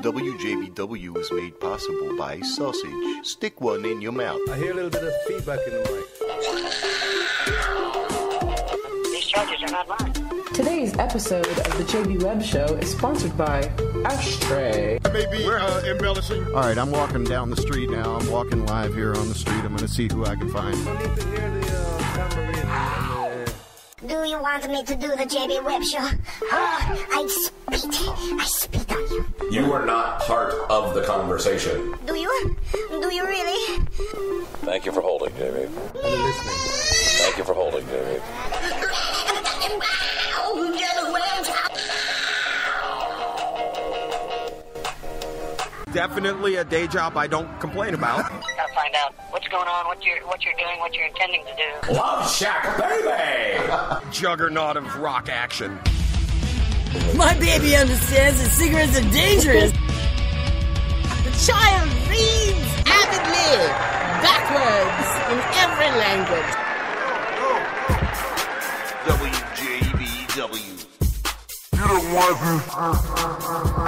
WJBW is made possible by sausage. Stick one in your mouth. I hear a little bit of feedback in the mic. These charges are not mine. Today's episode of the Wjbw Show is sponsored by Ashtray. Maybe embellishing. All right, I'm walking down the street now. I'm walking live here on the street. I'm going to see who I can find. I need to hear the tambourine. Do you want me to do the Wjbw Show? Oh, I spit on you. You are not part of the conversation. Do you? Do you really? Thank you for holding, JB. I'm listening. Thank you for holding, JB. Definitely a day job I don't complain about. Gotta find out what's going on, what you're doing, what you're intending to do. Love Shack, baby! Juggernaut of rock action. My baby understands that cigarettes are dangerous. The child reads avidly, backwards, in every language. WJBW.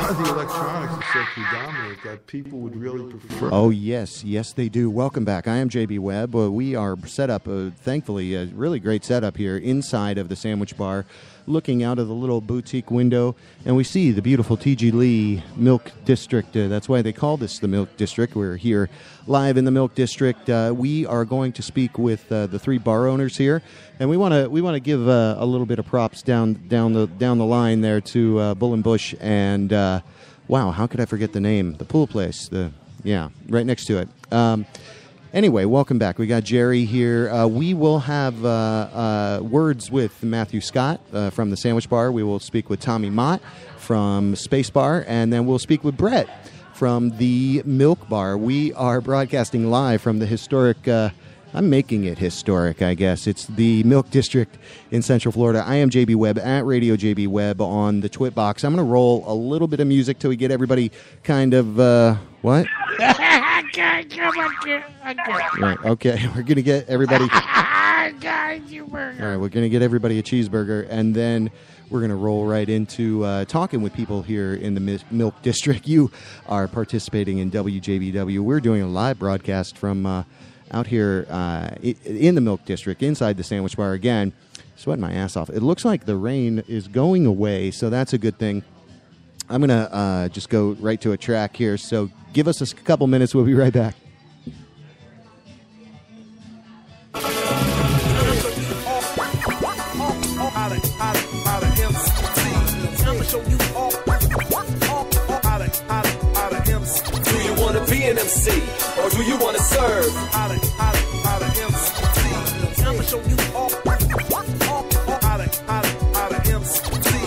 The electronics are so predominant that people would really prefer. Oh, yes, they do. Welcome back. I am Wjbw. We are set up, thankfully, a really great setup here inside of the Sandwich Bar, looking out of the little boutique window, and we see the beautiful T.G. Lee Milk District. That's why they call this the Milk District. We're here live in the Milk District. We are going to speak with the three bar owners here, and we want to give a little bit of props down the line there to Bull and Bush and wow, how could I forget the name? The pool place. Right next to it. Anyway, welcome back. We got Jerry here. We will have words with Matthew Scott from the Sandwich Bar. We will speak with Tommy Mott from Space Bar, and then we'll speak with Brett from the Milk Bar. We are broadcasting live from the historic, I'm making it historic, I guess. It's the Milk District in Central Florida. I am Wjbw at Radio Wjbw on the Twit box. I'm going to roll a little bit of music till we get everybody kind of, what? Right, okay, we're going to get everybody... All right, we're going to get everybody a cheeseburger, and then we're going to roll right into talking with people here in the Milk District. You are participating in WJBW. We're doing a live broadcast from out here in the Milk District, inside the Sandwich Bar again. Sweating my ass off. It looks like the rain is going away, so that's a good thing. I'm going to just go right to a track here, so give us a couple minutes. We'll be right back. Do you want to be an MC, or do you want to serve?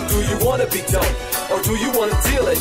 Do you want to be dope, or do you want to deal it?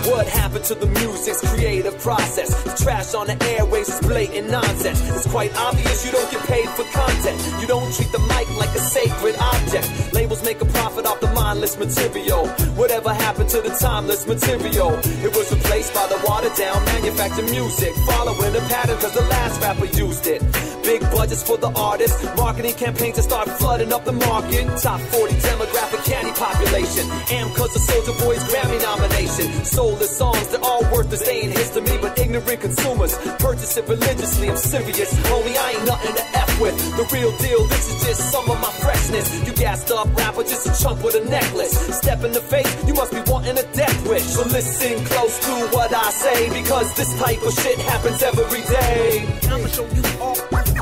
What happened to the music's creative process? The trash on the airwaves is blatant nonsense. It's quite obvious you don't get paid for content. You don't treat the mic like a sacred object. Labels make a profit off the mindless material. Whatever happened to the timeless material? It was replaced by the watered down manufactured music, following a pattern cause the last rapper used it. Big budgets for the artists, marketing campaigns that start flooding up the market. Top 40 demographic candy population, cause the Soulja Boy's Grammy nomination. Soulless songs that all worth the stay in history, but ignorant consumers purchase it religiously. I'm serious, homie, I ain't nothing to F with. The real deal, this is just some of my freshness. You gassed up rapper, just a chump with a necklace. Step in the face, you must be wanting a death wish. So listen close to what I say, because this type of shit happens every day. I'ma show you all do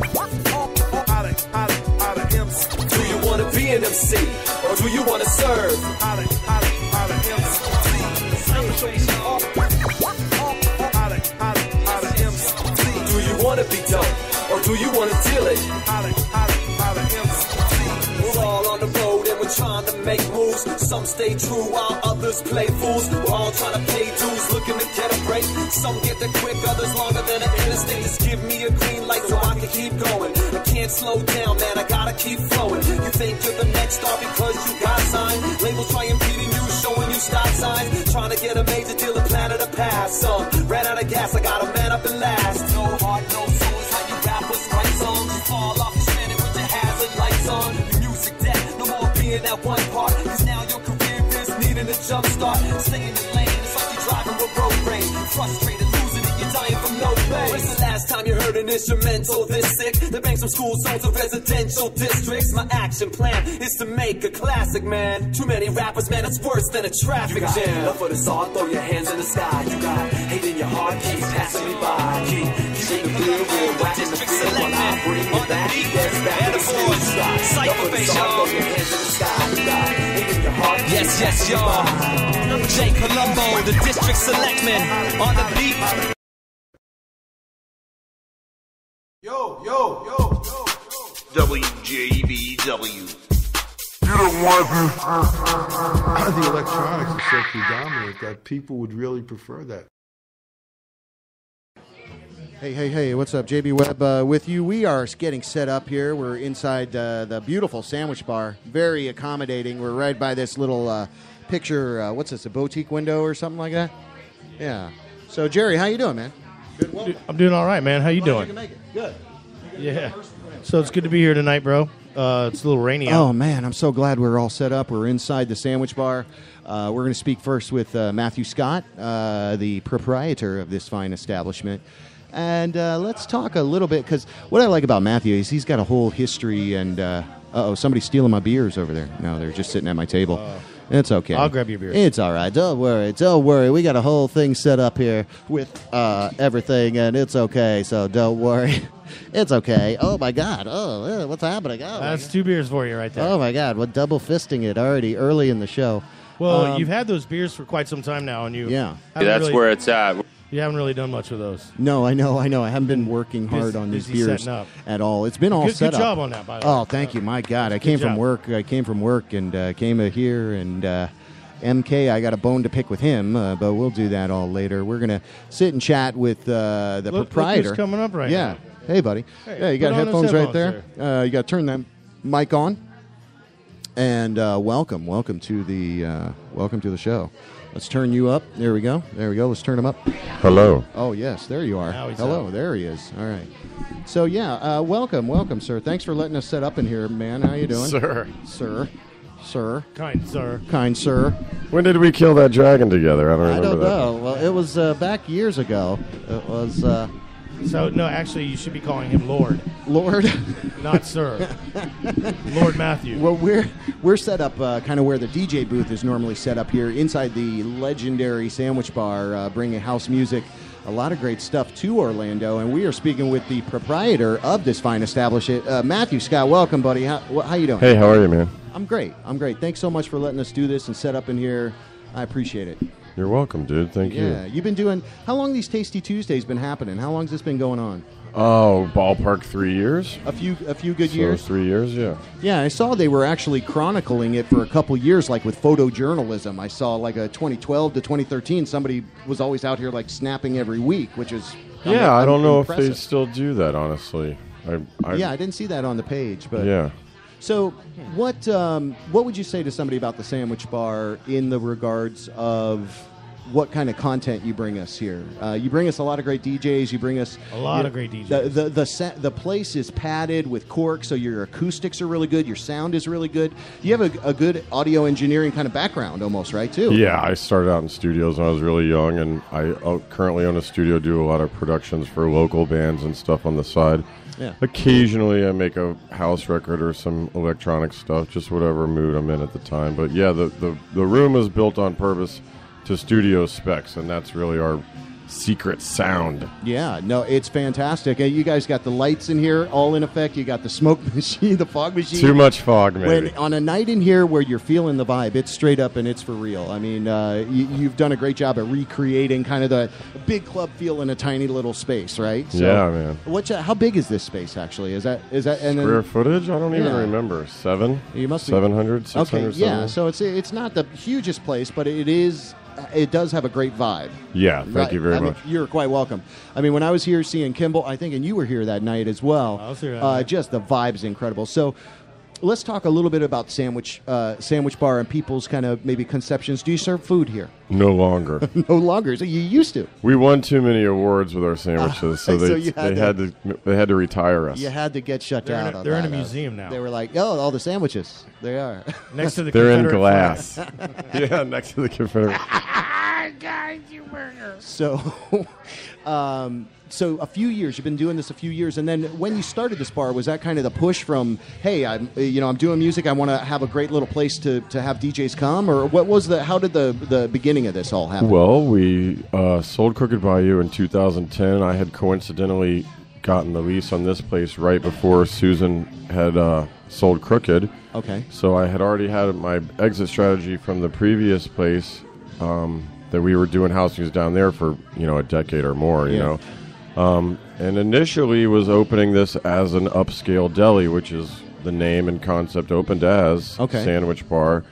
you want to be an MC, or do you want to serve? Do you want to be dope, or do you want to deal it? We're all on the road and we're trying to make moves. Some stay true while others play fools. We're all trying to pay dues, looking to get a break. Some get there quick, others longer than an interstate. Just give me a green light so I can keep going. I can't slow down, man, I gotta keep flowing. You think you're the next star because you got signed. Labels try impeding you, showing you stop signs. Trying to get a major deal and plan of the past. Some ran out of gas, I gotta man up and last. No heart, no soul is how you rappers write songs. You fall off the standard with your hazard lights on. Your music dead, no more being that one part. Cause now your career is needed needing a jump start. Stay in your lane, it's like you're driving with road rage. Frustrated, losing it, you're dying from no pay. When's the last time you heard an instrumental this sick? That bangs from school zones to residential districts. My action plan is to make a classic, man. Too many rappers, man, it's worse than a traffic jam. Love for the song, throw your hands in the sky. You got hate in your heart, keep passing me by. Keep in the real, watching the field while I bring it back. Yes, back to the school sky. Love for the song, throw your hands in the sky. You got hate in your heart, yes, y'all. Jay Colombo, the district selectman, on the beat. Yo. WJBW. The electronics is so predominant that people would really prefer that. Hey, what's up? Wjbw with you. We are getting set up here. We're inside the beautiful sandwich bar. Very accommodating. We're right by this little picture, what's this, a boutique window or something like that? Yeah. So, Jerry, how you doing, man? Good. Welcome. I'm doing all right, man. How you doing? You can make it. Good. Yeah. So it's good to be here tonight, bro. It's a little rainy out. Oh, man, I'm so glad we're all set up. We're inside the sandwich bar. We're going to speak first with Matthew Scott, the proprietor of this fine establishment. And let's talk a little bit, because what I like about Matthew is he's got a whole history, and somebody's stealing my beers over there. No, they're just sitting at my table. It's okay. I'll grab your beer. It's all right. Don't worry. We got a whole thing set up here with everything, and it's okay, so don't worry. It's okay. Oh, my God. Oh, what's happening? Oh, that's 2 beers for you right there. Oh, my God. We're double fisting it already early in the show. Well, you've had those beers for quite some time now, and that's where it's at. You haven't really done much with those. No, I know. I haven't been working hard on these beers at all. It's been all set up. Good job on that, by the way. Oh, thank you. My God. I came from work and came here, and MK, I got a bone to pick with him, but we'll do that all later. We're going to sit and chat with the proprietor. Who's coming up right now. Hey, buddy. Hey, you got headphones right there? You got to turn that mic on. And welcome to the show. Let's turn you up. There we go. Let's turn him up. Hello. Oh, yes. There you are. Hello. Out. There he is. All right. So, welcome, sir. Thanks for letting us set up in here, man. How you doing? Sir. Kind sir. When did we kill that dragon together? I don't remember that. I don't know. Well, it was back years ago. It was... So, no, actually, you should be calling him Lord. Lord? Not sir. Lord Matthew. Well, we're set up kind of where the DJ booth is normally set up here inside the legendary sandwich bar, bringing house music, a lot of great stuff to Orlando. And we are speaking with the proprietor of this fine establishment, Matthew Scott. Welcome, buddy. How you doing? Hey, how are you, man? I'm great. Thanks so much for letting us do this and set up in here. I appreciate it. You're welcome, dude. Thank you. Yeah, you've been doing... How long these Tasty Tuesdays been happening? How long's this been going on? Oh, ballpark 3 years. A few good years? 3 years, yeah. Yeah, I saw they were actually chronicling it for a couple years, like with photojournalism. I saw like a 2012 to 2013, somebody was always out here like snapping every week, which is... I don't know impressive. If they still do that, honestly. I didn't see that on the page, but... Yeah. So, what would you say to somebody about the sandwich bar in the regards of what kind of content you bring us here? You bring us a lot of great DJs. You bring us a lot of great DJs. The place is padded with cork, so your acoustics are really good. Your sound is really good. You have a good audio engineering kind of background, almost, right? Too. Yeah, I started out in studios when I was really young, and I currently own a studio. Do a lot of productions for local bands and stuff on the side. Yeah. Occasionally I make a house record or some electronic stuff, just whatever mood I'm in at the time. But yeah, the room is built on purpose to studio specs, and that's really our secret sound. Yeah, no, it's fantastic. You guys got the lights in here all in effect. You got the smoke machine, the fog machine. Too much fog, maybe. When, on a night in here where you're feeling the vibe, it's straight up and it's for real. I mean, you've done a great job at recreating kind of the big club feel in a tiny little space, right? So, yeah, man. How big is this space, actually? Is that square footage? I don't even remember. 700, 600, okay, yeah, so it's not the hugest place, but it does have a great vibe. Yeah, thank you very much. You're quite welcome. I mean, when I was here seeing Kimball, I think, and you were here that night as well. I was here that night. Just the vibe's incredible. So let's talk a little bit about Sandwich Bar and people's kind of maybe conceptions. Do you serve food here? No longer. No longer. So you used to. We won too many awards with our sandwiches, so they had to retire us. You had to get shut down. They're in a museum now. They were like, oh, all the sandwiches. They are next to the. They're in Confederate glass. flag. Yeah, next to the Confederate. So a few years, you've been doing this a few years, and then when you started this bar, was that kind of the push from, hey, I'm doing music, I want to have a great little place to have DJs come, or what was how did the beginning of this all happen? Well, we sold Crooked Bayou in 2010. I had coincidentally gotten the lease on this place right before Susan had sold Crooked. Okay. So I had already had my exit strategy from the previous place that we were doing house music down there for a decade or more, you know. And initially was opening this as an upscale deli, which is the name and concept opened as Sandwich Bar.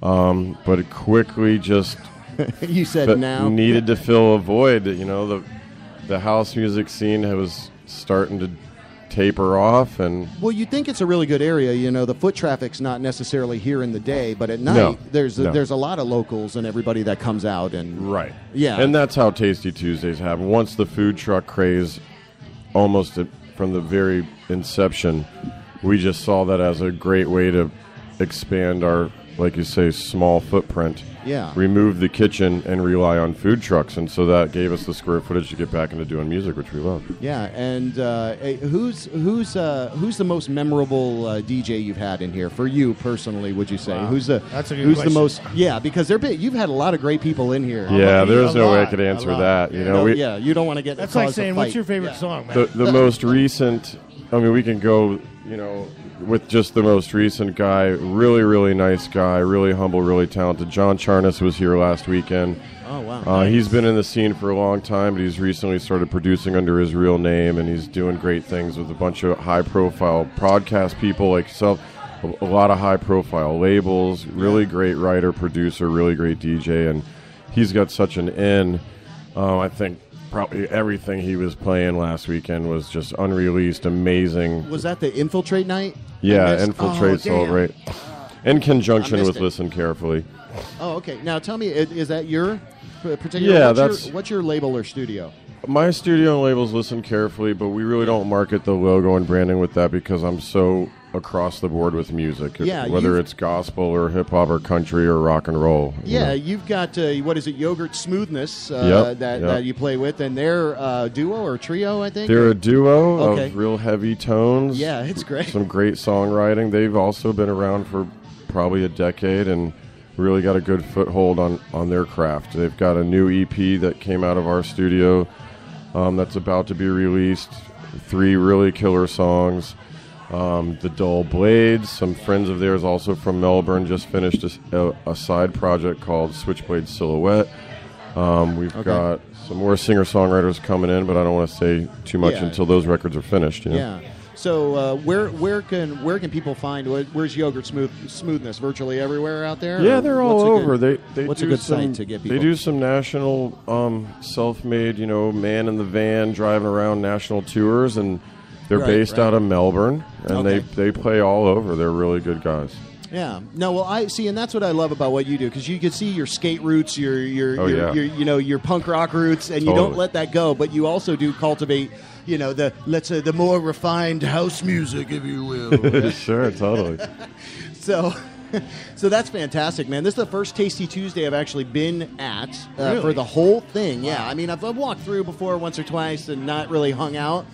But it quickly just you said now needed to fill a void. The house music scene was starting to taper off, and you'd think it's a really good area. The foot traffic's not necessarily here in the day, but at night there's a lot of locals and everybody that comes out and and that's how Tasty Tuesdays happen. Once the food truck craze, almost from the very inception, we just saw that as a great way to expand our, like you say, small footprint. Yeah. Remove the kitchen and rely on food trucks, and so that gave us the square footage to get back into doing music, which we love. Yeah, and who's the most memorable DJ you've had in here for you personally? Would you say Wow. That's a good who's question. the most? Yeah, because you've had a lot of great people in here. Yeah, there's no way I could answer that. you don't want to get. That's like saying, "What's your favorite song, man?" The most recent. I mean, we can go. With just the most recent guy, really, really nice guy, really humble, really talented. John Charnas was here last weekend. Oh, wow. He's been in the scene for a long time, but he's recently started producing under his real name, and he's doing great things with a bunch of high-profile broadcast people like yourself, a lot of high-profile labels, really great writer, producer, really great DJ, and he's got such an in. I think probably everything he was playing last weekend was just unreleased, amazing. Was that the Infiltrate night? Yeah, Infiltrate, Celebrate. In conjunction with Listen Carefully. Oh, okay. Now tell me, is that your particular? Yeah, what's your label or studio? My studio and labels Listen Carefully, but we really don't market the logo and branding with that because I'm so across the board with music, whether it's gospel or hip hop or country or rock and roll. Yeah, you've got what is it, Yogurt Smoothness that you play with, and they're a duo or trio, I think. They're a duo of real heavy tones. Yeah, it's great. Some great songwriting. They've also been around for probably a decade and really got a good foothold on their craft. They've got a new EP that came out of our studio that's about to be released. 3 really killer songs. The Dull Blades, some friends of theirs also from Melbourne, just finished a side project called Switchblade Silhouette. We've got some more singer-songwriters coming in, but I don't want to say too much until those records are finished. Yeah. So where can people find? Where's Yogurt Smoothness? Virtually everywhere out there? Yeah, they're all over. What's a good site to get people? They do some national self-made, man in the van driving around national tours, and they're based out of Melbourne, and they play all over. They're really good guys. Yeah. No, well, I see, and that's what I love about what you do, because you can see your skate roots, your punk rock roots, and you don't let that go, but you also do cultivate, the more refined house music, if you will. Sure, totally. So that's fantastic, man. This is the first Tasty Tuesday I've actually been at for the whole thing. Wow. Yeah, I mean, I've walked through before once or twice and not really hung out.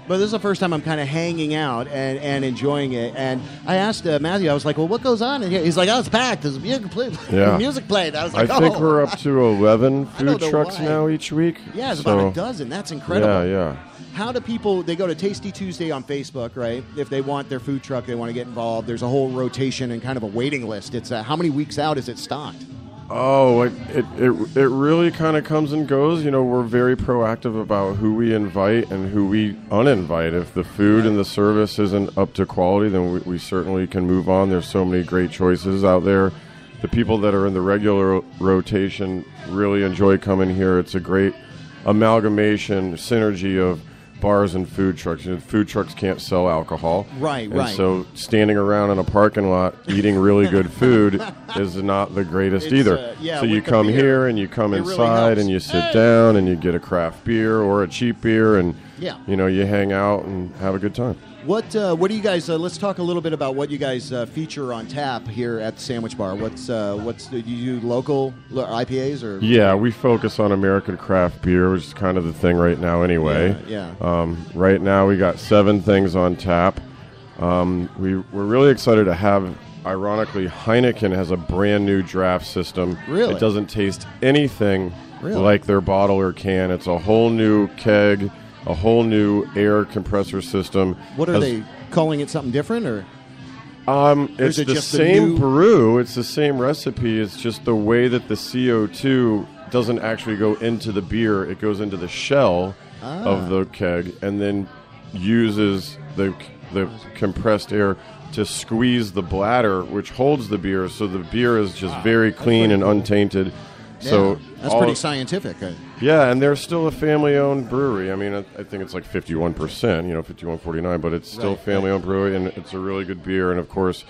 But this is the first time I'm kind of hanging out and enjoying it. And I asked Matthew, I was like, well, what goes on in here? He's like, oh, it's packed. There's music played. I was like, I think we're up to 11 food trucks now each week. Yeah, it's about a dozen. That's incredible. Yeah. How do people, they go to Tasty Tuesday on Facebook, right? If they want their food truck, they want to get involved. There's a whole rotation and kind of a waiting list. It's how many weeks out is it stocked? Oh, it really kind of comes and goes. We're very proactive about who we invite and who we uninvite. If the food and the service isn't up to quality, then we certainly can move on. There's so many great choices out there. The people that are in the regular rotation really enjoy coming here. It's a great amalgamation, synergy of bars and food trucks. You know, food trucks can't sell alcohol. Right, and so standing around in a parking lot eating really good food is not the greatest either. So you come here and you come inside and you sit down and you get a craft beer or a cheap beer and you know, you hang out and have a good time. What do you guys? Let's talk a little bit about what you guys feature on tap here at the Sandwich Bar. Do you do local IPAs or? Yeah, we focus on American craft beer, which is kind of the thing right now, anyway. Yeah. Right now, we got 7 things on tap. We're really excited to have. Ironically, Heineken has a brand new draft system. Really? It doesn't taste anything like their bottle or can. It's a whole new keg. A whole new air compressor system. What are they calling it? Something different, or? It's the same brew. It's the same recipe. It's just the way that the CO2 doesn't actually go into the beer. It goes into the shell of the keg, and then uses the compressed air to squeeze the bladder, which holds the beer. So the beer is just very clean and untainted. So that's pretty scientific. Yeah, and they're still a family-owned brewery. I mean, I think it's like 51%, 51-49, but it's still a family-owned brewery, and it's a really good beer. And, of course,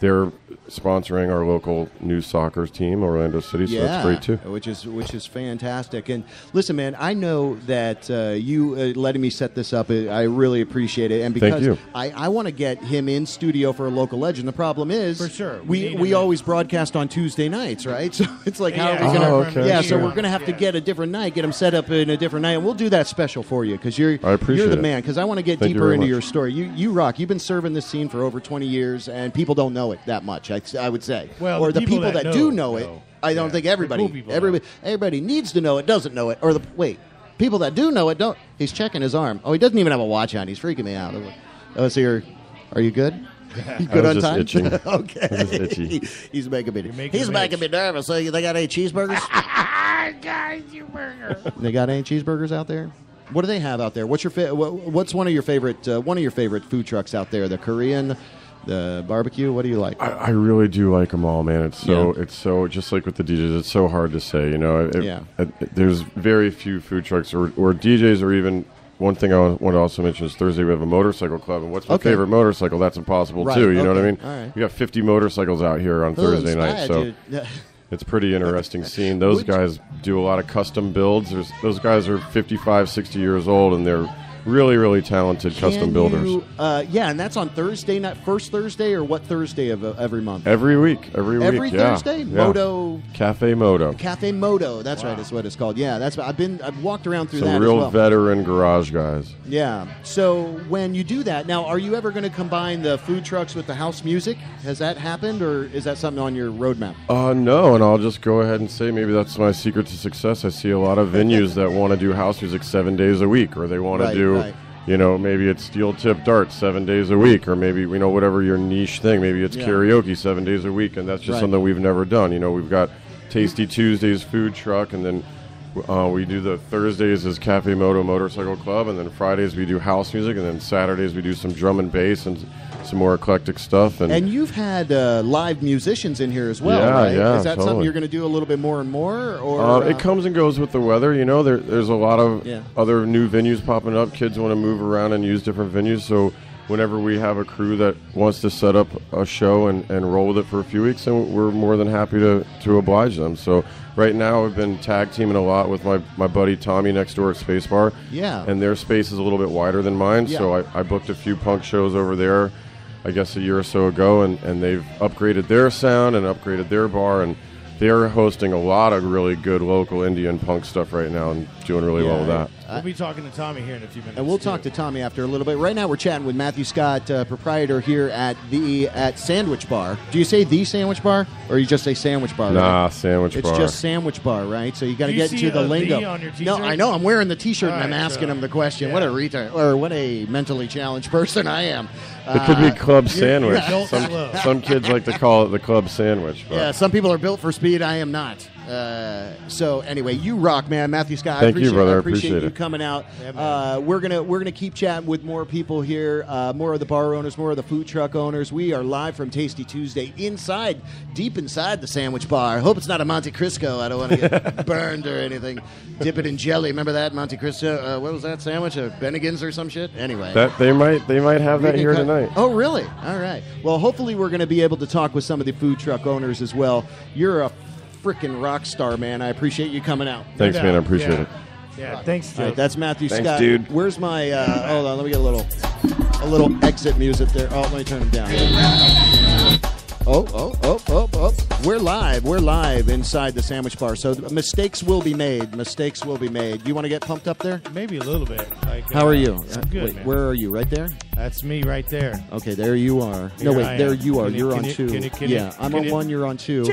they're sponsoring our local news soccer team, Orlando City, so that's great, too. Which is fantastic. And, listen, man, I know that you letting me set this up, I really appreciate it. And because I want to get him in studio for a local legend. The problem is, for sure, we always broadcast on Tuesday nights, right? So it's like, how are we going to... Yeah, so we're going to have to get a different night, get him set up in a different night, and we'll do that special for you because you're the man. Because I want to get deeper into your story. You rock. You've been serving this scene for over 20 years, and people don't know it that much, I would say. Well, or the people that do know it, I don't think everybody needs to know it, doesn't know it. Or people that do know it don't. He's checking his arm. Oh, he doesn't even have a watch on. He's freaking me out. Oh, so are you good? You good on time? Itching. Okay. I was itchy. He's making me nervous. So they got any cheeseburgers? They got any cheeseburgers out there? What do they have out there? What's one of your favorite food trucks out there? The Korean, the barbecue. What do you like? I really do like them all, man. It's so just like with the DJs. It's so hard to say. You know, there's very few food trucks or DJs or even. One thing I want to also mention is Thursday we have a motorcycle club, and what's my favorite motorcycle? That's impossible too. You know what I mean? All right. We got 50 motorcycles out here on Thursday night, so it's pretty interesting scene. Those guys do a lot of custom builds. Those guys are 55, 60 years old, and they're really, really talented custom builders. And that's on Thursday night, first Thursday, or what Thursday of every month? Every week. Every Thursday? Yeah. Moto. Cafe Moto. Cafe Moto. That's right. That's what it's called. Yeah, I've walked around through Some that real as well. veteran garage guys. Yeah. So when you do that, now, are you ever going to combine the food trucks with the house music? Has that happened, or is that something on your roadmap? No, and I'll just go ahead and say maybe that's my secret to success. I see a lot of venues that want to do house music 7 days a week, or they want to do... Right. You know, maybe it's steel tip darts 7 days a week, or maybe, whatever your niche thing. Maybe it's karaoke 7 days a week, and that's just something we've never done. You know, we've got Tasty Tuesdays food truck, and then we do the Thursdays as Cafe Moto Motorcycle Club, and then Fridays we do house music, and then Saturdays we do some drum and bass and some more eclectic stuff. And you've had live musicians in here as well, right? Yeah, is that something you're going to do a little bit more and more? Or it comes and goes with the weather. You know, there's a lot of other new venues popping up. Kids want to move around and use different venues, so whenever we have a crew that wants to set up a show and roll with it for a few weeks, then we're more than happy to oblige them. So right now I've been tag teaming a lot with my buddy Tommy next door at Space Bar. Yeah. And their space is a little bit wider than mine, so I booked a few punk shows over there, I guess a year or so ago, and they've upgraded their sound and upgraded their bar, and they're hosting a lot of really good local Indian punk stuff right now and doing really well with that. We'll be talking to Tommy here in a few minutes. And we'll talk to Tommy after a little bit. Right now we're chatting with Matthew Scott, proprietor here at Sandwich Bar. Do you say the Sandwich Bar, or you just say Sandwich Bar? Nah, right? Sandwich Bar. It's just Sandwich Bar, right? So you got to get into the lingo. On your t-shirt? No, I know. I'm wearing the T-shirt and I'm asking him the question. What a retard, or what a mentally challenged person I am. It could be club sandwich. Some kids like to call it the club sandwich. But. Yeah, some people are built for speed. I am not. So anyway, you rock, man, Matthew Scott. Thank you, brother. I appreciate you it. coming out. We're gonna keep chatting with more people here, more of the bar owners, more of the food truck owners. We are live from Tasty Tuesday deep inside the sandwich bar. I hope it's not a Monte Cristo. I don't want to get burned or anything. Dip it in jelly. Remember that Monte Cristo? What was that sandwich? Bennigan's or some shit? Anyway, that they might have that here tonight. Oh, really? All right. Well, hopefully we're going to be able to talk with some of the food truck owners as well. You're a freaking rock star, man. I appreciate you coming out. Thanks, man. I appreciate it. Yeah, thanks, All right, that's Matthew Thanks, Scott. dude. Where's my? Hold on, let me get a little exit music there. Oh, let me turn them down. Oh. We're live inside the sandwich bar. So mistakes will be made. You want to get pumped up there? Maybe a little bit. How are you? I'm good, Wait, man. where are you? Right there? That's me right there. Okay, there you are. Here No, wait, I there am. you are. Can you- You're can on you- two. can you- can Yeah, you- I'm can on you- one. You're on two.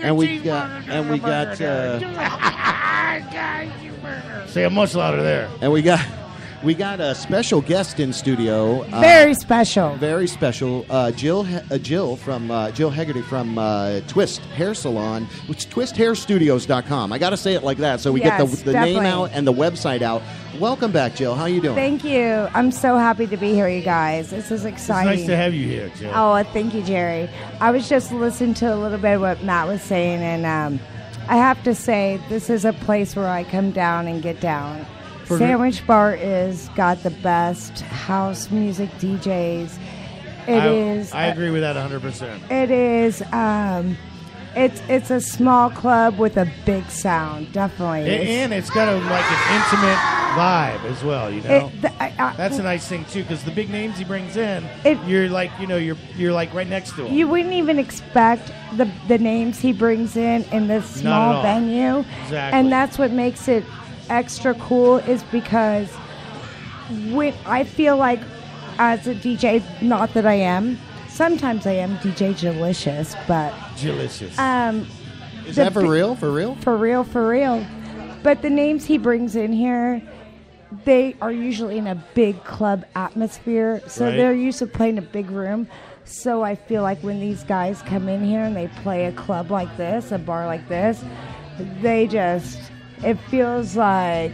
And we got. Say it much louder there. And we got a special guest in studio. Very special. Very special. Jill Hegarty from Twist Hair Salon, which is twisthairstudios.com. I got to say it like that so we get the name out and the website out. Welcome back, Jill. How you doing? Thank you. I'm so happy to be here, you guys. This is exciting. It's nice to have you here, Jill. Oh, thank you, Jerry. I was just listening to a little bit of what Matt was saying, and I have to say, this is a place where I come down and get down. Sandwich Bar is got the best house music DJs. I agree with that 100%. It is. It's a small club with a big sound, definitely. And it's got an intimate vibe as well, you know. That's a nice thing too, because the big names he brings in, you're like right next to him. You wouldn't even expect the names he brings in this small venue, Exactly. and that's what makes it extra cool. Is because when I feel like as a DJ, not that I am. Sometimes I am DJ Delicious, but Delicious. Is that for real? For real? For real. But the names he brings in here, they are usually in a big club atmosphere, so Right. they're used to playing a big room. So I feel like when these guys come in here and they play a club like this, a bar like this, it feels like.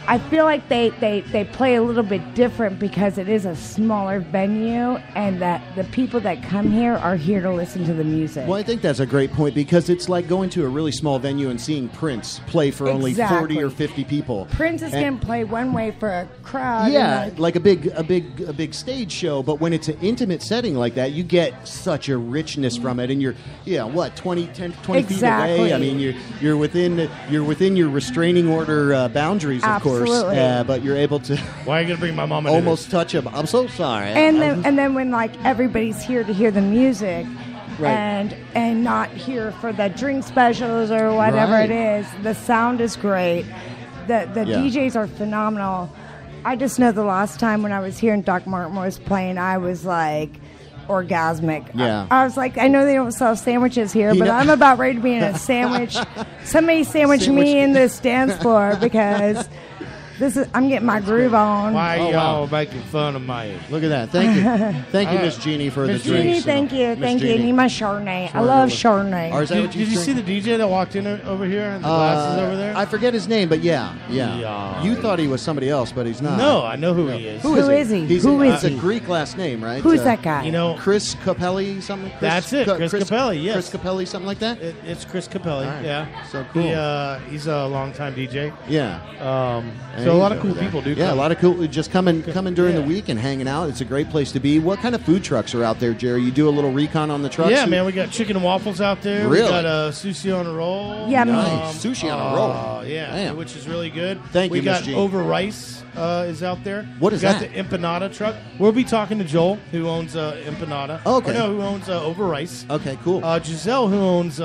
I feel like they play a little bit different because it is a smaller venue, and that the people that come here are here to listen to the music. Well, I think that's a great point because it's like going to a really small venue and seeing Prince play for only 40 or 50 people. Prince is going to play one way for a crowd. Yeah, and like a big stage show. But when it's an intimate setting like that, you get such a richness from it, and you're 10 feet away. I mean, you're within your restraining order boundaries, of course. But you're able to. Why are you gonna bring my mom? Almost touch him. I'm so sorry. And then when everybody's here to hear the music, right. and not here for the drink specials or whatever Right. it is, the sound is great. The DJs are phenomenal. I just know the last time when I was here and Doc Martin was playing, I was like orgasmic. Yeah. I was like, I know they don't sell sandwiches here, but I'm about ready to be in a sandwich. Somebody sandwich me in this dance floor because I'm getting my groove on. Why are y'all making fun of my? Look at that. Thank you, Miss Jeannie, for Miss the drinks. Jeannie, thank you. Jeannie. Need my Chardonnay. I love Chardonnay. Or is that Did what you you see the DJ that walked in over here and the glasses over there? I forget his name, but yeah. You thought he was somebody else, but he's not. No, I know who he is. Who is he? He's Who a Greek last name, right? Who's that guy? You know, Chris Capelli, something. That's it, Chris Capelli. Yes, Chris Capelli, something like that. It's Chris Capelli. Right. Yeah, so cool. He's a longtime DJ. Yeah. So a lot of cool people do. Yeah, a lot of cool. Just coming during the week and hanging out. It's a great place to be. What kind of food trucks are out there, Jerry? You do a little recon on the trucks? Yeah, man. We got chicken and waffles out there. Really? We got sushi on a roll. Yeah, nice. Sushi on a roll. Yeah, Damn. which is really good. Thank you, We got Miss Jean. Over Rice is out there. What is we got that? the Empanada truck. We'll be talking to Joel, who owns Empanada. Okay. Or no, who owns Over Rice. Okay, cool. Giselle, who owns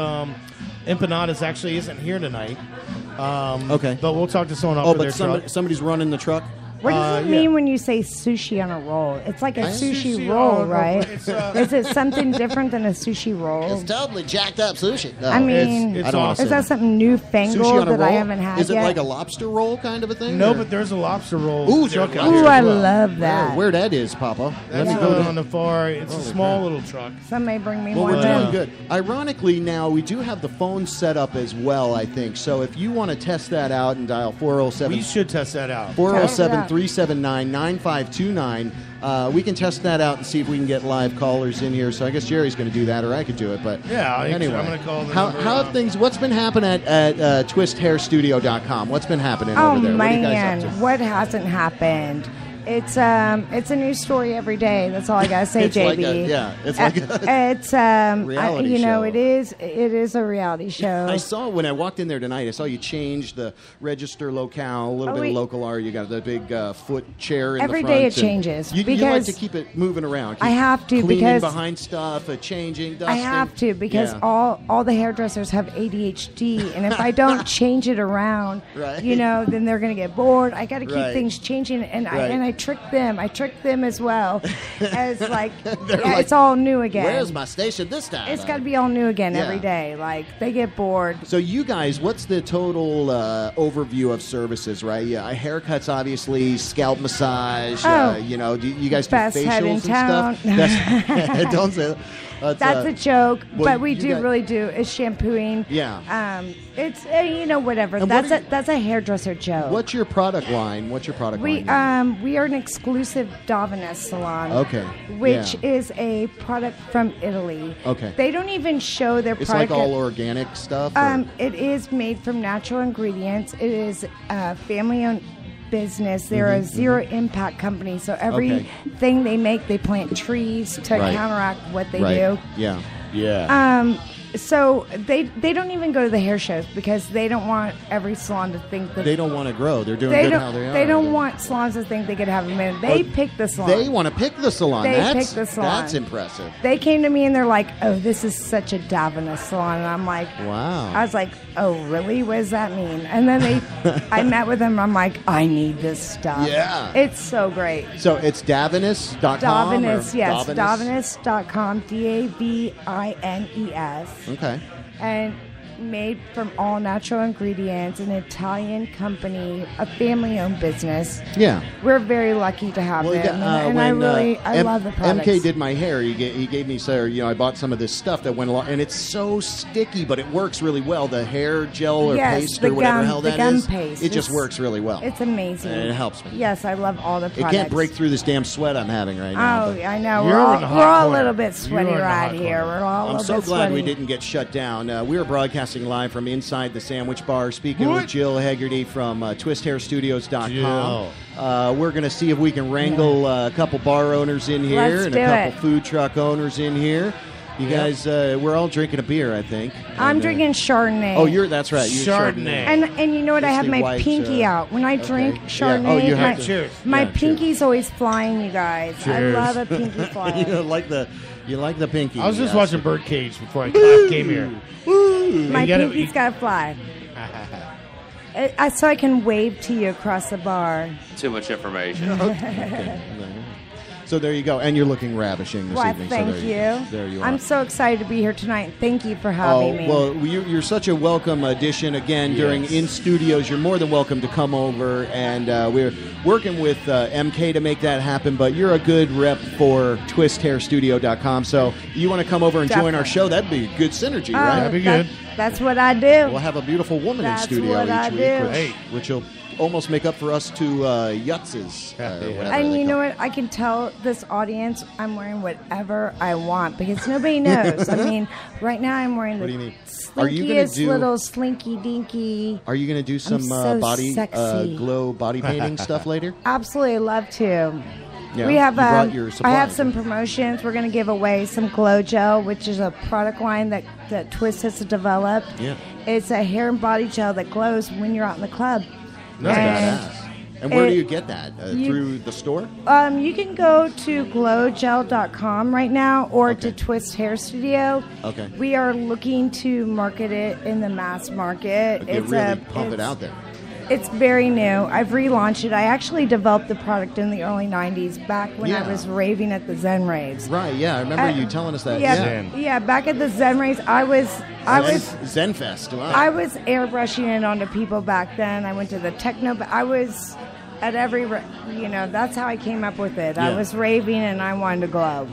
Empanadas, actually isn't here tonight. Okay. But we'll talk to someone off of their but truck. somebody's running the truck? What does it mean when you say sushi on a roll? It's like a sushi roll, right? Is it something different than a sushi roll? It's totally jacked up sushi. No, I mean, it's is that something newfangled that I haven't had yet? Is it like a lobster roll kind of a thing? No, but there's a lobster roll. Ooh, I love that. Where that is, Papa. Let me go on the far. It's a small little truck. Somebody bring me one. We're doing good. Ironically, now we do have the phone set up as well, I think. So if you want to test that out and dial 407... We should test that out. 407-379-9529. We can test that out and see if we can get live callers in here. So I guess Jerry's going to do that, or I could do it. But anyway, I'm going to call them. How have things? What's been happening at twisthairstudio.com? What's been happening over there? Man, what are you guys up to? What hasn't happened? It's a new story every day. That's all I gotta say, JB. It's like it's reality show. It is a reality show. I saw when I walked in there tonight. I saw you change the register locale, a little bit of local R. You got the big foot chair in every the front. day it changes. You like to keep it moving around. I have to cleaning behind stuff, changing, dusting. I have to because all the hairdressers have ADHD, and if I don't change it around, then they're gonna get bored. I got to keep things changing, and I trick them. I trick them as well as it's all new again. Where's my station this time? It's got to be all new again every day. Like they get bored. So you guys, what's the total overview of services? Right? Yeah, haircuts, obviously, scalp massage. Do you guys do best facials head in and town. stuff? Don't say that. That's a joke, but we really do. It's shampooing. Yeah. It's whatever. And that's a hairdresser joke. What's your product line? We are an exclusive Davines salon. Okay. Which is a product from Italy. Okay. They don't even show their it's product. It's like all organic stuff. It is made from natural ingredients. It is family-owned business. They're a zero impact company, so everything they make, they plant trees to counteract what they do. Yeah. So they don't even go to the hair shows because they don't want every salon to think that they don't want to grow. They're doing good how they are. They don't want salons to think they could have them in. They pick the salon. They want to pick the salon. Pick the salon. That's impressive. They came to me and they're like, "Oh, this is such a Davines salon," and I'm like, "Wow." I was like, "Oh, really? What does that mean?" And then I met with them. I'm like, "I need this stuff." Yeah, it's so great. So it's Davines.com. Davines, yes, Davines.com. Davines. Okay. And made from all natural ingredients, an Italian company, a family-owned business. Yeah. We're very lucky to have them. And I love the products. MK did my hair. He gave me I bought some of this stuff that went along, and it's so sticky, but it works really well. The hair gel or paste or whatever hell that is. Paste. It just works really well. It's amazing. And it helps me. Yes, I love all the products. It can't break through this damn sweat I'm having right now. Oh, I know. We're all a little bit sweaty right here. I'm so glad we didn't get shut down. We were broadcasting live from inside the Sandwich Bar, speaking with Jill Hegarty from twisthairstudios.com. We're going to see if we can wrangle a couple bar owners in here and a couple food truck owners in here. You guys, we're all drinking a beer, I think. I'm drinking Chardonnay. Oh, that's right. Chardonnay. And you know what? I have my pinky out. When I drink Chardonnay, my pinky's always flying, you guys. Cheers. I love a pinky flying. You like the pinky. I was just watching Birdcage before I came here. My pinky's got to fly. So I can wave to you across the bar. Too much information. Okay. So there you go. And you're looking ravishing this evening. Thank you. There you are. I'm so excited to be here tonight. Thank you for having me. Well, you're such a welcome addition again during In Studios. You're more than welcome to come over. And we're working with MK to make that happen. But you're a good rep for twisthairstudio.com. So you want to come over and join our show? That'd be good synergy, right? That'd be good. That's what I do. We'll have a beautiful woman in studio each week, which will almost make up for us two yutzes. And you know what? I can tell this audience I'm wearing whatever I want because nobody knows. I mean, right now I'm wearing the slinkiest little slinky dinky. Are you going to do some body glow body painting stuff later? Absolutely, love to. Yeah, we have. I have some promotions. We're going to give away some Glow Gel, which is a product line that Twist has developed. Yeah, it's a hair and body gel that glows when you're out in the club. That's badass. And where do you get that? Through the store? You can go to glowgel.com right now or to Twist Hair Studio. Okay. We are looking to market it in the mass market. Really pump it out there. it's very new. I've relaunched it. I actually developed the product in the early 90s back when I was raving at the Zen raves. Right, yeah. I remember you telling us that. Yeah, back at the Zen raves, I was Zenfest. Wow. I was airbrushing it onto people back then. I went to the techno, but I was at every, that's how I came up with it. Yeah. I was raving and I wanted to glow.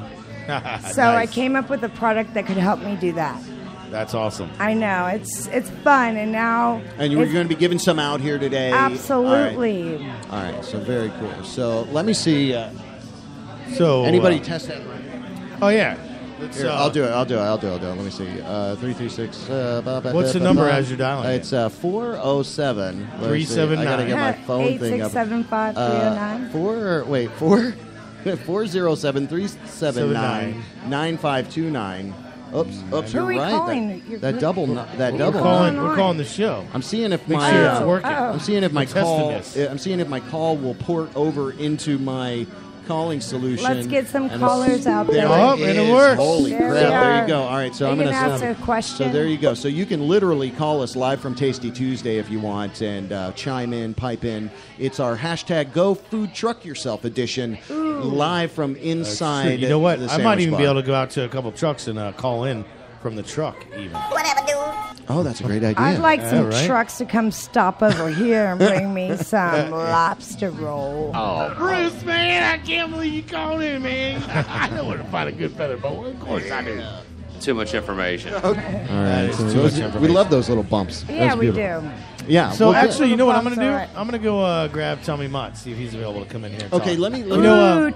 So I came up with a product that could help me do that. That's awesome. I know. It's fun, and now... And you're going to be giving some out here today. Absolutely. All right, so very cool. So let me see. Anybody test that? Oh, yeah. Here, I'll do it. Let me see. 336. What's the number as you're dialing? It's 407. 379. I got to get my phone thing up. 8675309. 407 379 9529. Oops, you're right. Calling? That double. We're calling the show. I'm seeing if Make my sure it's working. I'm seeing if my We're call. testing this. I'm seeing if my call will port over into my calling solution. Let's get some callers out there. Oh, and it works. Holy crap! There you go. All right, so I'm going to ask a question. So there you go. So you can literally call us live from Tasty Tuesday if you want, and chime in, pipe in. It's our hashtag Gofoodtruckyourself edition, live from inside. You know what? The I might sandwich even bar. be able to go out to a couple trucks and call in from the truck, even. Whatever, dude. Oh, that's a great idea. I'd like some right? trucks to come stop over here and bring me some lobster roll. Oh, Bruce, man, I can't believe you called in, man. I know where to find a good feather boa. Of course I do. Too much information. All right, so too much information. we love those little bumps. Yeah, That's we beautiful. do. Yeah. So well, actually, you know what I'm going to do? All right. I'm going to go grab Tommy Mott, see if he's available to come in here and Okay, talk. let me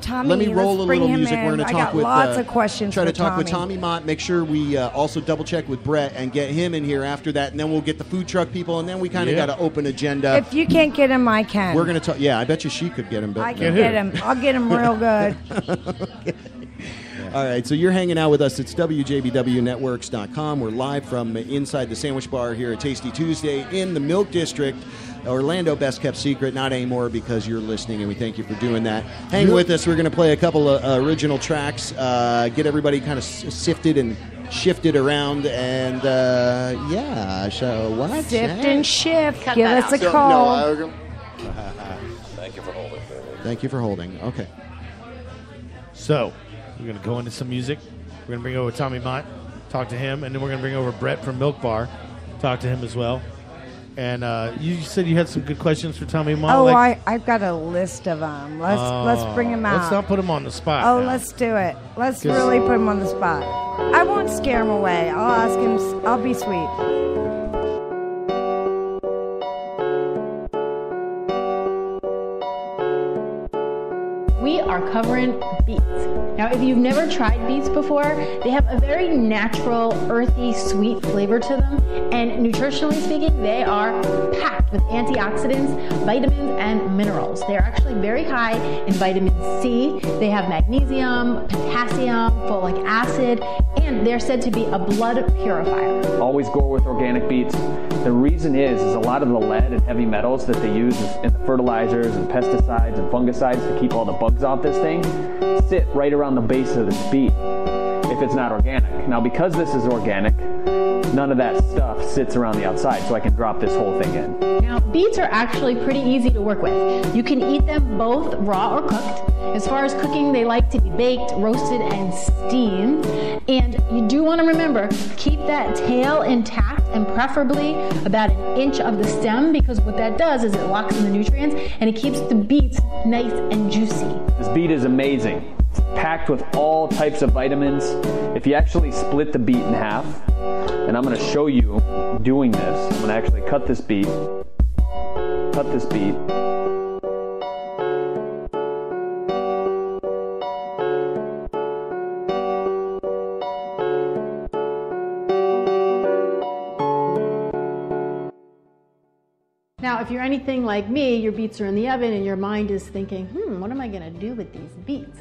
Tommy, let me roll let's a bring little him music. in. We're going to I talk got with lots of questions try to for talk with Tommy. Tommy Mott. Make sure we also double check with Brett and get him in here after that, and then we'll get the food truck people, and then we kind of got an open agenda. If you can't get him, I can. We're going to talk. Yeah, I bet you she could get him. I can get him. I'll get him real good. All right, so you're hanging out with us. It's WJBWNetworks.com. We're live from inside the Sandwich Bar here at Tasty Tuesday in the Milk District. Orlando, best kept secret, not anymore because you're listening, and we thank you for doing that. Hang with us. We're going to play a couple of original tracks, get everybody kind of sifted and shifted around, and so what? Sift and shift. Cut Give that us a out. call. Thank you for holding, baby. Thank you for holding. Okay. So, we're going to go into some music. We're going to bring over Tommy Mott, talk to him, and then we're going to bring over Brett from Milk Bar, talk to him as well. And you said you had some good questions for Tommy Mott. Oh, I've got a list of them. Let's bring him out. Let's not put him on the spot. Oh, now. let's do it. Let's really put him on the spot. I won't scare him away. I'll ask him. I'll be sweet. We are covering beets. Now, if you've never tried beets before, they have a very natural, earthy, sweet flavor to them. And nutritionally speaking, they are packed with antioxidants, vitamins, and minerals. They're actually very high in vitamin C. They have magnesium, potassium, folic acid, and they're said to be a blood purifier. Always go with organic beets. The reason is a lot of the lead and heavy metals that they use in the fertilizers and pesticides and fungicides to keep all the bugs off this thing sit right around the base of this beet if it's not organic. Now, because this is organic, none of that stuff sits around the outside, so I can drop this whole thing in. Now, beets are actually pretty easy to work with. You can eat them both raw or cooked. As far as cooking, they like to be baked, roasted, and steamed. And you do want to remember, keep that tail intact and preferably about an inch of the stem, because what that does is it locks in the nutrients and it keeps the beets nice and juicy. This beet is amazing. It's packed with all types of vitamins. If you actually split the beet in half, and I'm going to show you doing this. I'm going to actually cut this beet. Now, if you're anything like me, your beets are in the oven and your mind is thinking, what am I going to do with these beets?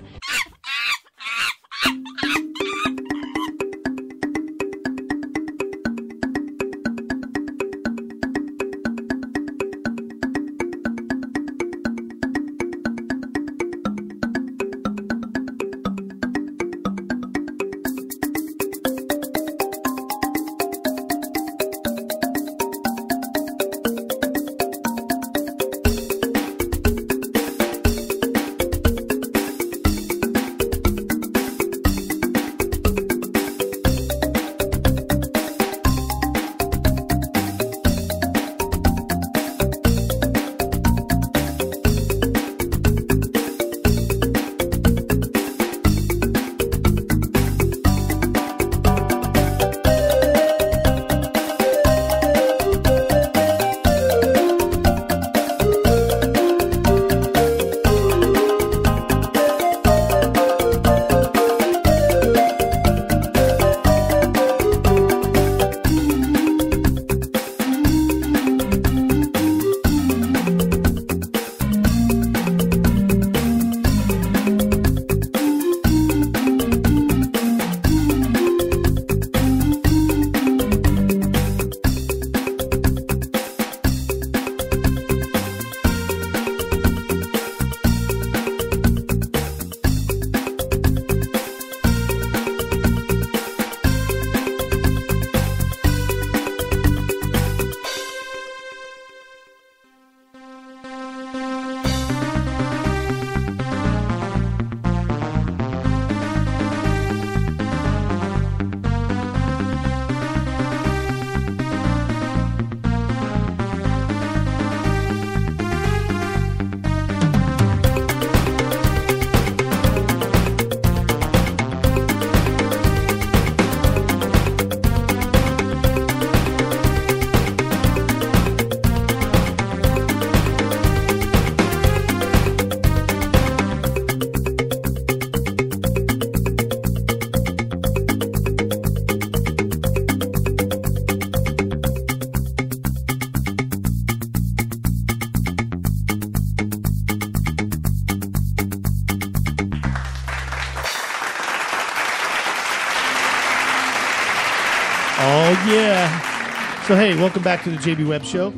Yeah. So, hey, welcome back to the Wjbw Show.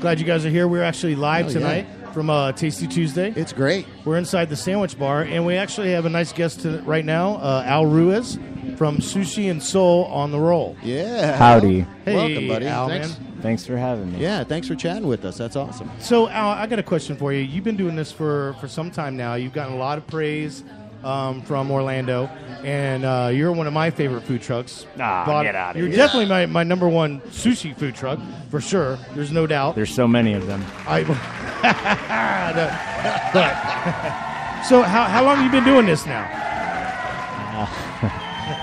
Glad you guys are here. We're actually live tonight from Tasty Tuesday. It's great. We're inside the sandwich bar, and we actually have a nice guest right now, Al Ruiz from Sushi and Soul on the Roll. Yeah. Howdy. Hey, welcome, buddy. Al, Thanks. man. Thanks for having me. Yeah, thanks for chatting with us. That's awesome. So, Al, I got a question for you. You've been doing this for some time now. You've gotten a lot of praise from Orlando, and you're one of my favorite food trucks. Get out of You're here. definitely my number one sushi food truck, for sure. There's no doubt. There's so many of them. So how long have you been doing this now?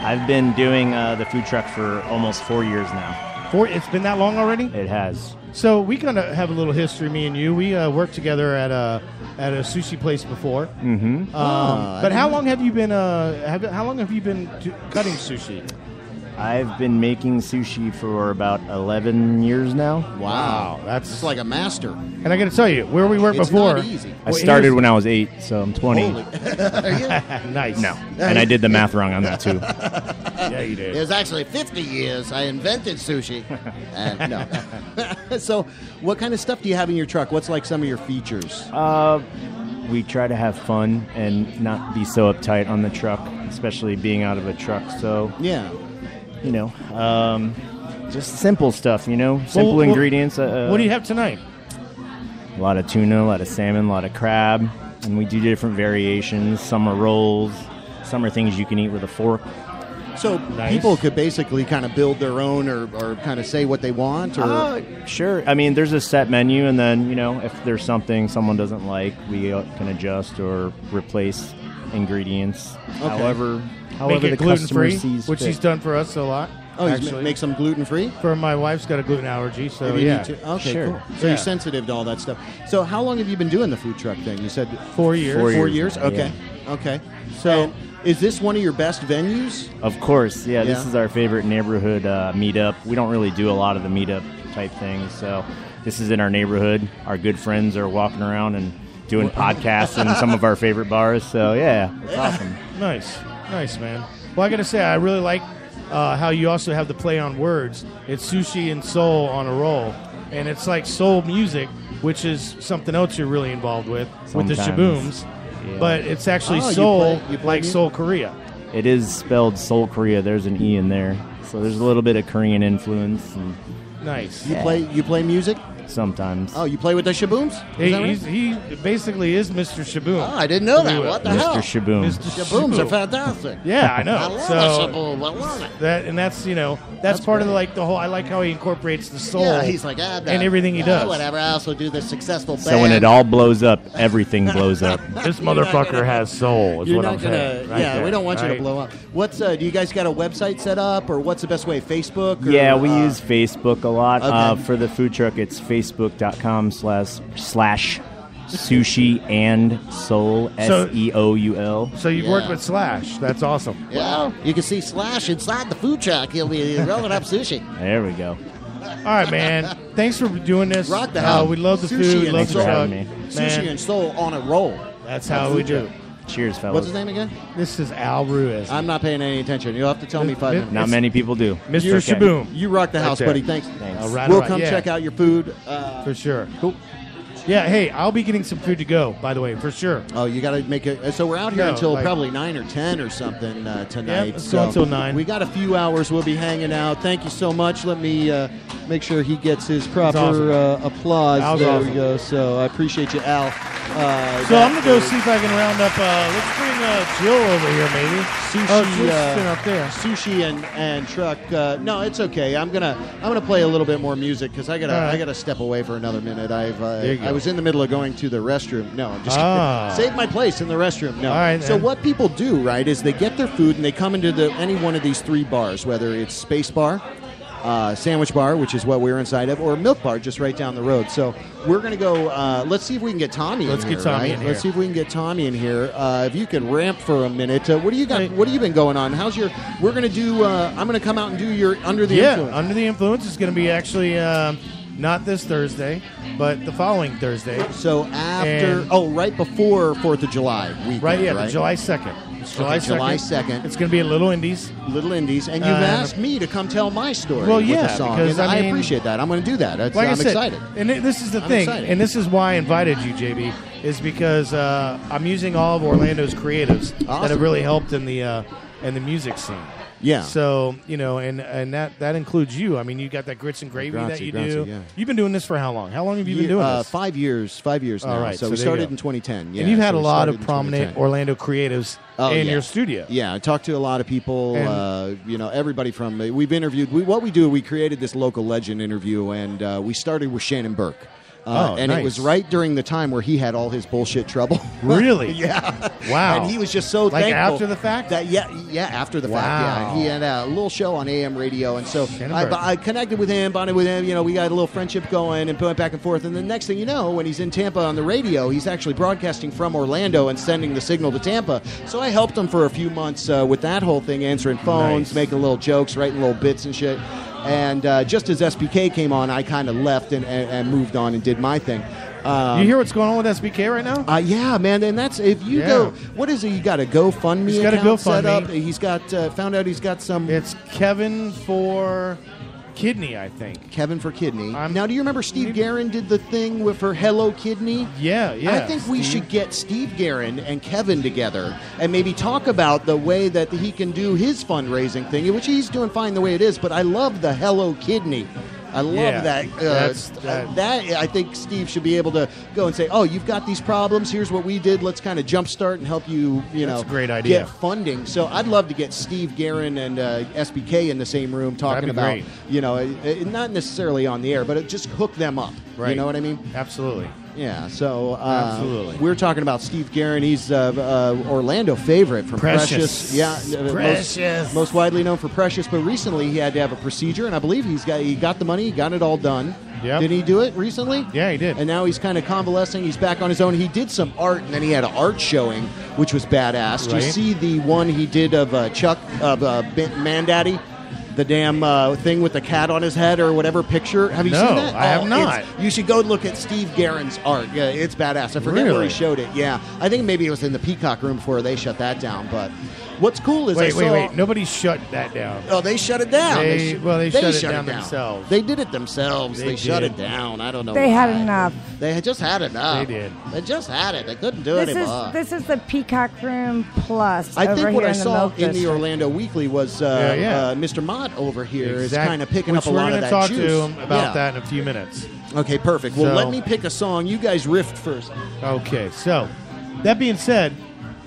I've been doing the food truck for almost 4 years now. It's been that long already? It has. So we kind of have a little history, me and you. We worked together at a sushi place before. Mm-hmm. But how long have you been? How long have you been cutting sushi? I've been making sushi for about 11 years now. Wow. That's It's like a master. And I got to tell you, where we were It's before. not easy. I started when I was 8, so I'm 20. Holy. Are you? Nice. No, and I did the math wrong on that too. Yeah, you did. It was actually 50 years. I invented sushi. And no. So, what kind of stuff do you have in your truck? What's like some of your features? We try to have fun and not be so uptight on the truck, especially being out of a truck. So yeah, you know, just simple stuff. You know, simple ingredients. What do you have tonight? A lot of tuna, a lot of salmon, a lot of crab, and we do different variations. Some are rolls, some are things you can eat with a fork. So people could basically kind of build their own or kind of say what they want? Or Sure. I mean, there's a set menu, and then, you know, if there's something someone doesn't like, we can adjust or replace ingredients. Okay. However Make the it gluten customer free, sees which fit. he's done for us a lot. Oh, he's actually. make some gluten free? For my wife's got a gluten allergy, so If you yeah. need to. Okay, Sure. cool. So you're sensitive to all that stuff. So how long have you been doing the food truck thing? You said 4 years. 4 years? now, Okay. yeah. Okay. So is this one of your best venues? Of course, yeah. This Yeah. is our favorite neighborhood meetup. We don't really do a lot of the meetup type things, so this is in our neighborhood. Our good friends are walking around and doing podcasts in some of our favorite bars. So yeah, it's awesome. Nice, man. Well, I got to say, I really like how you also have the play on words. It's sushi and soul on a roll, and it's like soul music, which is something else you're really involved with the Sometimes. Shabooms. Yeah. But it's actually Oh, you soul, play like music? Seoul, Korea. It is spelled Seoul, Korea. There's an E in there, so there's a little bit of Korean influence. And Nice. You play music? sometimes. Oh, you play with the Shabooms? Is that right? He basically is Mr. Shaboom. Oh, I didn't know that. What the hell? Mr. Shaboom. Mr. Shabooms are Shaboom. fantastic. Yeah, I know. I love so a Shaboom. I love it. that's that's part of the whole. I like how he incorporates the soul. Yeah, he's like, and everything he does. Whatever. I also do the successful band. So when it all blows up, everything blows up. This motherfucker has soul. Is You're what not I'm gonna. saying. Right Yeah, there, we don't want you to right? blow up. What's do you guys got a website set up, or what's the best way? Facebook? Or, Yeah, we use Facebook a lot. Okay. For the food truck, it's facebook.com/sushi and soul, SEOUL. So you've worked with Slash. That's awesome. Well, you can see Slash inside the food truck. He'll be rolling up sushi. There we go. All right, man. Thanks for doing this. Rock the house. We love the Sushi food. and Love the soul. truck. me. Sushi Man, and soul on a roll. that's how we do. Cheers, fellas. What's his name again? This is Al Ruiz. I'm not paying any attention. You'll have to tell me 5 minutes. Not many people do. Mr. Shaboom. You rock the house, Right buddy. there. Thanks. All right, We'll all right, come yeah. check out your food. For sure. Cool. Yeah, hey, I'll be getting some food to go, by the way, for sure. Oh, you got to make it. So we're out here No, until like- probably 9 or 10 or something tonight. Yeah, let's so go until 9. We got a few hours. We'll be hanging out. Thank you so much. Let me make sure he gets his proper awesome. applause. Al's there awesome. we go. So I appreciate you, Al. So I'm gonna go see if I can round up. Let's bring Jill over here, maybe. Sushi, Oh, Jill's sitting up there. Sushi and truck. No, it's okay. I'm gonna play a little bit more music because I gotta step away for another minute. There you go. I was in the middle of going to the restroom. No, I'm just Ah. kidding. Save my place in the restroom. No. All right, so then. what people do, right, is they get their food and they come into any one of these 3 bars, whether it's Space Bar, Sandwich Bar, which is what we're inside of, or Milk Bar, just right down the road. So we're going to go, let's see if we can get Tommy Let's in get here. Tommy right? in here. Let's see if we can get Tommy in here. If you can ramp for a minute. What do you got? What have you been going on? We're going to do, I'm going to come out and do your Under the Influence. Under the Influence is going to be actually not this Thursday, but the following Thursday. So after, right before 4th of July weekend, Right, yeah, right? July 2nd. It's Okay, July July 2nd. It's going to be at Little Indies. Little Indies, and you've asked me to come tell my story Well, with yeah, the song, because, and I I mean, appreciate that. I'm going to do that. Like I'm I said, excited. And this is the I'm thing, excited. and this is why I invited you, JB, is because I'm using all of Orlando's creatives that Awesome. have really helped in the music scene. Yeah. So, and that includes you. I mean, you got that grits and gravy that you do. yeah. You've been doing this for how long? How long have you been doing this? 5 years. 5 years now. All right, So, so we there you started go. in 2010. Yeah, and you've had so a we lot started of in prominent 2010. Orlando creatives in your studio. Yeah, I talked to a lot of people. And- Everybody from we've interviewed. We created this local legend interview, and we started with Shannon Burke. And nice. it was right during the time where he had all his bullshit trouble. Really? Yeah. Wow. And he was just so Like thankful. after the fact? That, yeah, after the fact. Wow. Yeah. And he had a little show on AM radio, and so Shannon Burke. I connected with him, bonded with him. We got a little friendship going and went back and forth. And the next thing you know, when he's in Tampa on the radio, he's actually broadcasting from Orlando and sending the signal to Tampa. So I helped him for a few months with that whole thing, answering phones, Nice. making little jokes, writing little bits and shit. And just as SBK came on, I kind of left and moved on and did my thing. You hear what's going on with SBK right now? Yeah, man, and that's if you go. What is it? You got a GoFundMe He's got a account set GoFundMe. up. He's got found out he's got some. It's Kevin for Kidney, I think. Kevin for Kidney. Now, do you remember Steve Guerin did the thing with her Hello Kidney? Yeah. I think we should get Steve Guerin and Kevin together and maybe talk about the way that he can do his fundraising thing, which he's doing fine the way it is. But I love the Hello Kidney. I love that. That I think Steve should be able to go and say, "Oh, you've got these problems. Here's what we did. Let's kind of jumpstart and help you. That's a great idea. Get funding." So I'd love to get Steve Guerin and SBK in the same room talking That'd be about, not necessarily on the air, but just hook them up. Right. You know what I mean? Absolutely. Yeah, so Absolutely. we're talking about Steve Guerin. He's Orlando favorite from Precious. Yeah, Precious. most widely known for Precious. But recently he had to have a procedure, and I believe he got the money, he got it all done. Yep. Did he do it recently? Yeah, he did. And now he's kind of convalescing. He's back on his own. He did some art, and then he had an art showing, which was badass. Did you Right. see the one he did of Chuck of Mandaddy? The damn thing with the cat on his head or whatever picture. Have you No, seen that? I have not. You should go look at Steve Guerin's art. Yeah, it's badass. I forget where Really? he showed it. Yeah, I think maybe it was in the Peacock room before they shut that down. But what's cool is Wait. Nobody shut that down. Oh, they shut it down. They shut it down down themselves. They did it themselves. They shut did. it down. I don't know. They had why. enough. They had just had enough. They did. They just had it. They couldn't do it anymore. This is the Peacock Room Plus. I over think here what I in the saw Milk in the District. Orlando Weekly was Mr. Mott over here is kind of picking up a lot of that talk juice. to him about Yeah. that in a few minutes. Okay, perfect. Well, So- let me pick a song. You guys riffed first. Okay, so that being said,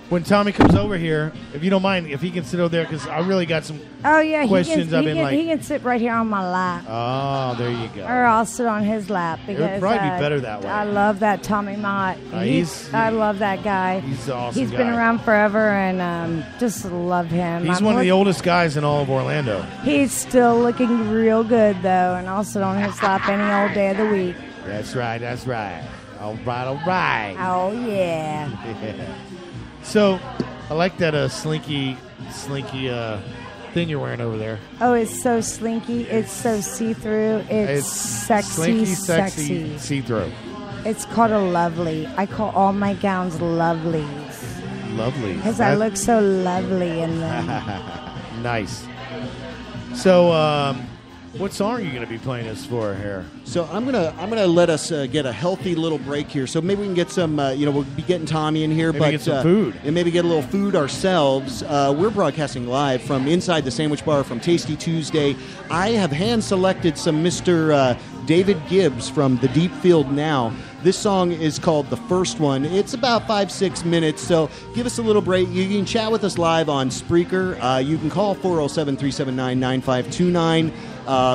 when Tommy comes over here, if you don't mind, if he can sit over there, because I really got some Oh yeah, questions he I've can, been like. he can sit right here on my lap, Oh, there you go. or I'll sit on his lap because would probably be better that way. I love that Tommy Mott. I love that guy. He's an awesome He's been guy. around forever, and just love him. He's I'm one of the look- oldest guys in all of Orlando. He's still looking real good though, and I'll sit on his lap any old day of the week. That's right. That's right. All right. Oh yeah. So, I like that slinky thing you're wearing over there. Oh, it's so slinky. It's so see-through. It's sexy, slinky, see-through. It's called a lovely. I call all my gowns lovelies Lovely. because I look so lovely in them. Nice. So, what song are you going to be playing us for here? So I'm gonna let us get a healthy little break here. So maybe we can get some. We'll be getting Tommy in here, Maybe but get some food. and maybe get a little food ourselves. We're broadcasting live from inside the Sandwich Bar from Tasty Tuesday. I have hand selected some Mr. David Gibbs from the Deep Field Now. This song is called The First One. It's about 5-6 minutes, so give us a little break. You can chat with us live on Spreaker. You can call 407-379-9529.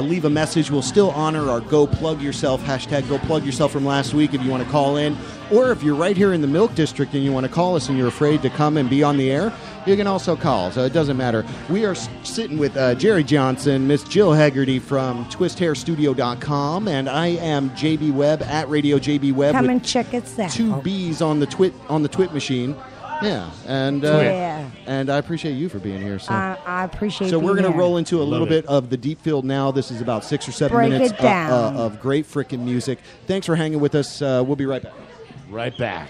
Leave a message. We'll still honor our Go Plug Yourself, hashtag Go Plug Yourself from last week if you want to call in. Or if you're right here in the Milk District and you want to call us and you're afraid to come and be on the air, you can also call. So it doesn't matter. We are sitting with Jerry Johnson, Miss Jill Haggerty from twisthairstudio.com, and I am JB Webb at Radio JB Webb. Come with and check us out. 2 B's on the twit machine. Yeah, and and I appreciate you for being here. So I appreciate. So we're being going to here. roll into a little it. bit of the Deep Field now. This is about 6 or 7 Break minutes it down. of great frickin' music. Thanks for hanging with us. We'll be right back. Right back.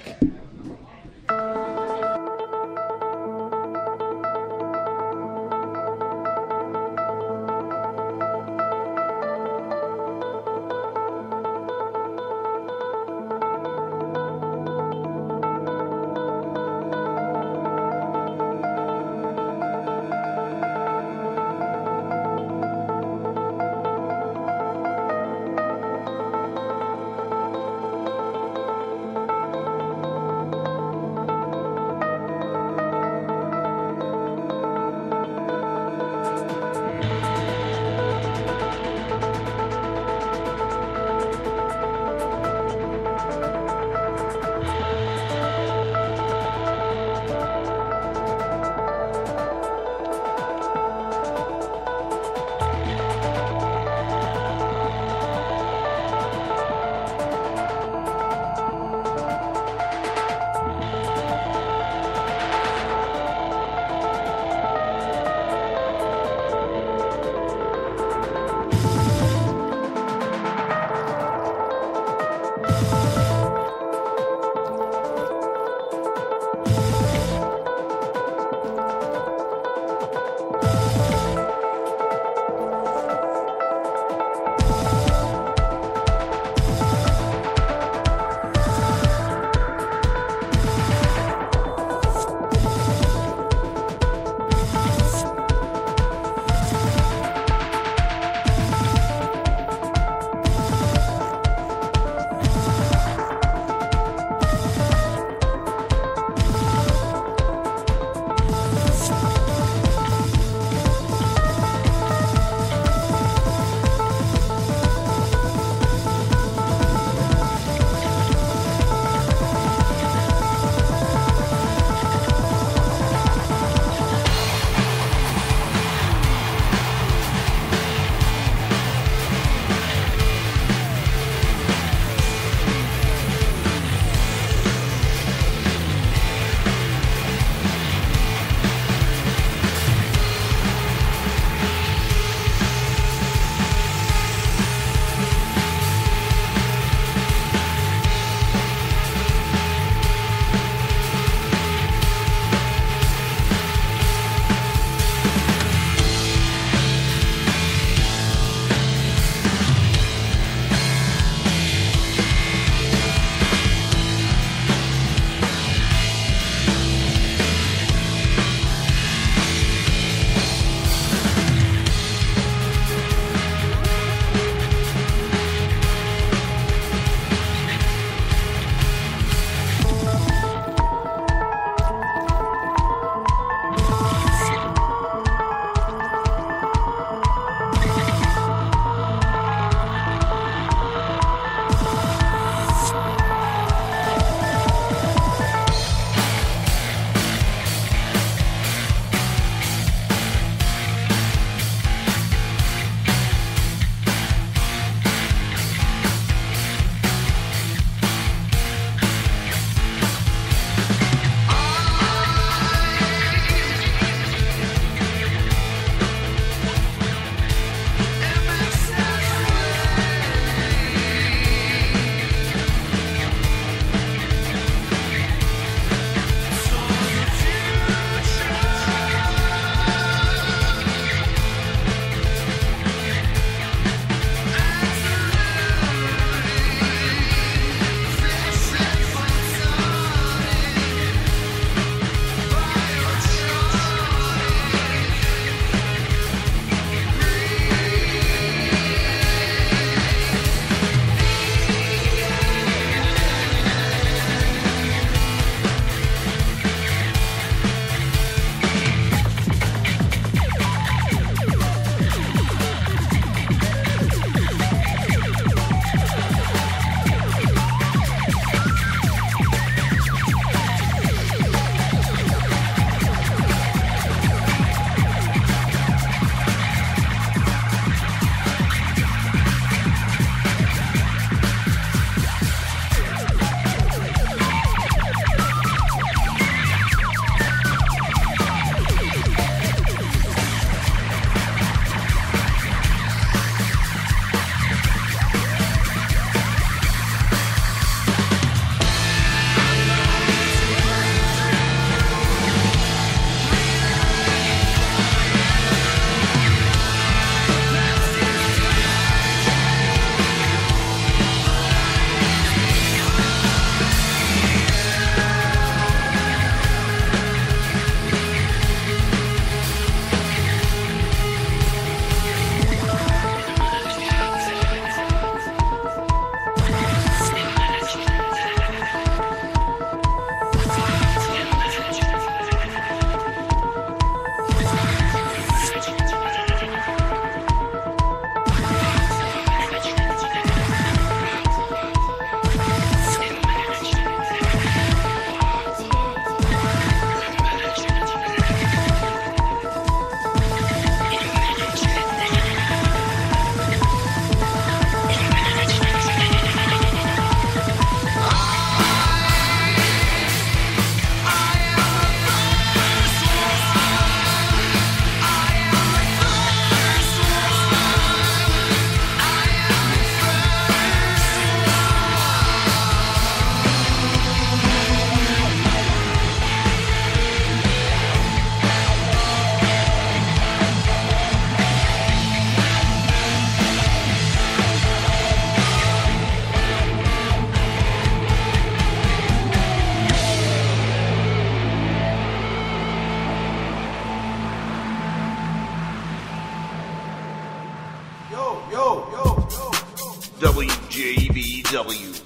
Wjbw.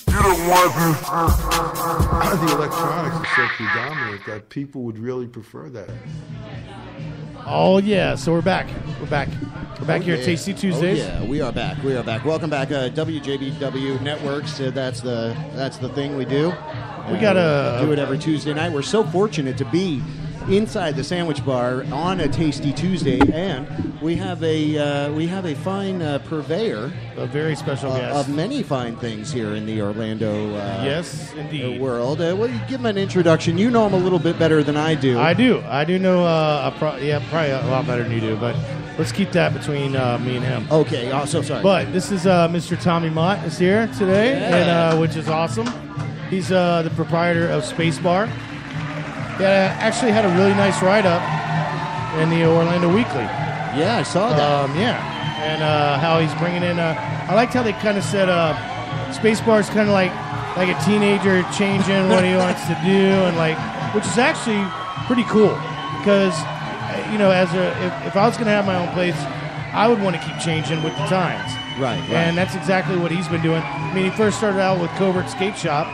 You don't want the electronics are so predominant that people would really prefer that. Oh yeah, so we're back. We're back here at Tasty Tuesdays. Oh yeah, we are back. Welcome back, WJBW Networks. That's the thing we do. We gotta do it every Tuesday night. We're so fortunate to be inside the Sandwich Bar on a Tasty Tuesday, and we have a fine purveyor, a very special guest of many fine things here in the Orlando yes, indeed. world. Well, you give him an introduction. You know him a little bit better than I do. I do know probably a lot better than you do, but let's keep that between me and him. Okay, so sorry. But this is Mr. Tommy Mott is here today, Yeah. and which is awesome. He's the proprietor of Space Bar. Yeah, actually had a really nice write-up in the Orlando Weekly. Yeah, I saw that. And how he's bringing in. I liked how they kind of said Space Bar is kind of like a teenager changing what he wants to do, and which is actually pretty cool because if I was going to have my own place, I would want to keep changing with the times. Right. And that's exactly what he's been doing. I mean, he first started out with Covert Skate Shop.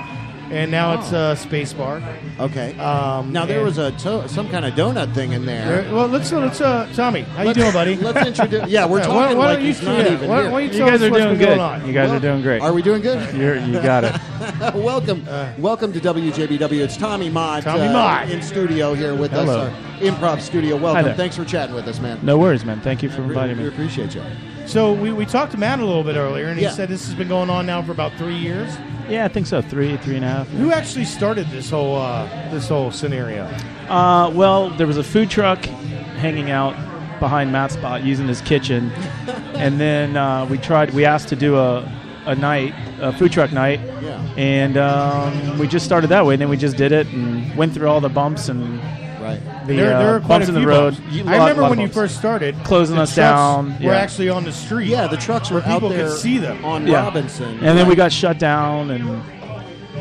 And now it's Space Bar. Okay. Now there was some kind of donut thing in there. Well, let's Tommy, how you doing, buddy? Let's introduce. Yeah, we're talking why like don't he's you, not yeah, even why, here. Why don't You guys are doing good. On? You guys are doing great. Are we doing good? You got it. Welcome to WJBW. It's Tommy Mott. Tommy Mott in studio here with Hello. us. Our improv studio. Hi Welcome. there. Thanks for chatting with us, man. No worries, man. Thank you for inviting We me. appreciate you. So we talked to Matt a little bit earlier, and he Yeah. said this has been going on now for about 3 years. Yeah, I think so. Three and a half. Who actually started this whole scenario? Well, there was a food truck hanging out behind Matt's spot using his kitchen, and then we asked to do a food truck night, Yeah. and we just started that way. And then we just did it and went through all the bumps and Right. There are quite bumps a in the few road. bumps. I remember when you first started, closing the us trucks down. Were Yeah. actually on the street. Yeah, the trucks were where out people there could see them. on Yeah. Robinson. And then we got shut down, and then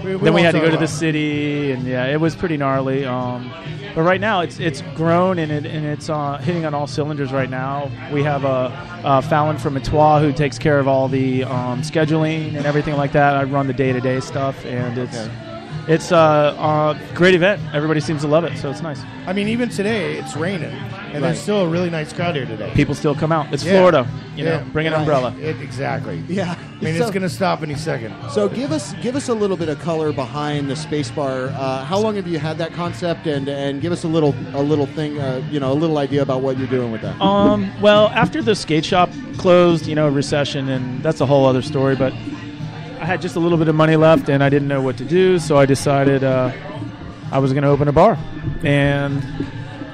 we won't had to talk go to the about city, and yeah, it was pretty gnarly. But right now, it's grown and it's hitting on all cylinders right now. We have a Fallon from Etoile who takes care of all the scheduling and everything like that. I run the day-to-day stuff, and it's a great event. Everybody seems to love it, so it's nice. I mean, even today it's raining, and there's still a really nice crowd here today. People still come out. It's Yeah. Florida, you know. Yeah. Bring an Right. umbrella. Exactly. Yeah. I mean, it's going to stop any second. So give us a little bit of color behind the Space Bar. How long have you had that concept, and give us a little thing, a little idea about what you're doing with that. Well, after the skate shop closed, recession, and that's a whole other story. But I had just a little bit of money left, and I didn't know what to do, so I decided I was going to open a bar, and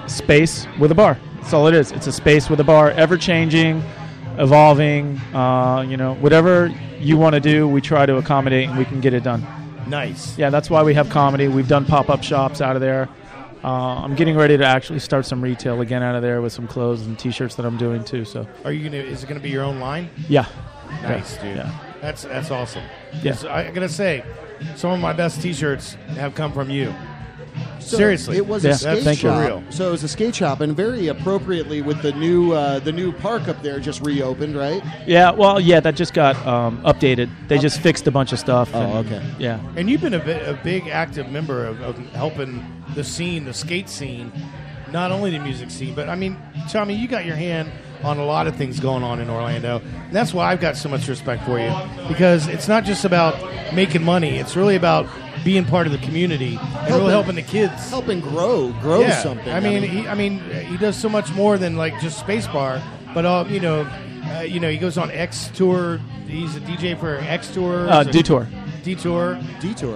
space with a bar. That's all it is. It's a space with a bar, ever changing, evolving. Whatever you want to do, we try to accommodate, and we can get it done. Nice. Yeah, that's why we have comedy. We've done pop-up shops out of there. I'm getting ready to actually start some retail again out of there with some clothes and T-shirts that I'm doing too. So, Is it gonna be your own line? Yeah. Nice, dude. Yeah. That's awesome. Yeah. I gotta say, some of my best T-shirts have come from you. So Seriously, it was a skate that's shop. real. So it was a skate shop, and very appropriately with the new park up there just reopened, right? Yeah, well, that just got updated. They just fixed a bunch of stuff. Oh, and, okay. Yeah. And you've been a big active member of helping the scene, the skate scene, not only the music scene, but I mean, Tommy, you got your hand on a lot of things going on in Orlando. And that's why I've got so much respect for you, because it's not just about making money. It's really about being part of the community and really helping the kids, helping grow something. I mean, he does so much more than like just Space Bar, but he goes on X Tour. He's a DJ for X Tour. Detour. Detour.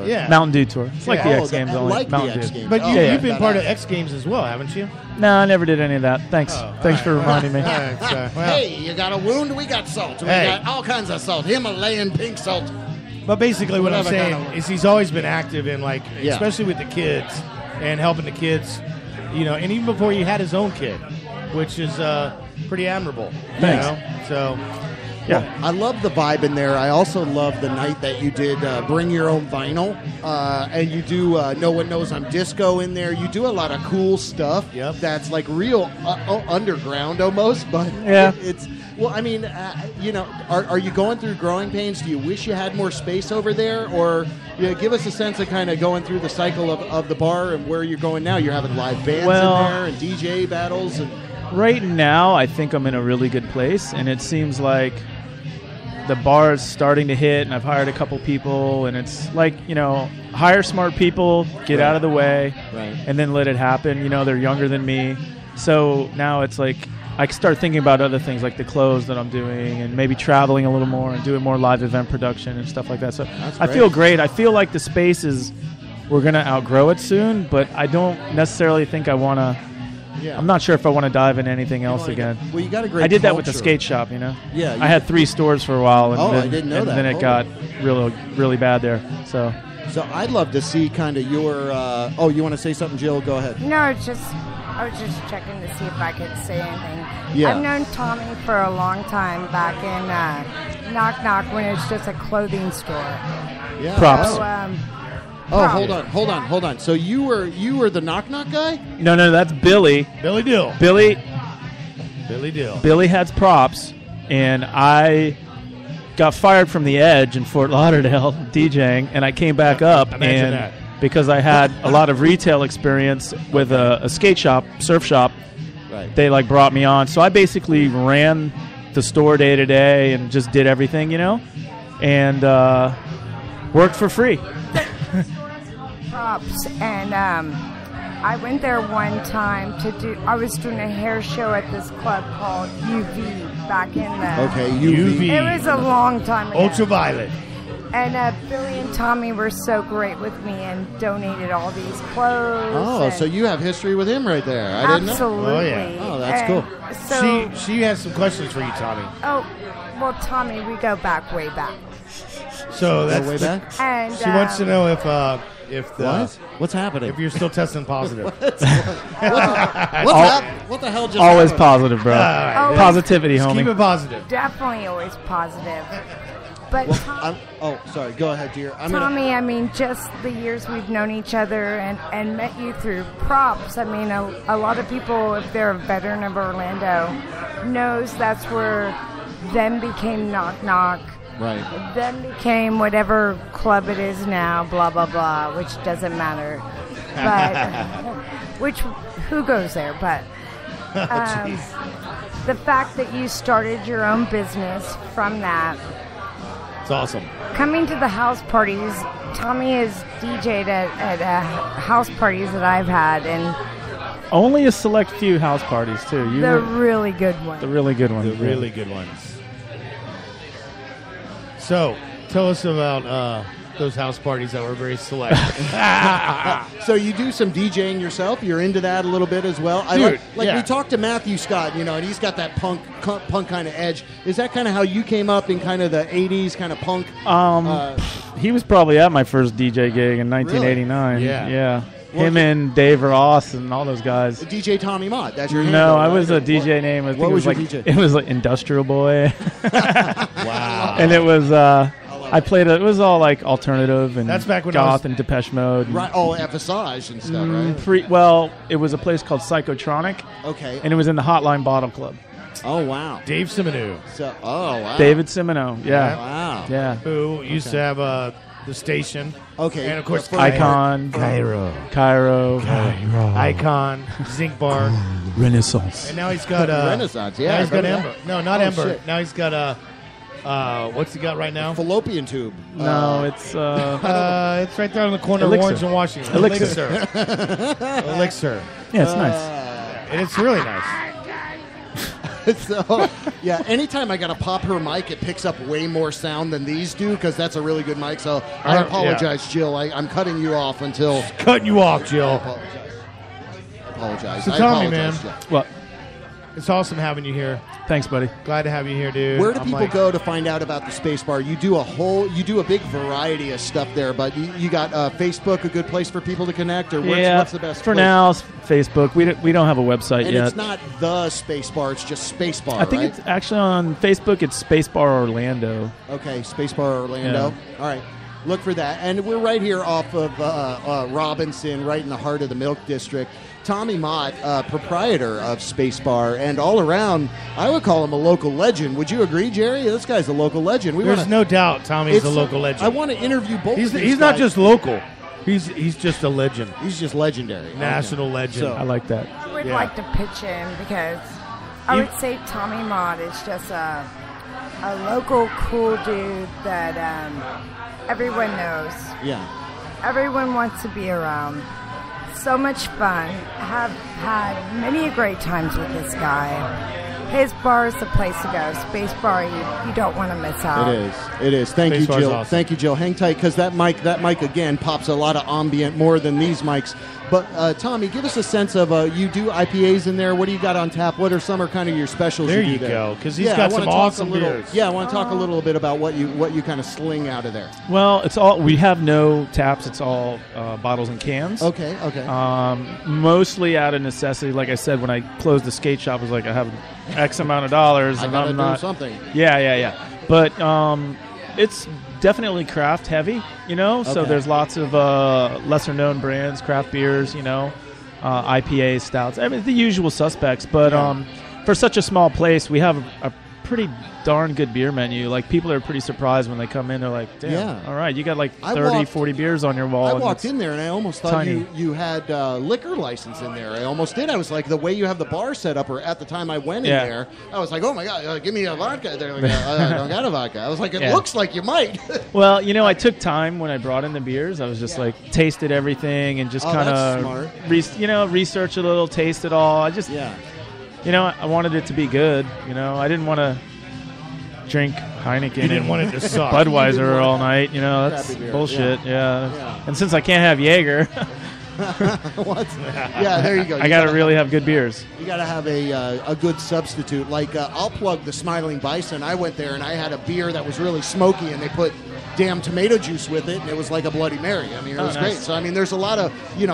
Yeah. Mountain Dew Tour. It's like the X Games only. Like Mountain the X Dew. Games. But you've been part of X Games as well, haven't you? No, I never did any of that. Thanks. Thanks for reminding me. Hey, you got a wound? We got salt. We got all kinds of salt. Himalayan pink salt. But basically what I'm Whatever saying kind of- is he's always been active in, like, especially with the kids and helping the kids, and even before he had his own kid, which is pretty admirable. Thanks. So, yeah. well, I love the vibe in there. I also love the night that you did Bring Your Own Vinyl, and you do No One Knows I'm Disco in there. You do a lot of cool stuff that's like real underground almost, but Yeah. Well, I mean, are you going through growing pains? Do you wish you had more space over there? Or give us a sense of kind of going through the cycle of the bar and where you're going now. You're having live bands in there and DJ battles. And right now, I think I'm in a really good place, and it seems like the bar is starting to hit, and I've hired a couple people, and it's like, hire smart people, get out of the way, and then let it happen. They're younger than me. So now it's like I start thinking about other things like the clothes that I'm doing and maybe traveling a little more and doing more live event production and stuff like that. So I feel great. I feel like the space we're going to outgrow it soon, but I don't necessarily think I want to. Yeah. I'm not sure if I want to dive into anything else again. Well, you got a great I did that with culture. the skate shop, Yeah. I had 3 stores for a while, and I didn't know that. Then it got really, really bad there. So I'd love to see kind of your. You want to say something, Jill? Go ahead. No, I was just checking to see if I could say anything. Yeah. I've known Tommy for a long time, back in Knock Knock when it was just a clothing store. Yeah. Props. So, hold on. So you were the Knock Knock guy? No, that's Billy. Billy Dill. Billy Dill. Billy has props, and I got fired from the Edge in Fort Lauderdale DJing, and I came back up, Imagine and that. because I had a lot of retail experience with a skate shop, surf shop, they brought me on. So I basically ran the store day to day and just did everything, and worked for free. Props. And I went there one time I was doing a hair show at this club called Wjbw back in the... Okay, Wjbw. It was a long time ago. Ultraviolet. And Billy and Tommy were so great with me and donated all these clothes. Oh, so you have history with him right there. I didn't know. Absolutely. Oh, yeah. Oh, that's cool. So, she has some questions for you, Tommy. Oh, well, Tommy, we go back way back. So that's way back? And she wants to know if what's happening? If you're still testing positive. What the hell just Always happened? positive, bro. Right. Positivity, Just homie. keep it positive. Definitely always positive. But sorry. Go ahead, dear. Tommy, I mean, just the years we've known each other and met you through props. I mean, a lot of people, if they're a veteran of Orlando, knows that's where then became Knock Knock. Right. Then became whatever club it is now, blah, blah, blah, which doesn't matter. But, who goes there? But the fact that you started your own business from that. It's awesome. Coming to the house parties, Tommy has DJ'd at house parties that I've had, and only a select few house parties, too. Really good ones. The really good ones. The really good ones. So, tell us about those house parties that were very select. So you do some DJing yourself? You're into that a little bit as well? Dude, we talked to Matthew Scott, and he's got that punk kind of edge. Is that kind of how you came up in kind of the 80s kind of punk? He was probably at my first DJ gig in 1989. Really? Yeah. Him and Dave Ross and all those guys. DJ Tommy Mott. That's your name? No, I was a DJ name. I think what was your like, DJ? It was like Industrial Boy. Wow. And it was I played it was all like alternative and that's back when goth and Depeche Mode. Right. Oh, Visage and stuff, right? It was a place called Psychotronic. Okay. And it was in the Hotline Bottle Club. Oh, wow. Dave Simonu. Wow. David Simino, yeah. Wow. Yeah. Who used to have the station. Okay. And, of course, Icon. Cairo. Icon. Zinc Bar. Renaissance. And now he's got Renaissance, yeah. Now he's got Ember. Ember. No, not Ember. Shit. Now he's got what's he got right now? Fallopian tube. No, it's it's right there on the corner Elixir. of Orange and Washington. Elixir. Elixir. Yeah, it's nice. And it's really nice. So, yeah, anytime I got to pop her mic, it picks up way more sound than these do because that's a really good mic. So I apologize, Jill. I'm cutting you off until... Cutting you off, Jill. I apologize. So tell me, man. Jill. What? It's awesome having you here. Thanks, buddy. Glad to have you here, dude. Where do people go to find out about the Space Bar? You do a big variety of stuff there, but you got Facebook, a good place for people to connect, or what's the best for place? now, it's Facebook. We don't have a website and yet. it's not the Space Bar, it's just Space Bar, I think right? it's actually on Facebook. It's Space Bar Orlando. Okay, Space Bar Orlando. Yeah. All right. look for that. And we're right here off of Robinson, right in the heart of the Milk District. Tommy Mott, proprietor of Space Bar, and all around, I would call him a local legend. Would you agree, Jerry? This guy's a local legend. There's no doubt Tommy's a local legend. I want to interview both of these He's not guys. just local. He's just a legend. He's just legendary. National legend. So, I like that. I would like to pitch in because I would say Tommy Mott is just a local cool dude that everyone knows. Yeah. Everyone wants to be around. So much fun. Have had many great times with this guy. His bar is the place to go. Space Bar, you don't want to miss out. It is. Thank Space you, Bar's Jill. awesome. Thank you, Jill. Hang tight, because that mic again pops a lot of ambient, more than these mics. But Tommy, give us a sense of you do IPAs in there. What do you got on tap? What are some are kind of your specials? There you you do go, because he's got some awesome beers. Yeah, I want to talk a little bit about what you kind of sling out of there. Well, it's all we have no taps. It's all bottles and cans. Okay. Mostly out of necessity. Like I said, when I closed the skate shop, I was like, I have X amount of dollars, I and gotta I'm not do something. Yeah. But it's definitely craft heavy, So Okay. there's lots of lesser known brands, craft beers, IPAs, stouts, the usual suspects. But for such a small place, we have a pretty darn good beer menu. Like, people are pretty surprised when they come in. They're like, damn, Yeah. all right, you got like 30, 40 beers on your wall. I and walked it's in there and I almost thought tiny. you had liquor license in there. I almost did. I was like, the way you have the bar set up, or at the time I went in Yeah. there, I was like, oh my God, give me a vodka. They're like, I don't got a vodka. I was like, it Yeah. looks like you might. Well, I took time when I brought in the beers. I was just like, tasted everything and just Oh, kind that's of, smart. research a little, taste it all. I just, I wanted it to be be good. I didn't want to drink Heineken You didn't and want it to suck. Budweiser all night. That's Crappy beer. bullshit. Yeah. And since I can't have Jaeger, What? Yeah, there you go. I got to really have good beers. You got to have a good substitute. Like, I'll plug the Smiling Bison. I went there and I had a beer that was really smoky, and they put damn tomato juice with it, and it was like a Bloody Mary. I mean, it was nice. great. So, I mean, there's a lot of,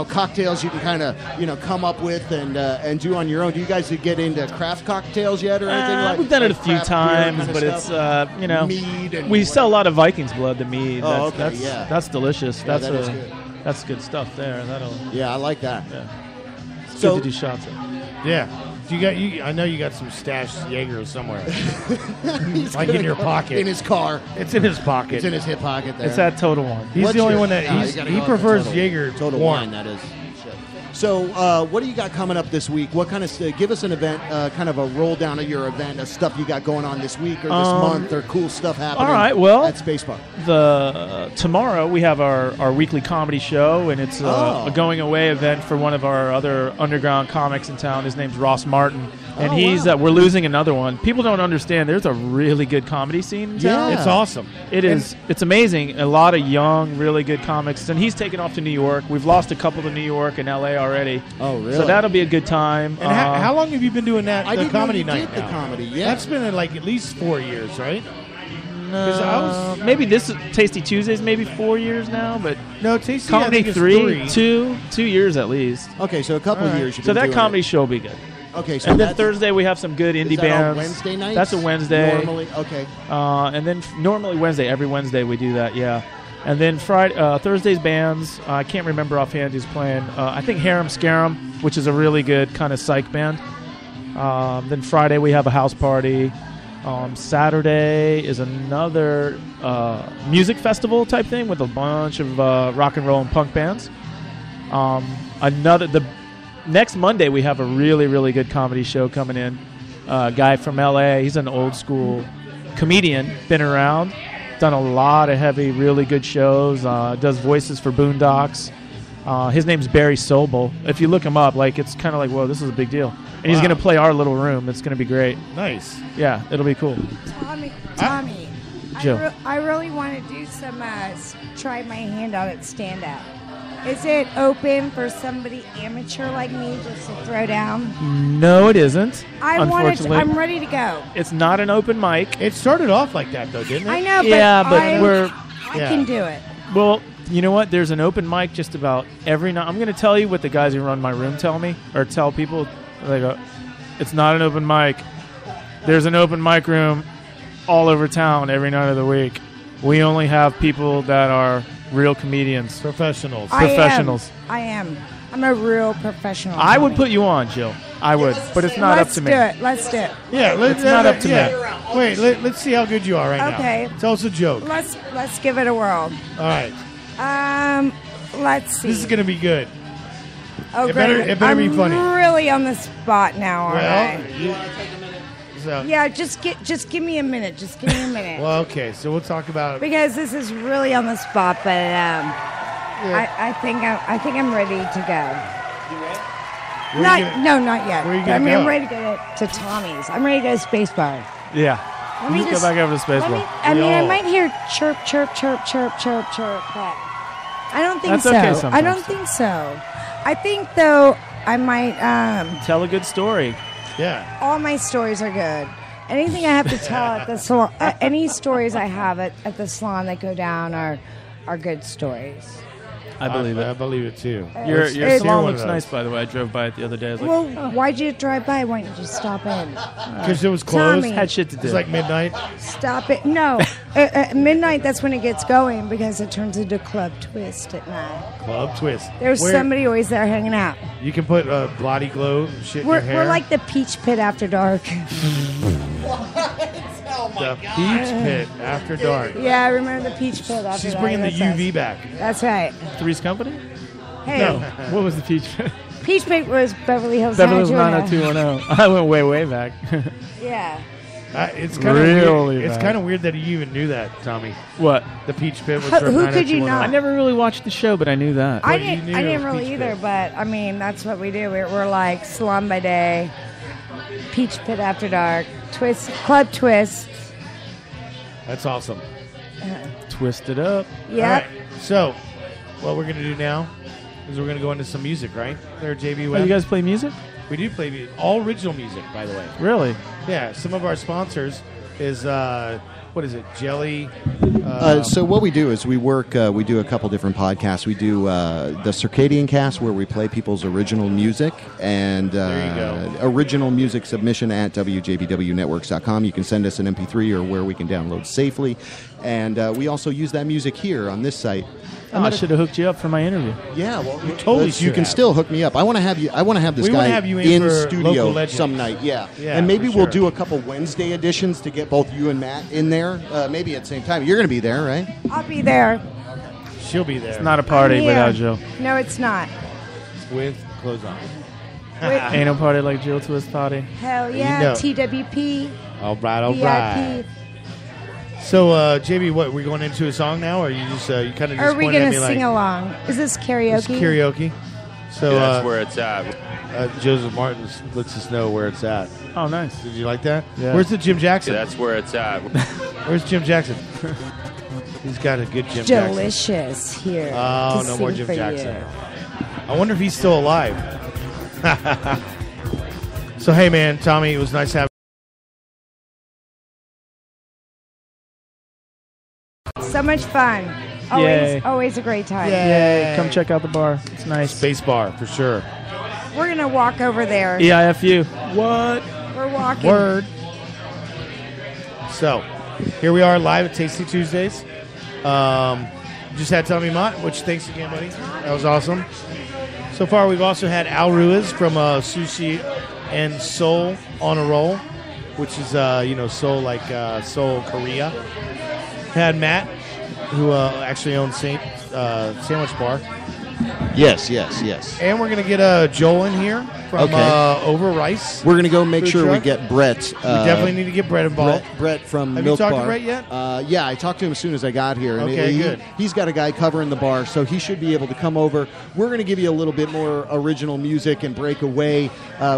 cocktails you can kind of, come up with and do on your own. Do you guys get into craft cocktails yet or anything like that? We've done it a like few craft beer times, kind of but stuff? it's mead and we sell a lot of Viking's Blood, the mead. Oh, That's, okay, yeah. that's delicious. Yeah, That's that is good. That's good stuff there. Yeah, I like that. Yeah. It's So- good to do shots of. Yeah. I know you got some stashed Jaeger somewhere. He's Like gonna in your go pocket. in his car. It's in his pocket. It's in his hip pocket there. It's at Total One. He's What's the only your- one that No, you gotta he go up to prefers Total- Jaeger Total warm. Wine, that is. So, what do you got coming up this week? What kind of give us an event, kind of a roll down of your event, of stuff you got going on this week or this month, or cool stuff happening. All right, well, at Space Bar. Tomorrow we have our weekly comedy show, and it's a going away event for one of our other underground comics in town. His name's Ross Martin, and we're losing another one. People don't understand. There's a really good comedy scene in town. It's awesome. It is. It's amazing. A lot of young, really good comics, and he's taken off to New York. We've lost a couple to New York and L.A. already. Oh, really? So that'll be a good time. And how long have you been doing that? I The didn't know comedy you night. did the now? comedy, yeah. That's been like at least 4 years, right? 'Cause I was maybe this Tasty Tuesdays, maybe 4 years now, but no Tasty I Comedy think is 3, 2 years at least. Okay, so a couple All right. years. You've So been that doing comedy it. show will be good. Okay, so And then that's- Thursday we have some good indie is that on bands. Wednesday nights? That's a Wednesday. Normally, okay. And then normally Wednesday, every Wednesday we do that, yeah. And then Friday, Thursday's bands. I can't remember offhand who's playing. I think Harem Scarum, which is a really good kind of psych band. Then Friday we have a house party. Saturday is another music festival type thing with a bunch of rock and roll and punk bands. The next Monday we have a really, really good comedy show coming in. A guy from LA, he's an old school comedian, been around, done a lot of heavy, really good shows, does voices for Boondocks. His name's Barry Sobel. If you look him up, it's kind of like, whoa, this is a big deal. And he's Wow. going to play our little room. It's going to be great. Nice. Yeah, it'll be cool. Tommy, Joe. I really want to do some, try my hand out at stand-up. Is it open for somebody amateur like me just to throw down? No, it isn't. I'm ready to go. It's not an open mic. It started off like that, though, didn't it? I know, but Yeah, but I can do it. Well, you know what? There's an open mic just about every night. I'm going to tell you what the guys who run my room tell me, or tell people. They go, it's not an open mic. There's an open mic room all over town every night of the week. We only have people that are real comedians. Professionals. Professionals. I am. I'm a real professional. I would put you on, Jill. I would, but it's not up to me. Let's do it. Yeah, It's not up to me. Wait, let's see how good you are right Okay. now. Tell us a joke. Let's give it a whirl. All right. Let's see. This is going to be good. Oh, It great. better be funny. I'm really on the spot now, aren't I? So, Yeah, just give me a minute. Just give me a minute. well, okay, so we'll talk about Because this is really on the spot, but I think I'm ready to go. Not yet. Where you But gonna I'm go? ready to go to Tommy's. I'm ready to go to Spacebar. Yeah. Let me Let's just go back over to Spaceball. I might hear chirp, chirp, chirp, chirp, chirp, chirp, but I don't think That's so. okay I sometimes. don't think so. I think though I might. Tell a good story. Yeah. All my stories are good. Anything I have to tell at the salon, any stories I have at the salon that go down are good stories. I believe it. I believe it too. Your Let's salon hear one looks of nice, those. by the way. I drove by it the other day. I was like, Well, why'd you drive by? Why didn't you just stop in? Because it was closed. Tommy. had shit to do. It's like midnight. Stop it. No. Midnight, that's when it gets going because it turns into Club Twist at night. Club Twist. There's Where somebody always there hanging out. You can put body glow and shit in your hair. We're like the Peach Pit after dark. The Peach Pit after dark. Yeah, I remember the Peach Pit after She's dark. bringing the That's UV us. back. That's right. Three's Company? Hey, No. What was the Peach? Peach Pit was Beverly Hills Beverly Hills 90210. 90210. I went way back. Yeah. It's kind of Really weird. It's bad. kind of weird that you even knew that, Tommy. What? The Peach Pit was Who- from who could you 90210. not? I never really watched the show, but I knew that. I Well, you didn't. knew I it didn't was really Peach either, Pit. but I mean that's what we do. We're like Salon by Day, Peach Pit after dark, Twist Club Twist. That's awesome. Twist it up. Yep. All right. So, what we're going to do now is we're going to go into some music, right? There, JB Oh, Webb. you guys play music? We do play music. All original music, by the way. Really? Yeah, some of our sponsors is, what is it, Jelly? So what we do is we work. We do a couple different podcasts. We do the Circadian Cast, where we play people's original music, and There you go. original music submission at wjbwnetworks.com. You can send us an MP3 or where we can download safely, and we also use that music here on this site. Oh, I should have hooked you up for my interview. Yeah, well, You totally you should can have. still hook me up. I want to have you. I want to have this We guy wanna have you in for studio Local Legends. some night. Yeah, Yeah, and maybe for we'll sure. do a couple Wednesday editions to get both you and Matt in there. Maybe at the same time. You're going to be there, right? I'll be there. She'll be there. It's not a party I'm here. without Jill. No, it's not. With clothes on. Ain't no party like Jill Twist party. Hell yeah, know. TWP, All right, all right. VIP. So, JB, what, we going into a song now, or you just you kind of just Are we pointed at gonna me like sing along? Is this karaoke? it's karaoke? So That's where it's at. Joseph Martin lets us know where it's at. Oh, nice. Did you like that? Yeah. Where's the Jim Jackson? That's where it's at. Where's Jim Jackson? He's got a good Jim Jackson. Delicious here. Oh, to no more sing Jim for Jackson. you. I wonder if he's still alive. So, hey, man, Tommy, it was nice having So much fun. Yay. Always a great time. Yay. Come check out the bar. It's nice. Space Bar, for sure. We're gonna walk over there. EIFU. What? We're walking. Word. So, here we are live at Tasty Tuesdays. Just had Tommy Mott, which thanks again, buddy. That was awesome. So far, we've also had Al Ruiz from Sushi and Seoul on a Roll, which is, Seoul like Seoul, Korea. Had Matt, who actually owns Sandwich Bar. Yes. And we're going to get Joel in here from Okay. Over Rice. We're going to go make Food sure we truck. get Brett. We definitely need to get Brett involved. Brett from Have Milk you talked Bar. to Brett yet? Yeah, I talked to him as soon as I got here. And Okay, good. He's got a guy covering the bar, so he should be able to come over. We're going to give you a little bit more original music and break away.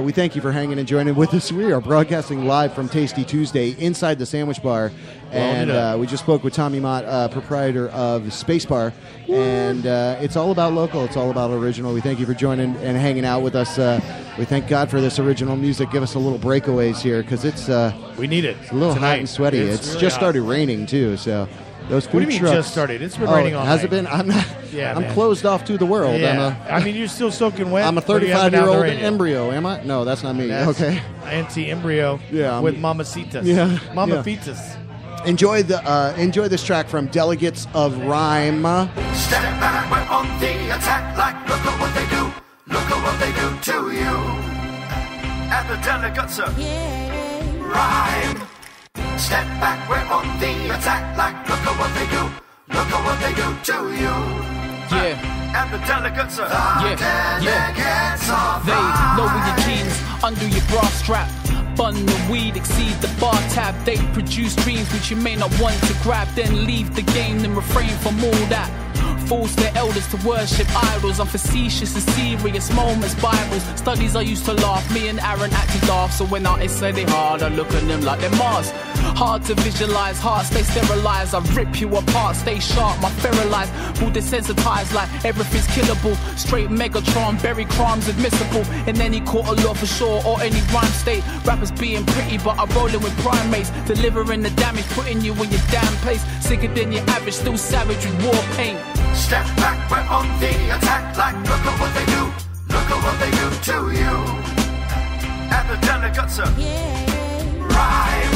We thank you for hanging and joining with us. We are broadcasting live from Tasty Tuesday inside the Sandwich Bar. And we just spoke with Tommy Mott, proprietor of Space Bar. And it's all about local. It's all about original. We thank you for joining and hanging out with us. We thank God for this original music. Give us a little breakaways here because it's we need it. It's a little tonight. hot and sweaty. It's It's really just hot. started raining too. So those food What do you mean trucks just started? It's been raining all has night. it been? I'm not. Yeah, I'm man. closed off to the world. Yeah. I mean, you're still soaking wet. I'm a but you haven't been out 35-year-old there yet. embryo. Am I? No, that's not me. That's Okay. Anti-embryo Yeah, with mamacitas. Yeah, Mama yeah. fetus. Enjoy this track from Delegates of Rhyme. Step back, we're on the attack. Like, look at what they do. Look at what they do to you. And the delegates of Rhyme. Step back, we're on the attack. Like, look at what they do. Look at what they do to you. Yeah. And the delegates of They know your jeans under your bra strap. Bun the weed, exceed the bar tab. They produce dreams which you may not want to grab. Then leave the game, then refrain from all that. Force their elders to worship idols. I'm facetious and serious moments, Bibles. Studies I used to laugh, me and Aaron acted daft. So when artists say they hard, I look at them like they're Mars. Hard to visualize, hearts stay sterilized. I rip you apart, stay sharp, my feral eyes will desensitize like everything's killable. Straight Megatron, bury crimes admissible in any court of law for sure, or any rhyme state. Rappers being pretty, but I'm rolling with primates. Delivering the damage, putting you in your damn place. Sicker than your average, still savage with war paint. Step back, we're on the attack. Like, look at what they do. Look at what they do to you. And the delegates of Rhyme.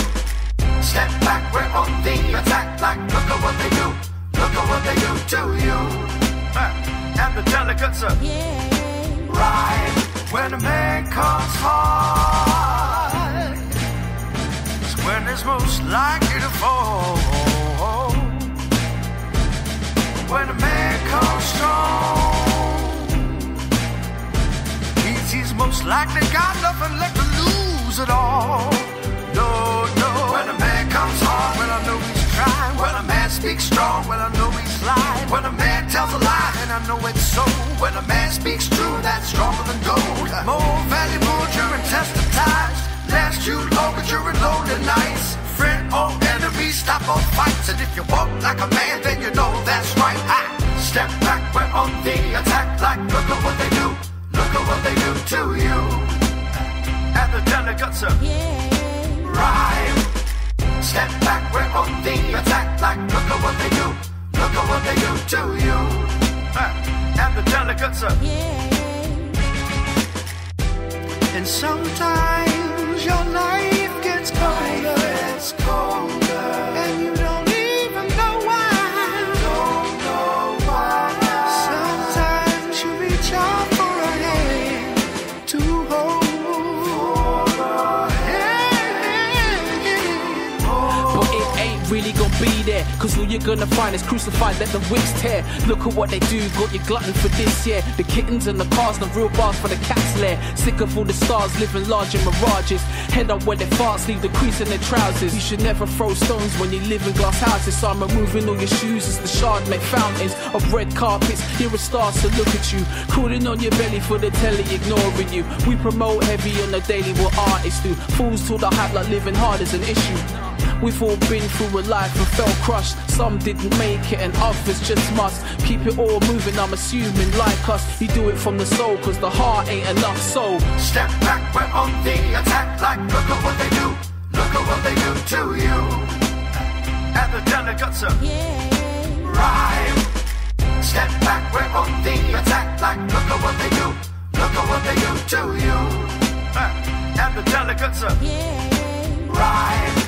Step back, we're on the attack. Like, look at what they do. Look at what they do to you. And the delegates of Rhyme. When a man comes hard, it's when it's most likely to fall. When a man comes strong, he's most likely got nothing left to lose at all. No, no. When a man comes hard, when I know he's trying. When a man speaks strong, when I know he's lying. When a man tells a lie, and I know it's so. When a man speaks true, that's stronger than gold. More valuable during test of ties. Last you longer during lonely nights. Friend or enemy, stop all fights. And if you walk like a man, then you know that's right. Step back, we're on the attack. Like, look at what they do. Look at what they do to you. And the delegates of Rhyme. Step back, we're on the attack. Like, look at what they do. Look at what they do to you. And the delegates of And sometimes your life gets colder. And you don't even know why. Sometimes you reach out for a hand to hold. But it ain't really gonna be there, cause all you're gonna find is crucified, let the whips tear. Look at what they do, got you glutton for this, yeah. The kittens and the cars, the real bars for the cat's lair. Sick of all the stars living large in mirages. Head up where they farts, leave the crease in their trousers. You should never throw stones when you live in glass houses. So I'm removing all your shoes as the Chardonnay fountains of red carpets. Here it starts to look at you, crawling on your belly for the telly, ignoring you. We promote heavy on the daily, what artists do. Fools to the hype like living hard is an issue. We've all been through a life and felt crushed. Some didn't make it and others just must. Keep it all moving, I'm assuming like us. You do it from the soul, cause the heart ain't enough soul. Step back, we're on the attack. Like, look at what they do. Look at what they do to you. And the delegates of Rhyme. Step back, we're on the attack. Like, look at what they do. Look at what they do to you. And the delegates of Rhyme.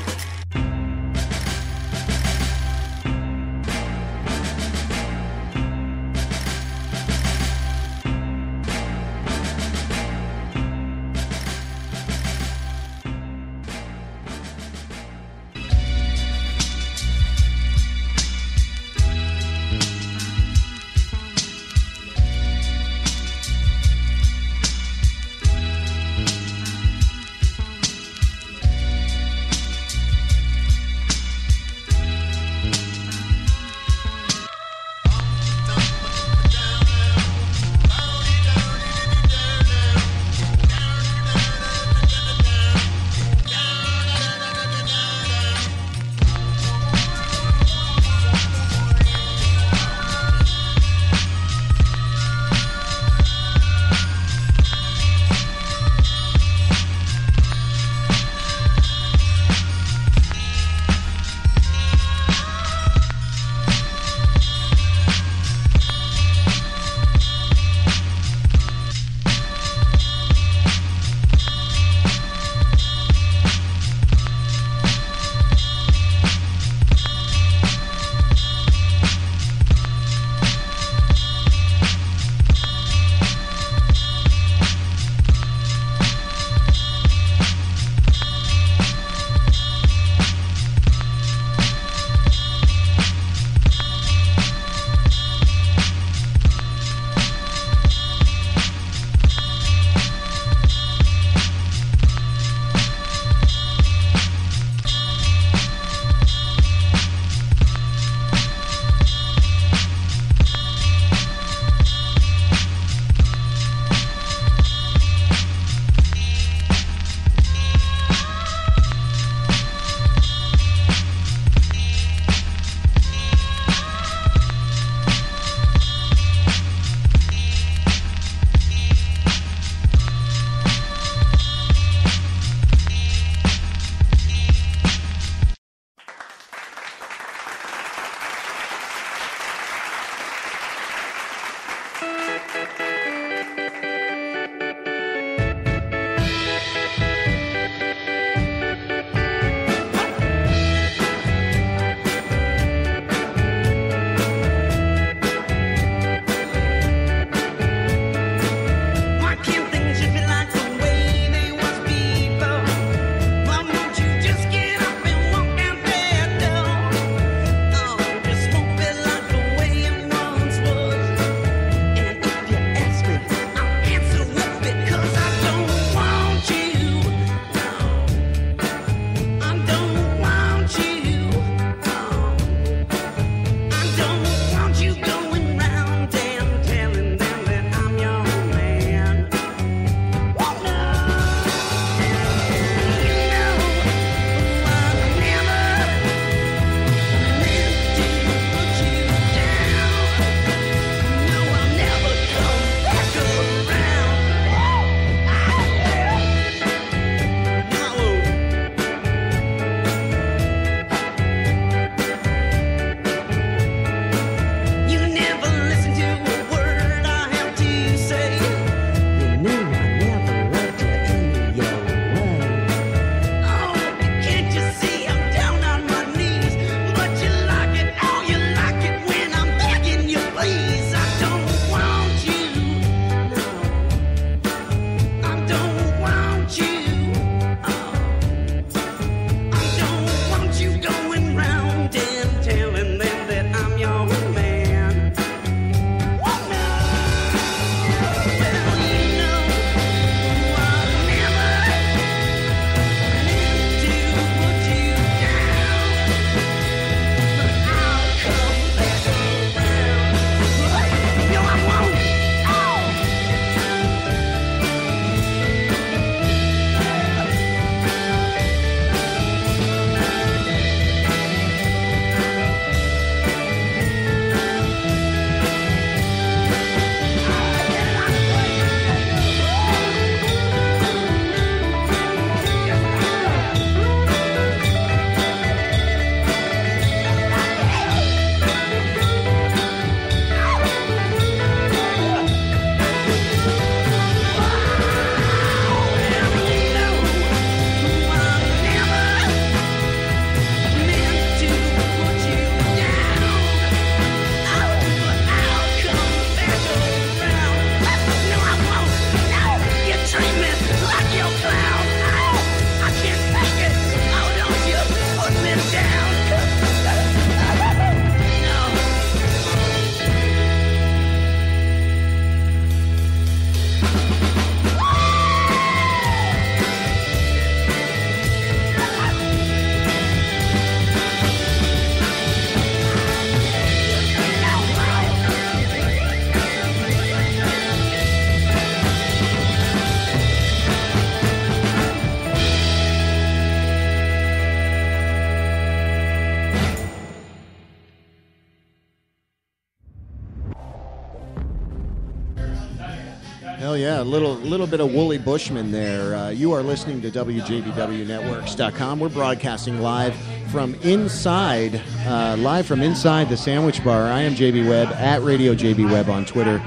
Hell yeah, a little bit of Wooly Bushman there. You are listening to WJBWNetworks.com. We're broadcasting live from inside the Sandwich Bar. I am JB Webb, at Radio JB Webb on Twitter.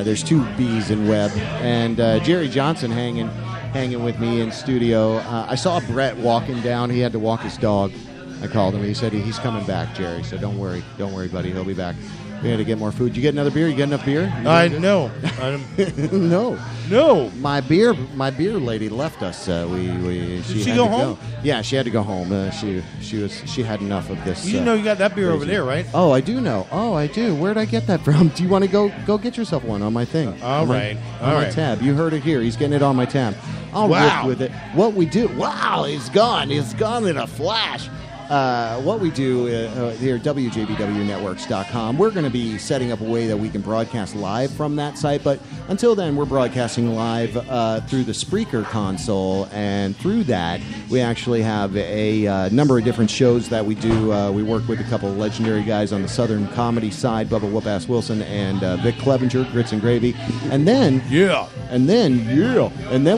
There's 2 B's in Webb. And Jerry Johnson hanging with me in studio. I saw Brett walking down. He had to walk his dog. I called him. He said he's coming back, Jerry. So don't worry, buddy. He'll be back. We had to get more food. You get another beer? You get enough beer? No. No. My beer lady left us. Did she go home? Yeah, she had to go home. She had enough of this. You know you got that beer over there, right? Oh, I do know. Oh, I do. Where'd I get that from? Do you want to go get yourself one on my thing? All right. My tab. You heard it here. He's getting it on my tab. I'll rip with it. What we do? Wow, he's gone. He's gone in a flash. What we do here at WJBWNetworks.com, we're going to be setting up a way that we can broadcast live from that site, but until then, we're broadcasting live through the Spreaker console, and through that, we actually have a number of different shows that we do. We work with a couple of legendary guys on the Southern comedy side, Bubba Whoop-Ass Wilson and Vic Clevenger, Grits and Gravy, and then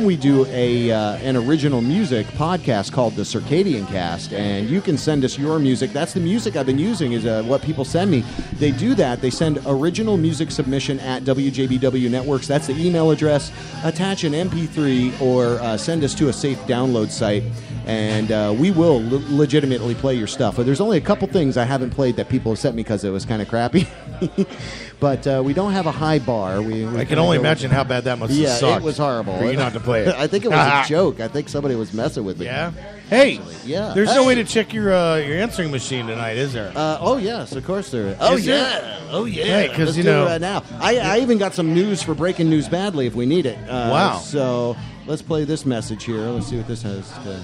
we do an original music podcast called the Circadian Cast, and you can send us your music. That's the music I've been using is what people send me. They do that. They send original music submission at WJBW Networks. That's the email address. Attach an MP3 or send us to a safe download site, and we will legitimately play your stuff. But there's only a couple things I haven't played that people have sent me because it was kind of crappy. But we don't have a high bar. I can only imagine how bad that must have sucked. Yeah, it was horrible. For you not to play it. I think it was a joke. I think somebody was messing with me. Yeah? Hey, yeah. There's no way to check your answering machine tonight, is there? Oh, yes, of course there is. Oh, yeah. Hey, because, let's do it right now. I even got some news for Breaking News Badly if we need it. Wow. So let's play this message here. Let's see what this has to...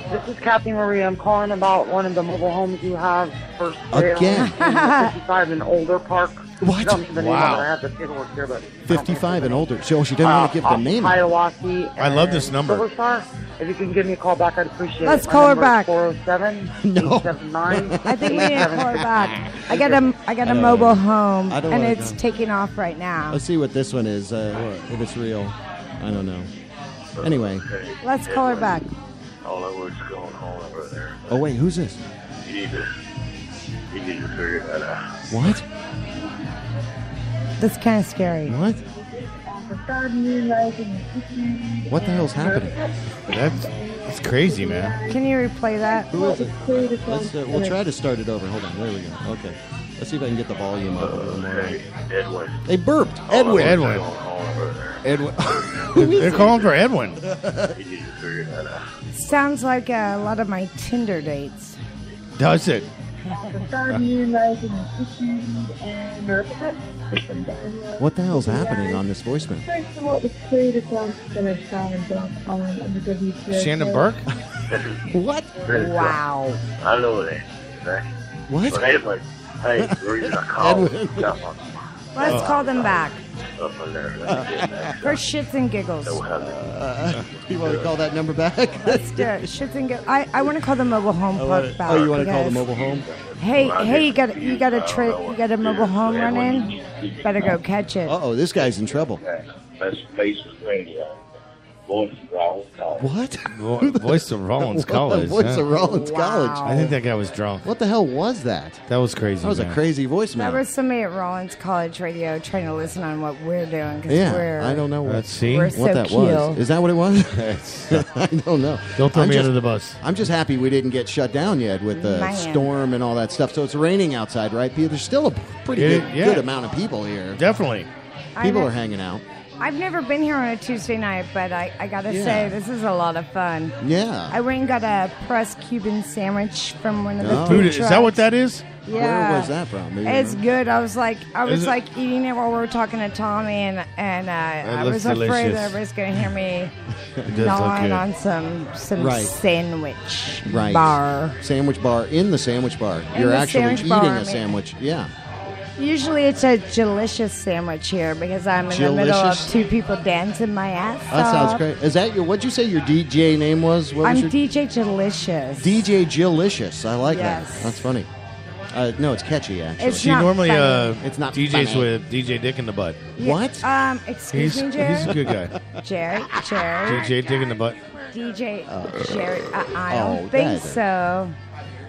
This is Kathy Marie. I'm calling about one of the mobile homes you have for sale. Again? 55 and older park. What? Wow. I have the paperwork here, but 55 and older. So she didn't want to give the name. Hiawassee. I love this number. Silverstar. If you can give me a call back, I'd appreciate it. Let's call her back. 407-879. I think we need to call her back. I got a mobile home, and it's taking off right now. Let's see what this one is, if it's real. I don't know. Anyway. Let's call her back. All that work's going on over there. Oh, wait, who's this? You need to figure that out. What? That's kind of scary. What? What the hell's happening? That's crazy, man. Can you replay that? Who is it? We'll try to start it over. Hold on. There we go. Okay. Let's see if I can get the volume up a little more. Edwin. They burped. Edwin. Edwin. They're calling for Edwin. You need to figure that out. Sounds like a lot of my Tinder dates. Does it? What the hell's happening on this voicemail? Shannon Burke? What? Wow. I know that. Okay? What? But Edwin, hey, the reason I called. Let's call them back. Up in there. For shits and giggles. You want to call that number back? Let's do it. Shits and giggles. I want to call the mobile home park back. Oh, you want to call the mobile home? Hey, you got a mobile home running? Better go catch it. Uh-oh, this guy's in trouble. That's Faces Radio. Voice of Rollins College. What? Voice of Rollins College. Voice of Rollins College. I think that guy was drunk. What the hell was that? That was crazy. That was a crazy voicemail. That was somebody at Rollins College Radio trying to listen on what we're doing. Yeah, I don't know Let's see we're what so that cute. was. Is that what it was? I don't know. Don't throw me under the bus. I'm just happy we didn't get shut down yet with the storm and all that stuff. So it's raining outside, right? There's still a pretty good amount of people here. Definitely. People are hanging out. I've never been here on a Tuesday night, but I got to say, this is a lot of fun. Yeah. I went and got a pressed Cuban sandwich from one of the food trucks. Is that what that is? Yeah. Where was that from? Maybe it's good. I was like eating it while we were talking to Tommy, and I was afraid that everybody's going to hear me gnawing on some sandwich bar. Sandwich bar in the sandwich bar. You're actually eating a sandwich. Yeah. Usually it's a delicious sandwich here because I'm in the middle of two people dancing my ass off. That sounds great. Is that what'd you say your DJ name was? I'm DJ Delicious. DJ Jillicious. I like that. Yes. That's funny. No, it's catchy, actually. It's She not normally funny. It's not DJs funny. with DJ Dick in the Butt. What? Excuse me, Jerry. He's a good guy. Jerry. DJ Dick in the Butt. DJ Jerry. I Oh, don't think that- so.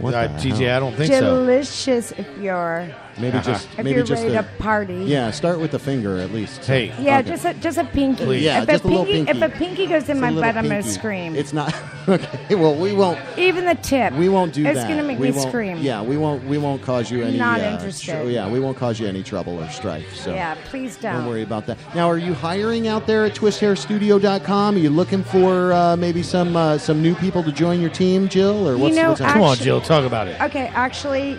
What the TJ, hell? I don't think so. Delicious if you're Maybe just if maybe you're just ready a, to party. Yeah, start with the finger at least. Hey. Yeah, Okay. just a pinky. Please. Yeah, if just a little pinky. pinky. If a pinky goes in It's a my little butt, I'm gonna pinky. scream. It's not okay. Well, we won't. Even the tip. We won't do it's that. gonna make we me won't, scream. Yeah, we won't cause you any. Not interested. Yeah, we won't cause you any trouble or strife. So Yeah, please don't. don't worry about that. Now, are you hiring out there at twisthairstudio.com? Are you looking for maybe some new people to join your team, Jill? Or what's, You know, what's Come on, Jill, talk about it. Okay, actually,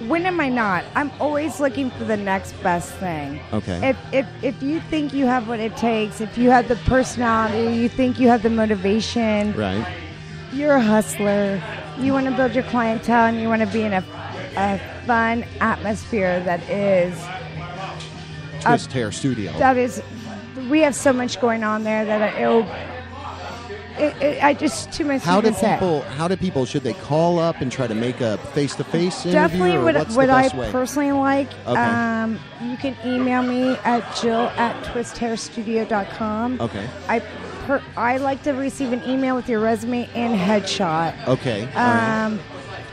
when am I not? I'm always looking for the next best thing. Okay. If you think you have what it takes, if you have the personality, you think you have the motivation, Right. you're a hustler. You want to build your clientele, and you want to be in a fun atmosphere that is Twist Hair Studio. that is. We have so much going on there that it'll. I just too much. How to do say. people should they call up and try to make a face-to-face interview? Definitely or what what's I the best way? personally like. Okay. You can email me at jill@twisthairstudio.com. Okay. I like to receive an email with your resume and headshot. Okay. All right.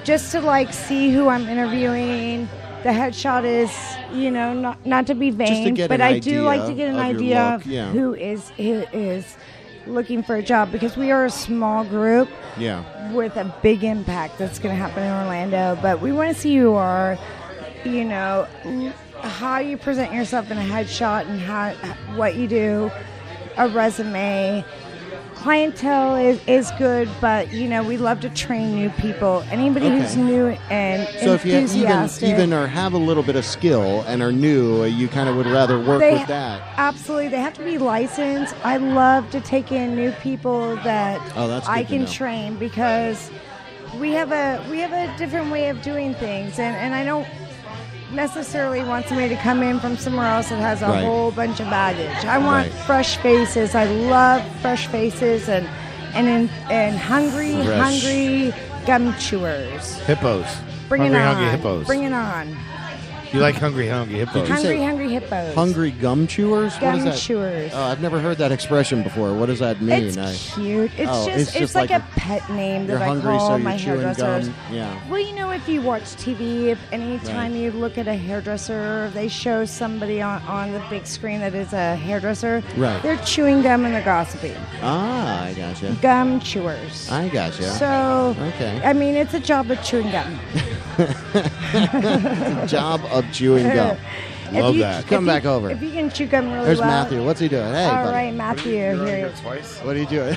Just to see who I'm interviewing. The headshot is, not to be vain, get but an I do like to idea get an of your idea look, yeah. of who is looking for a job, because we are a small group Yeah. with a big impact that's going to happen in Orlando. But we want to see who you are, how you present yourself in a headshot and what you do, a resume. Clientele is good, but we love to train new people. Anybody who's new and So if you enthusiastic. even or have a little bit of skill and are new, you kind of would rather work with that. Absolutely, they have to be licensed. I love to take in new people that That's I good to can know. train, because we have a different way of doing things, and I don't necessarily want somebody to come in from somewhere else that has a Right. whole bunch of baggage. I want Right. fresh faces. I love fresh faces and hungry gum chewers. Hippos. Bring it Hungry on. hippos. Bring it on. You like hungry hippos. Hungry hippos. Hungry gum chewers? What is Gum that? chewers. Oh, I've never heard that expression before. What does that mean? It's cute. It's just like a pet name you're that I hungry, call so my you're chewing hairdressers. gum. Yeah. Well, if you watch TV, if anytime Right. you look at a hairdresser, they show somebody on the big screen that is a hairdresser. Right. They're chewing gum and they're gossiping. Ah, I gotcha. Gum chewers. I gotcha. So, Okay. I mean, it's a job of chewing gum. It's a job of chewing gum. Love that. Come back over. If you can chew gum really There's well. Matthew. What's he doing? Hey, All buddy. right, Matthew. Here. What are you doing?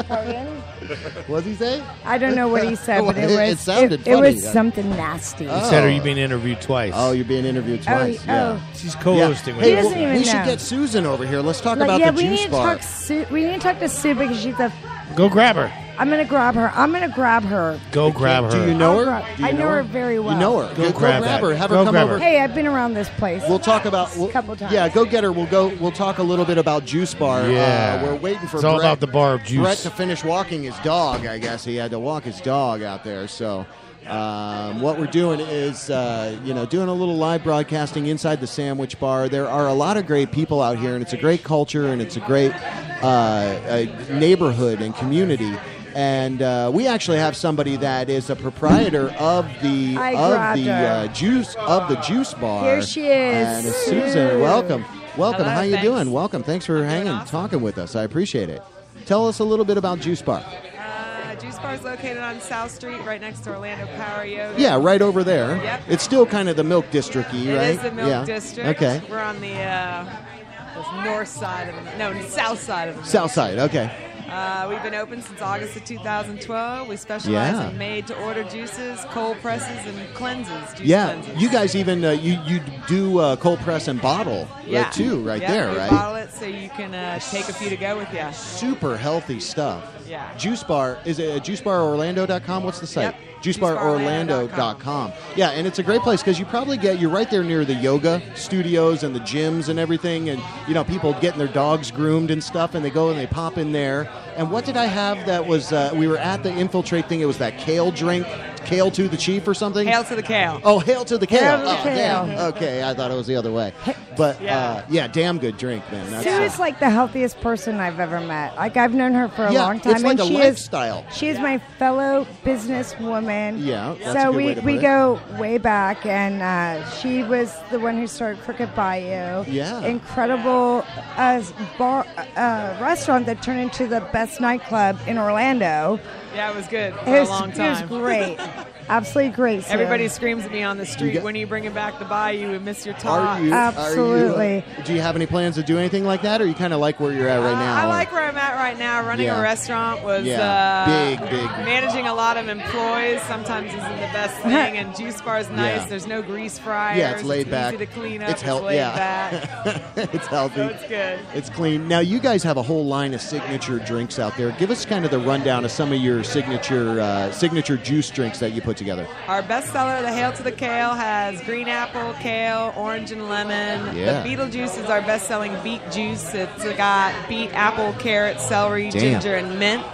Pardon? What's he say? I don't know what he said, but it was It sounded it was funny. something nasty. He said, are you being interviewed twice? Oh, you're being interviewed twice. yeah. She's co-hosting with Hey, us. doesn't even we should know. get Susan over here. Let's talk Like, about yeah, the we juice need bar. to talk. We need to talk to Sue because she's a. Go grab her. I'm gonna grab her. Go grab her. Do you know I'll her? grab- Do you I know her very well. You know her. Go grab that. her. Have Go her come grab over. her. Hey, I've been around this place. We'll talk about a couple times. Yeah, go get her. We'll talk a little bit about Juice Bar. Yeah. We're waiting for It's all Brett, about the bar of juice. Brett to finish walking his dog. I guess he had to walk his dog out there. So what we're doing is doing a little live broadcasting inside the Sandwich Bar. There are a lot of great people out here, and it's a great culture, and it's a great neighborhood and community. And we actually have somebody that is a proprietor of the juice bar. Here she is. And it's Susan. Welcome. Hello, How you thanks. doing? Welcome. Thanks for hanging, talking with us. I appreciate it. Tell us a little bit about Juice Bar. Juice Bar is located on South Street, right next to Orlando Power Yoga. Yeah, right over there. Yep. It's still kind of the Milk District-y, It right? is the Milk yeah. District. Okay. We're on the north side of south side of the South side. Okay. We've been open since August of 2012. We specialize Yeah. in made-to-order juices, cold presses, and cleanses. Juice Yeah, cleanses. you guys even you do cold press and bottle too, right there, we right? bottle it so you can take a few to go with you. Super healthy stuff. Yeah. Juice Bar, is it juicebarorlando.com? What's the site? Yep. JuiceBarOrlando.com. Yeah, and it's a great place because you're right there near the yoga studios and the gyms and everything, and people getting their dogs groomed and stuff, and they go and they pop in there. And what did I have that was, we were at the Infiltrate thing, it was that kale drink, Kale to the Chief or something? Hail to the kale. Oh, Hail to the Kale. Hail to the Damn. kale. Okay, I thought it was the other way. But, damn good drink, man. That's, Sue is like the healthiest person I've ever met. Like, I've known her for a long time. It's like and a lifestyle. She is my fellow businesswoman. Yeah, that's so a good way to put we it. go way back, and she was the one who started Crooked Bayou. Yeah. Incredible restaurant that turned into the best nightclub in Orlando. Yeah, it was good for a long time. It was great. Absolutely great, Sue. Everybody screams at me on the street, when are you bringing back the Bayou? We miss your talk. Absolutely. Do you have any plans to do anything like that, or you kind of like where you're at right now? I like where I'm at right now. Running a restaurant was big. Managing a lot of employees sometimes isn't the best thing, and Juice Bar is nice. Yeah. There's no grease fryers. Yeah, it's laid back. Easy to clean up. It's healthy. laid back. It's healthy. So it's good. It's clean. Now, you guys have a whole line of signature drinks out there. Give us kind of the rundown of some of your signature juice drinks that you put together. Our bestseller, the Hail to the Kale, has green apple, kale, orange, and lemon. Yeah. The Beetlejuice is our best-selling beet juice. It's got beet, apple, carrot, celery, ginger, and mint.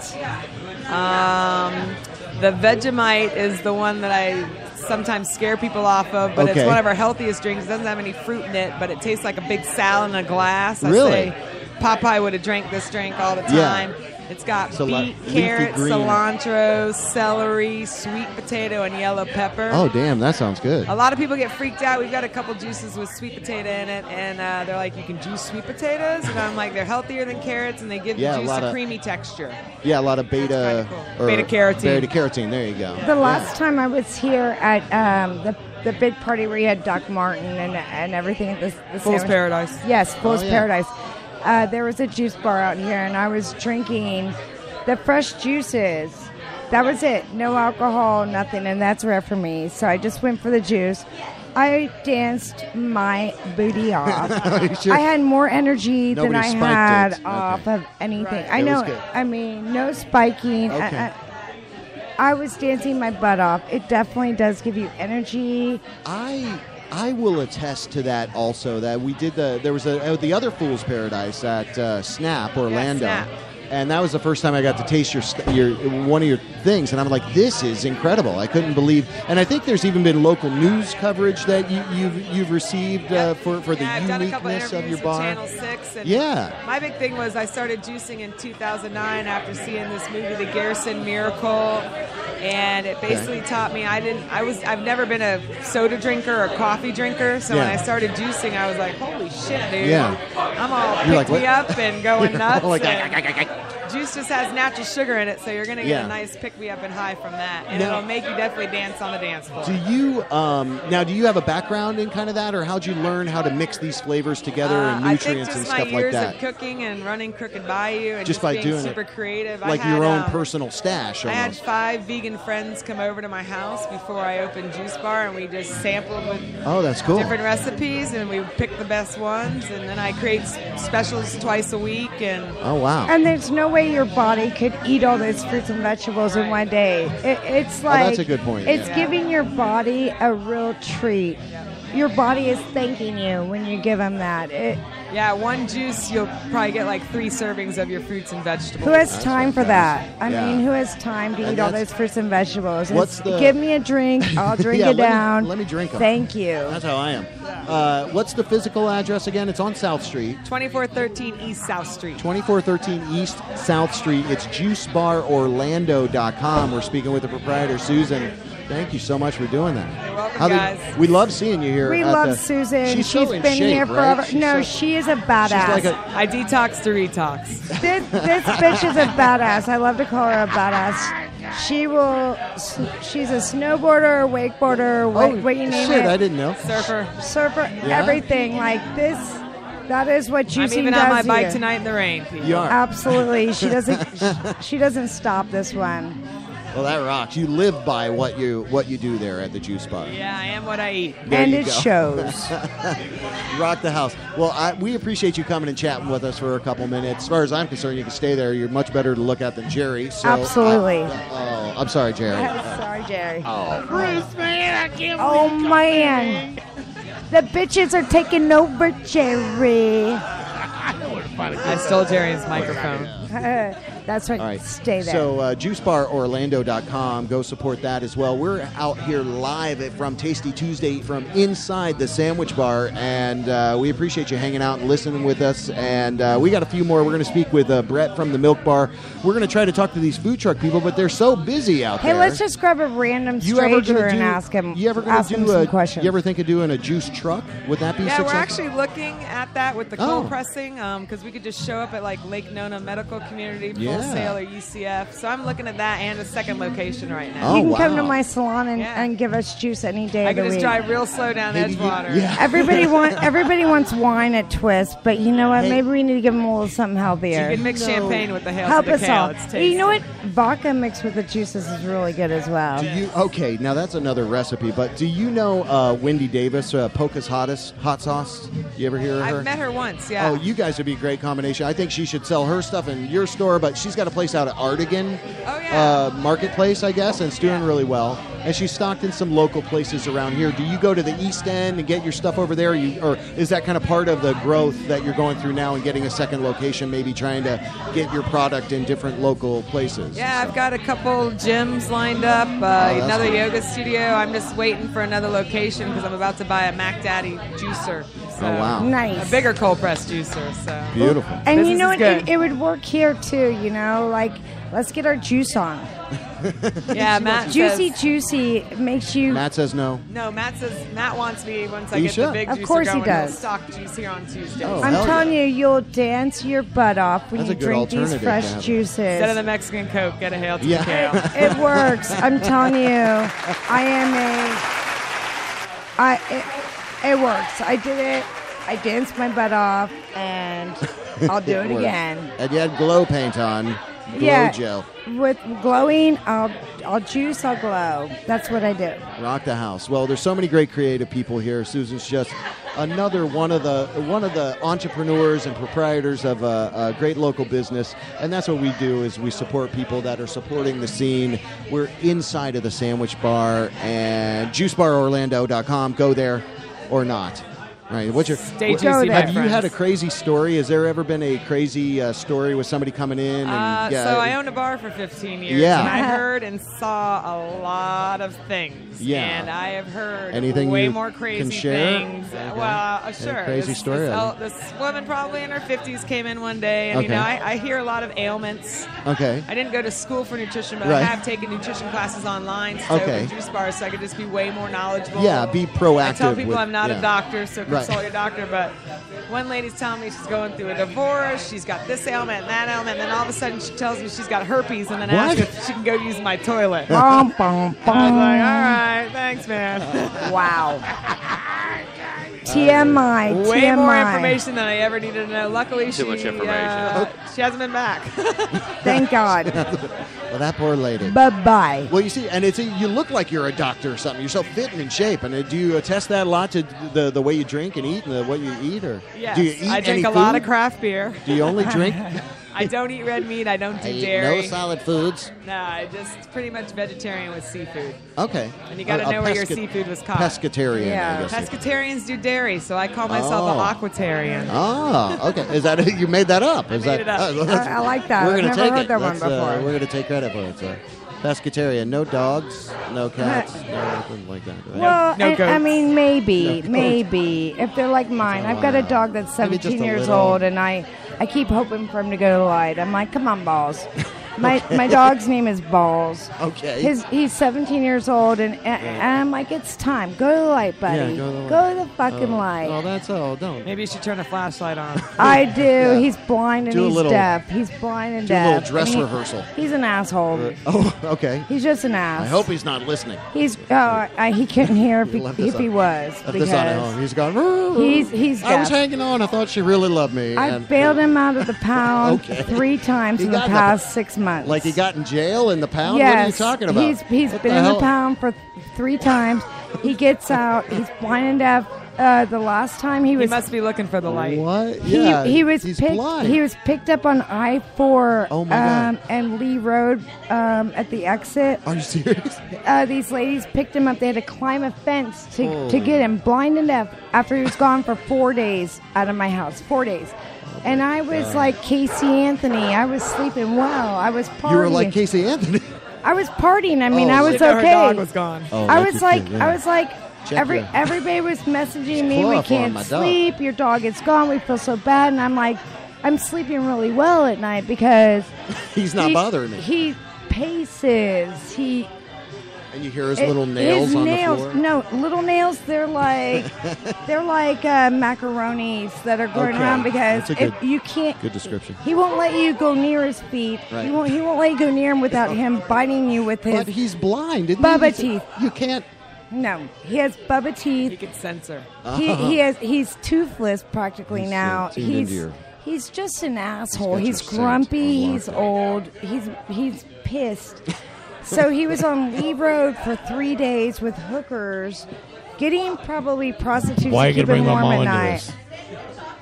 The Vegemite is the one that I sometimes scare people off of, but it's one of our healthiest drinks. It doesn't have any fruit in it, but it tastes like a big salad in a glass. Really? I say Popeye would have drank this drink all the time. It's got beet, carrot, cilantro, celery, sweet potato, and yellow pepper. Oh, damn, that sounds good. A lot of people get freaked out. We've got a couple juices with sweet potato in it, and they're like, you can juice sweet potatoes? And I'm like, they're healthier than carrots, and they give the juice a creamy texture. Yeah, a lot of beta carotene. Beta carotene, there you go. The last time I was here at the big party where you had Doc Martin and everything at the Fool's Paradise. Yes, Fool's yeah. Paradise. There was a juice bar out here, and I was drinking the fresh juices. That was it. No alcohol, nothing, and that's rare for me. So I just went for the juice. I danced my booty off. Sure. I had more energy than I spiked had it. off of anything. Right. I It know. was good. I mean, no spiking. Okay. I was dancing my butt off. It definitely does give you energy. I will attest to that also. That we did there was the other Fool's Paradise at Snap Orlando, Snap. and that was the first time I got to taste your one of your things, and I'm like, this is incredible. I couldn't believe, and I think there's even been local news coverage that you've received for the I've done a couple uniqueness of interviews your bar. with Channel 6. And Yeah. My big thing was I started juicing in 2009 after seeing this movie, The Garrison Miracle, and it basically taught me I've never been a soda drinker or coffee drinker, so when I started juicing, I was like, holy shit, dude. Yeah. I'm all You're picked like, me up and going nuts. Like, and juice just has natural sugar in it, so you're going to get Yeah. a nice pick-me-up and high from that, and Now- it'll make you definitely dance on the dance floor. Do you do you have a background in kind of that, or how'd you learn how to mix these flavors together and I think nutrients just and my stuff like years that? of cooking and running Crooked Bayou and Just by being doing super it. creative. Like I had, your own personal stash I had almost. 5 vegan friends come over to my house before I opened Juice Bar, and we just sampled with Oh, that's cool. different recipes, and we picked the best ones, and then I create specials twice a week. And Oh, wow. And there's no way your body could eat all those fruits and vegetables in one day. It's like that's a good point, It's yeah. giving your body a real treat. Your body is thanking you when you give them that. yeah, one juice, you'll probably get like 3 servings of your fruits and vegetables. Who has time for that? I Yeah. mean, who has time to And eat all that's- those fruits and vegetables? What's It's, the- give me a drink. I'll drink Yeah, it down. Let me drink them. Thank you. That's how I am. What's the physical address again? It's on South Street. 2413 East South Street. 2413 East South Street. It's JuiceBarOrlando.com. We're speaking with the proprietor, Susan. Thank you so much for doing that. You're welcome, guys. We love seeing you here. We at love the- Susan. She's She's so in been shape, here right? forever. She's No, so- she is a badass. She's like a, I detox to retox. This bitch is a badass. I love to call her a badass. She's a snowboarder, wakeboarder, what you name shit, it. I didn't know. Surfer, Yeah? everything like this. That is what I'm juicing even does on my to bike you. tonight in the rain, people. You are. Absolutely. She doesn't stop this one. Well, that rocks. You live by what you do there at the Juice Bar. Yeah, I am what I eat. There And you it go. shows. Rock the house. Well, we appreciate you coming and chatting with us for a couple minutes. As far as I'm concerned, you can stay there. You're much better to look at than Jerry. So, Absolutely. oh, I'm sorry, Jerry. Sorry, Jerry. Oh, Bruce, man, I can't Oh, man. The bitches are taking over, Jerry. I stole Jerry's microphone. That's right. All right. Stay there. So, juicebarorlando.com. Go support that as well. We're out here live from Tasty Tuesday from inside the Sandwich Bar, and we appreciate you hanging out and listening with us. And we got a few more. We're going to speak with Brett from the Milk Bar. We're going to try to talk to these food truck people, but they're so busy out Hey, there. let's just grab a random You ever stranger gonna and do- ask him. You ever going ask to him do some a? questions. You ever think of doing a juice truck? Would that be Yeah, successful? we're actually looking at that with the cold Oh. pressing because we could just show up at like Lake Nona Medical Community, Full Yeah. Sail, or UCF. So I'm looking at that and a second location right now. You can come to my salon and, Yeah. and give us juice any day I of the can just week. drive real slow down Edgewater. Everybody wants wine at Twist, but you know what? Hey. Maybe we need to give them a little something healthier. You can mix champagne with the Hail Help to the us Kale. all. It's Hey, you know tasty. what? Vodka mixed with the juices is really good as well. Do you okay? Now that's another recipe. But do you know Wendy Davis, Polka's Hottest hot sauce? You ever hear of her? I've met her once, yeah. Oh, you guys would be a great combination. I think she should sell her stuff in your store, but she's got a place out at Artigan Marketplace, I guess, and it's doing really well. And she's stocked in some local places around here. Do you go to the East End and get your stuff over there? Or is that kind of part of the growth that you're going through now and getting a second location, maybe trying to get your product in different local places? Yeah, I've got a couple gyms lined up, that's another cool. yoga studio. I'm just waiting for another location because I'm about to buy a Mac Daddy juicer. So Oh, wow. Nice. A bigger cold press juicer. So Beautiful. And you Business know is what? good. It would work here too. You know, like let's get our juice on. Yeah, Matt Juicy, says, juicy makes you. Matt says no. No, Matt says Matt wants me once I You get should. the big Of juicer course he going. does. He'll stock juice here on Tuesday. Oh, I'm hell telling yeah. you, you'll dance your butt off when That's you a good drink these alternative to fresh have it. juices. Instead of the Mexican Coke, get a Hail to Yeah. the Kale. It works. I'm telling you, it works. I did it. I danced my butt off, and I'll do it works. again. And you had glow paint on. Glow Yeah. gel. With glowing, I'll juice, I'll glow. That's what I do. Rock the house. Well, there's so many great creative people here. Susan's just another one of the entrepreneurs and proprietors of a great local business, and that's what we do is we support people that are supporting the scene. We're inside of the Sandwich Bar and juicebarorlando.com. Go there or not. Right. What's your Stay juicy, my Have you friends. had a crazy story? Has there ever been a crazy story with somebody coming in? And, So I owned a bar for 15 years, Yeah. and I heard and saw a lot of things. Yeah. And I have heard Anything way you more crazy can share? things. Okay. Well, Any sure. crazy story? This woman probably in her 50s came in one day, and Okay. I hear a lot of ailments. Okay. I didn't go to school for nutrition, but Right. I have taken nutrition classes online to Okay. open juice bars, so I could just be way more knowledgeable. Yeah, be proactive I tell people with- I'm not yeah. a doctor, so Right. consult your doctor. But one lady's telling me she's going through a divorce, she's got this ailment and that ailment, and then all of a sudden she tells me she's got herpes, and then asks What? if she can go use my toilet. Bum, bum, I was like, all bum. right, thanks, man. Wow. TMI. Way TMI. more information than I ever needed to know. Luckily, Too much information. She hasn't been back. Thank God. Well, that poor lady. Bye-bye. Well, you see, and you look like you're a doctor or something. You're so fit and in shape. And do you attest that a lot to the way you drink and eat and what you eat, or Yes, do you eat I drink any a lot food? of craft beer. Do you only drink? I don't eat red meat. I don't do I eat dairy. no solid foods. No, I just pretty much vegetarian with seafood. Okay. And you got to A know where your pesca- seafood was caught. Pescatarian, Yeah. I guess. Pescatarians do dairy, so I call myself Oh. an aquatarian. Oh, okay. Is that you made that up? Is made it up. well, that's- I like that. We're I've gonna never take heard it. that one That's, before. we're gonna take credit for it. So. Pescatarian, no dogs, no cats, no nothing like that. Right? Well, No I goats. mean, maybe, No maybe if they're like mine. I've got a dog that's Maybe just 17 a years little. old, and I keep hoping for him to go to the light. I'm like, come on, Balls. My dog's name is Balls. Okay. He's 17 years old, and I'm like, it's time. Go to the light, buddy. Yeah, go to the light. Go to the fucking light. Oh, that's all. Don't. Maybe you should turn a flashlight on. I do. He's blind and Do a he's little- deaf. He's blind and do a deaf. little dress I mean, rehearsal. He's an asshole. Oh, okay. He's just an ass. I hope he's not listening. He's. He couldn't hear if You left he, this if he on- was. Left this on at because home. He's gone. He's I was deaf. hanging on. I thought she really loved me. I and- bailed him out of the pound Okay. 3 times He in the got past 6 months. months. Like he got in jail in the pound? Yes. What are you talking about? He's What been the in hell? the pound for 3 times. He gets out. He's blind and deaf. The last time he He was must be looking for the light. What? Yeah, he was he's picked. blind. He was picked up on I-4 Oh, my God. and Lee Road at the exit. Are you serious? These ladies picked him up. They had to climb a fence to Holy. get him, blind and deaf, after he was gone for 4 days out of my house. 4 days. And I was God. like Casey Anthony. I was sleeping well. I was partying. You were like Casey Anthony. I was partying. I mean, Oh, I was so- okay. Her dog was gone. Oh, I like was your like, kid, yeah. I was like, Check everybody was messaging me. Claw We for can't my dog." sleep. Your dog is gone. We feel so bad. And I'm like, I'm sleeping really well at night because He's not he- bothering me. He paces. He. And you hear his little nails his on nails, the floor? No, little nails. They're like macaronis that are going Okay. around because That's a if good- you can't. Good description. He won't let you go near his feet. Right. He won't let you go near him without him biting you with his But he's blind. Isn't Bubba he? teeth. You can't. No, he has Bubba teeth. He can censor. He's toothless practically He's, now. tuned into your- He's just an asshole. got He's your scent grumpy. on He's lock. old. He's pissed. So he was on Lee Road for 3 days with hookers, getting probably prostitutes Why are to you keep going him to bring my warm mom at into night. this?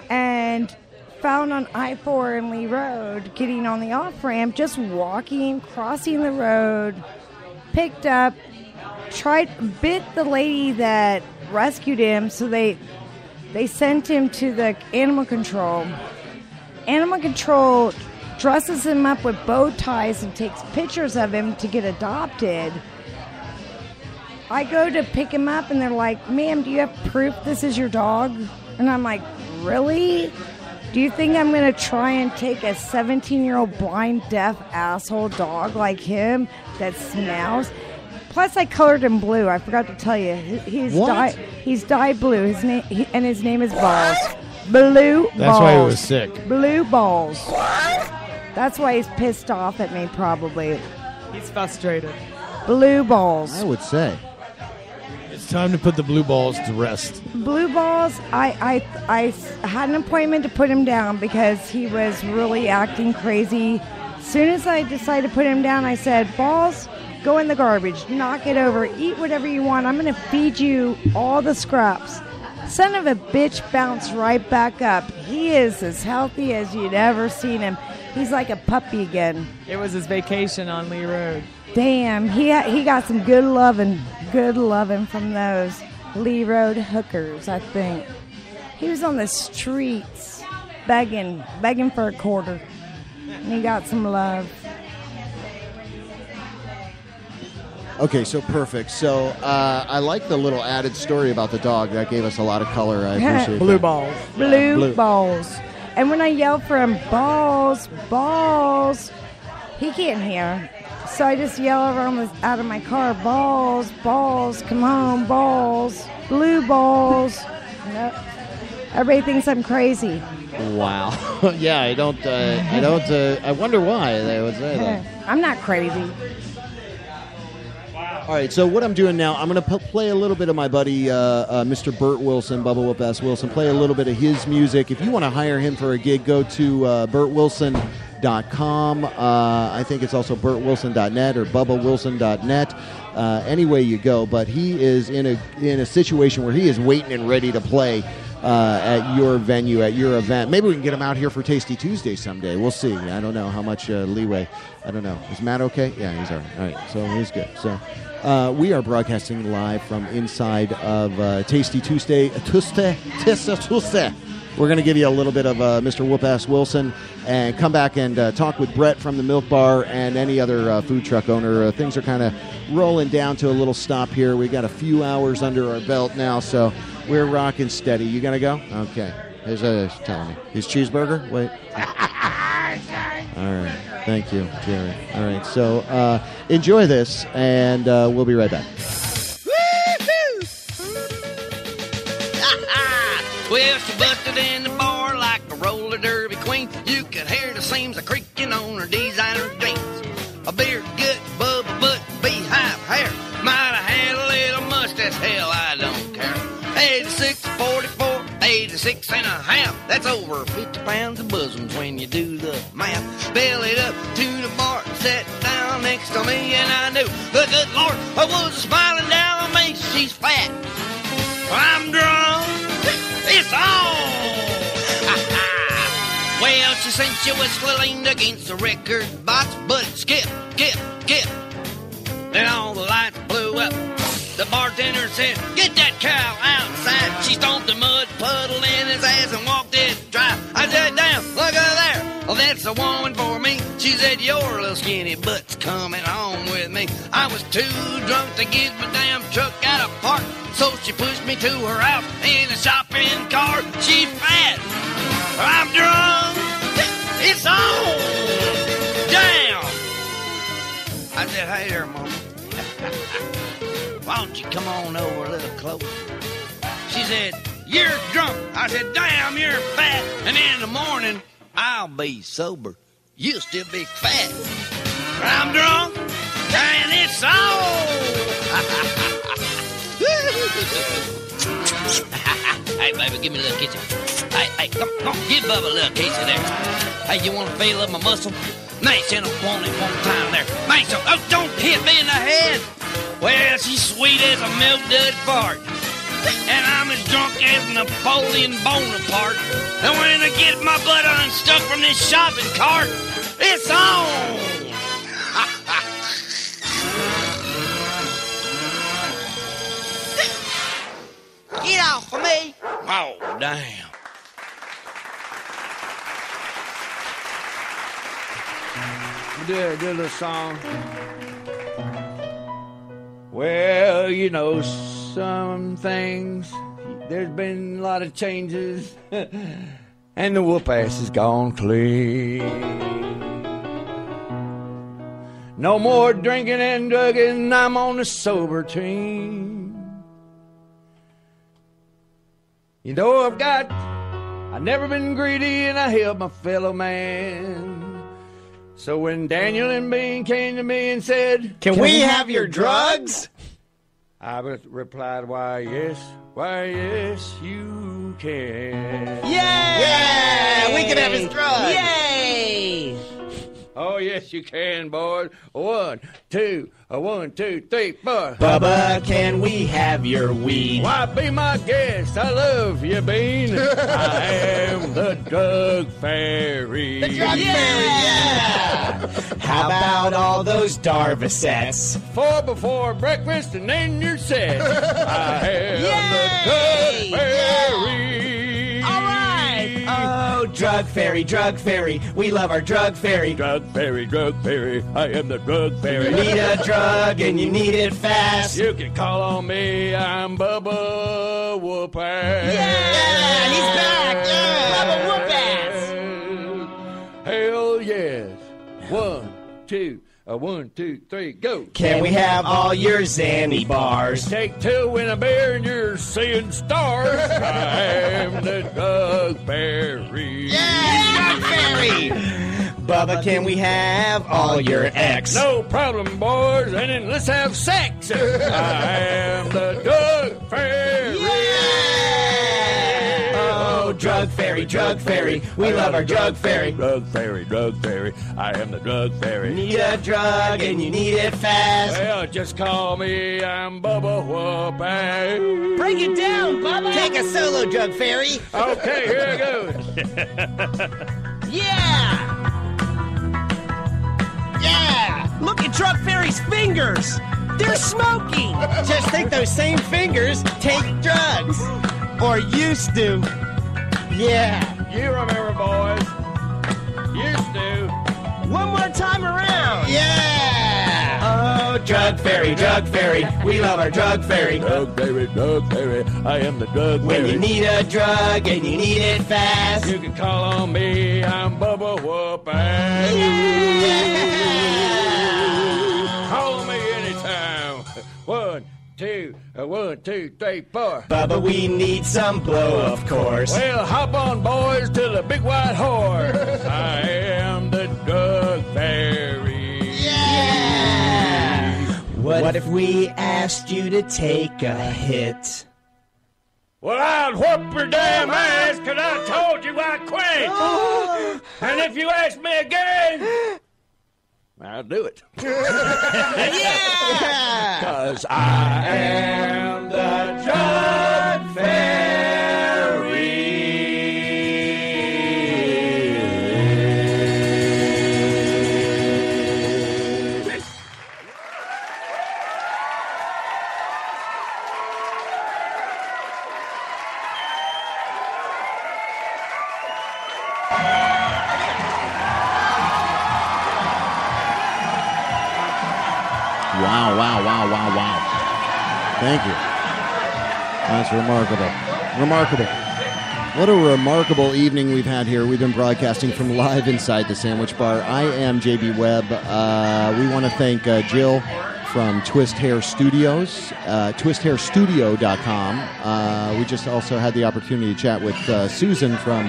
And found on I-4 and Lee Road, getting on the off-ramp, just walking, crossing the road, picked up, bit the lady that rescued him, so they sent him to the animal control. Animal control dresses him up with bow ties and takes pictures of him to get adopted. I go to pick him up and they're like, "Ma'am, do you have proof this is your dog?" And I'm like, "Really? Do you think I'm going to try and take a 17-year-old blind, deaf asshole dog like him that smells?" Plus, I colored him blue. I forgot to tell you. He's What? He's dyed blue. His name is Balls. Blue Balls. That's why he was sick. Blue Balls. That's why he's pissed off at me, probably. He's frustrated. Blue Balls. I would say. It's time to put the blue balls to rest. Blue Balls, I had an appointment to put him down because he was really acting crazy. As soon as I decided to put him down, I said, "Balls, go in the garbage. Knock it over. Eat whatever you want. I'm going to feed you all the scraps." Son of a bitch bounced right back up. He is as healthy as you'd ever seen him. He's like a puppy again. It was his vacation on Lee Road. Damn, he got some good loving from those Lee Road hookers, I think. He was on the streets begging for a quarter, and he got some love. Okay, so perfect. So I like the little added story about the dog. That gave us a lot of color. I appreciate Blue that. balls. Blue balls. And when I yell for him, "Balls, balls," he can't hear. So I just yell out of my car, "Balls, balls, come home, balls, blue balls." Nope. Everybody thinks I'm crazy. Wow. Yeah, I don't. I wonder why they would say that. I'm not crazy. All right, so what I'm doing now, I'm going to play a little bit of my buddy, Mr. Burt Wilson, Bubba Whoop Ass Wilson, play a little bit of his music. If you want to hire him for a gig, go to BurtWilson.com. I think it's also BurtWilson.net or BubbaWilson.net. Any way you go, but he is in a situation where he is waiting and ready to play at your venue, at your event. Maybe we can get him out here for Tasty Tuesday someday. We'll see. I don't know how much leeway. I don't know. Is Matt okay? Yeah, he's all right. All right, so he's good. So we are broadcasting live from inside of Tasty Tuesday. Tuesday. We're going to give you a little bit of Mr. Whoop-Ass Wilson and come back and talk with Brett from the Milk Bar and any other food truck owner. Things are kind of rolling down to a little stop here. We got a few hours under our belt now, so we're rocking steady. You going to go? Okay. He's telling me. His cheeseburger? Wait. All right. Thank you, Jerry. All right. So enjoy this, and we'll be right back. Well, she busted in the bar like a roller derby queen. You could hear the seams a creaking on her designer jeans. A beer gut, bubble butt, beehive hair. Might have had a little mustache, hell, I don't care. 86, 44, 86 and a half. That's over 50 pounds of bosoms when you do the math. Bellied up to the bar, sat down next to me, and I knew the good Lord was smiling down on me. She's fat. I'm drunk. It's on. Well, she sensuously leaned against the record box, but skip. Then all the lights blew up. The bartender said, "Get that cow outside." She stomped a mud puddle in his ass and walked it dry. I said, "Damn, look at there. Well, that's a woman for me." She said, "Your little skinny butt's coming home with me." I was too drunk to get my damn truck out of park, so she pushed me to her house in a shopping cart. She's fat. I'm drunk. It's on. Damn. I said, "Hey there, Mama. Why don't you come on over a little closer?" She said, "You're drunk." I said, "Damn, you're fat. And in the morning, I'll be sober. You'll still be fat." I'm drunk, and it's on. Hey, baby, give me a little kitchen. Hey, come on, give Bubba a little kitchen there. Hey, you want to feel up my muscle? Mash in on it one time there. Mash up. Oh, don't hit me in the head. Well, she's sweet as a milk dud fart. And I'm as drunk as Napoleon Bonaparte. And when I get my butt unstuck from this shopping cart, it's on. Get off of me. Oh, damn. Do a little song. Well, you know, some things, there's been a lot of changes, and the whoop ass is gone clean. No more drinking and drugging, I'm on the sober team. You know, I've never been greedy, and I helped my fellow man. So when Daniel and Bean came to me and said, Can we have your drugs? I replied, why, yes, you can. Yeah! We can have his drugs! Yay! Oh, yes, you can, boys. 1, 2, 1, 2, 3, 4. Bubba, can we have your weed? Why, be my guest. I love you, Bean. I am the drug fairy. The drug fairy, yeah! How about all those Darvasets? 4 before breakfast and then you're set. I am the drug fairy. All right. Oh, drug fairy, we love our drug fairy. Drug fairy, I am the drug fairy. You need a drug and you need it fast. You can call on me, I'm Bubba Whoop-Ass. Yeah, he's back. Yeah, Bubba Whoop-Ass. Hell yes. 1, 2, 1, 2, 3, go. Can we have all your Zanny bars? Take 2 in a beer and you're seeing stars. I am the drug fairy. Yeah, drug fairy. Bubba, can we have all your X? No problem, boys, and then let's have sex. I am the drug fairy. Yeah! Oh, drug fairy, we love our drug fairy. Drug fairy, I am the drug fairy. Need a drug and you need it fast. Well, just call me, I'm Bubba Whoop-Ass. Break it down, Bubba. Take a solo, drug fairy. Okay, here it goes. Yeah! Yeah! Look at Drug Fairy's fingers! They're smoking! Just think those same fingers take drugs. Or used to. Yeah. You remember, boys. Used to. One more time around. Yeah! Oh, drug fairy, we love our drug fairy. Drug fairy, I am the drug fairy. When you need a drug and you need it fast, you can call on me, I'm Bubba Whoop-Ass. Yeah! Call me anytime. 1, 2, 1, 2, 3, 4. Bubba, we need some blow, of course. Well, hop on, boys, to the big white horse. I am the drug fairy. Yeah! What if we asked you to take a hit? Well, I'll whoop your damn ass because I told you I quit. And if you ask me again, I'll do it. Yeah! Because I am the John Ferry. Wow. Thank you. That's remarkable. What a remarkable evening we've had here. We've been broadcasting from live inside the Sandwich Bar. I am Wjbw. We want to thank Jill from Twist Hair Studios, twisthairstudio.com. We just also had the opportunity to chat with Susan from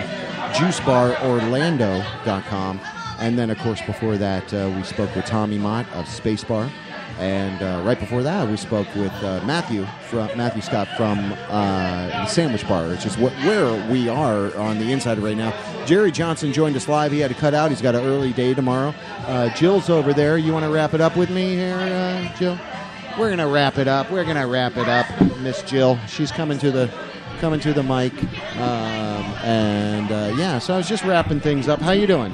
juicebarorlando.com. And then, of course, before that, we spoke with Tommy Mott of Spacebar. And right before that, we spoke with Matthew Scott from the Sandwich Bar, which is where we are on the inside right now. Jerry Johnson joined us live. He had to cut out. He's got an early day tomorrow. Jill's over there. You want to wrap it up with me here, Jill? We're going to wrap it up. Miss Jill. She's coming to the mic. So I was just wrapping things up. How you doing?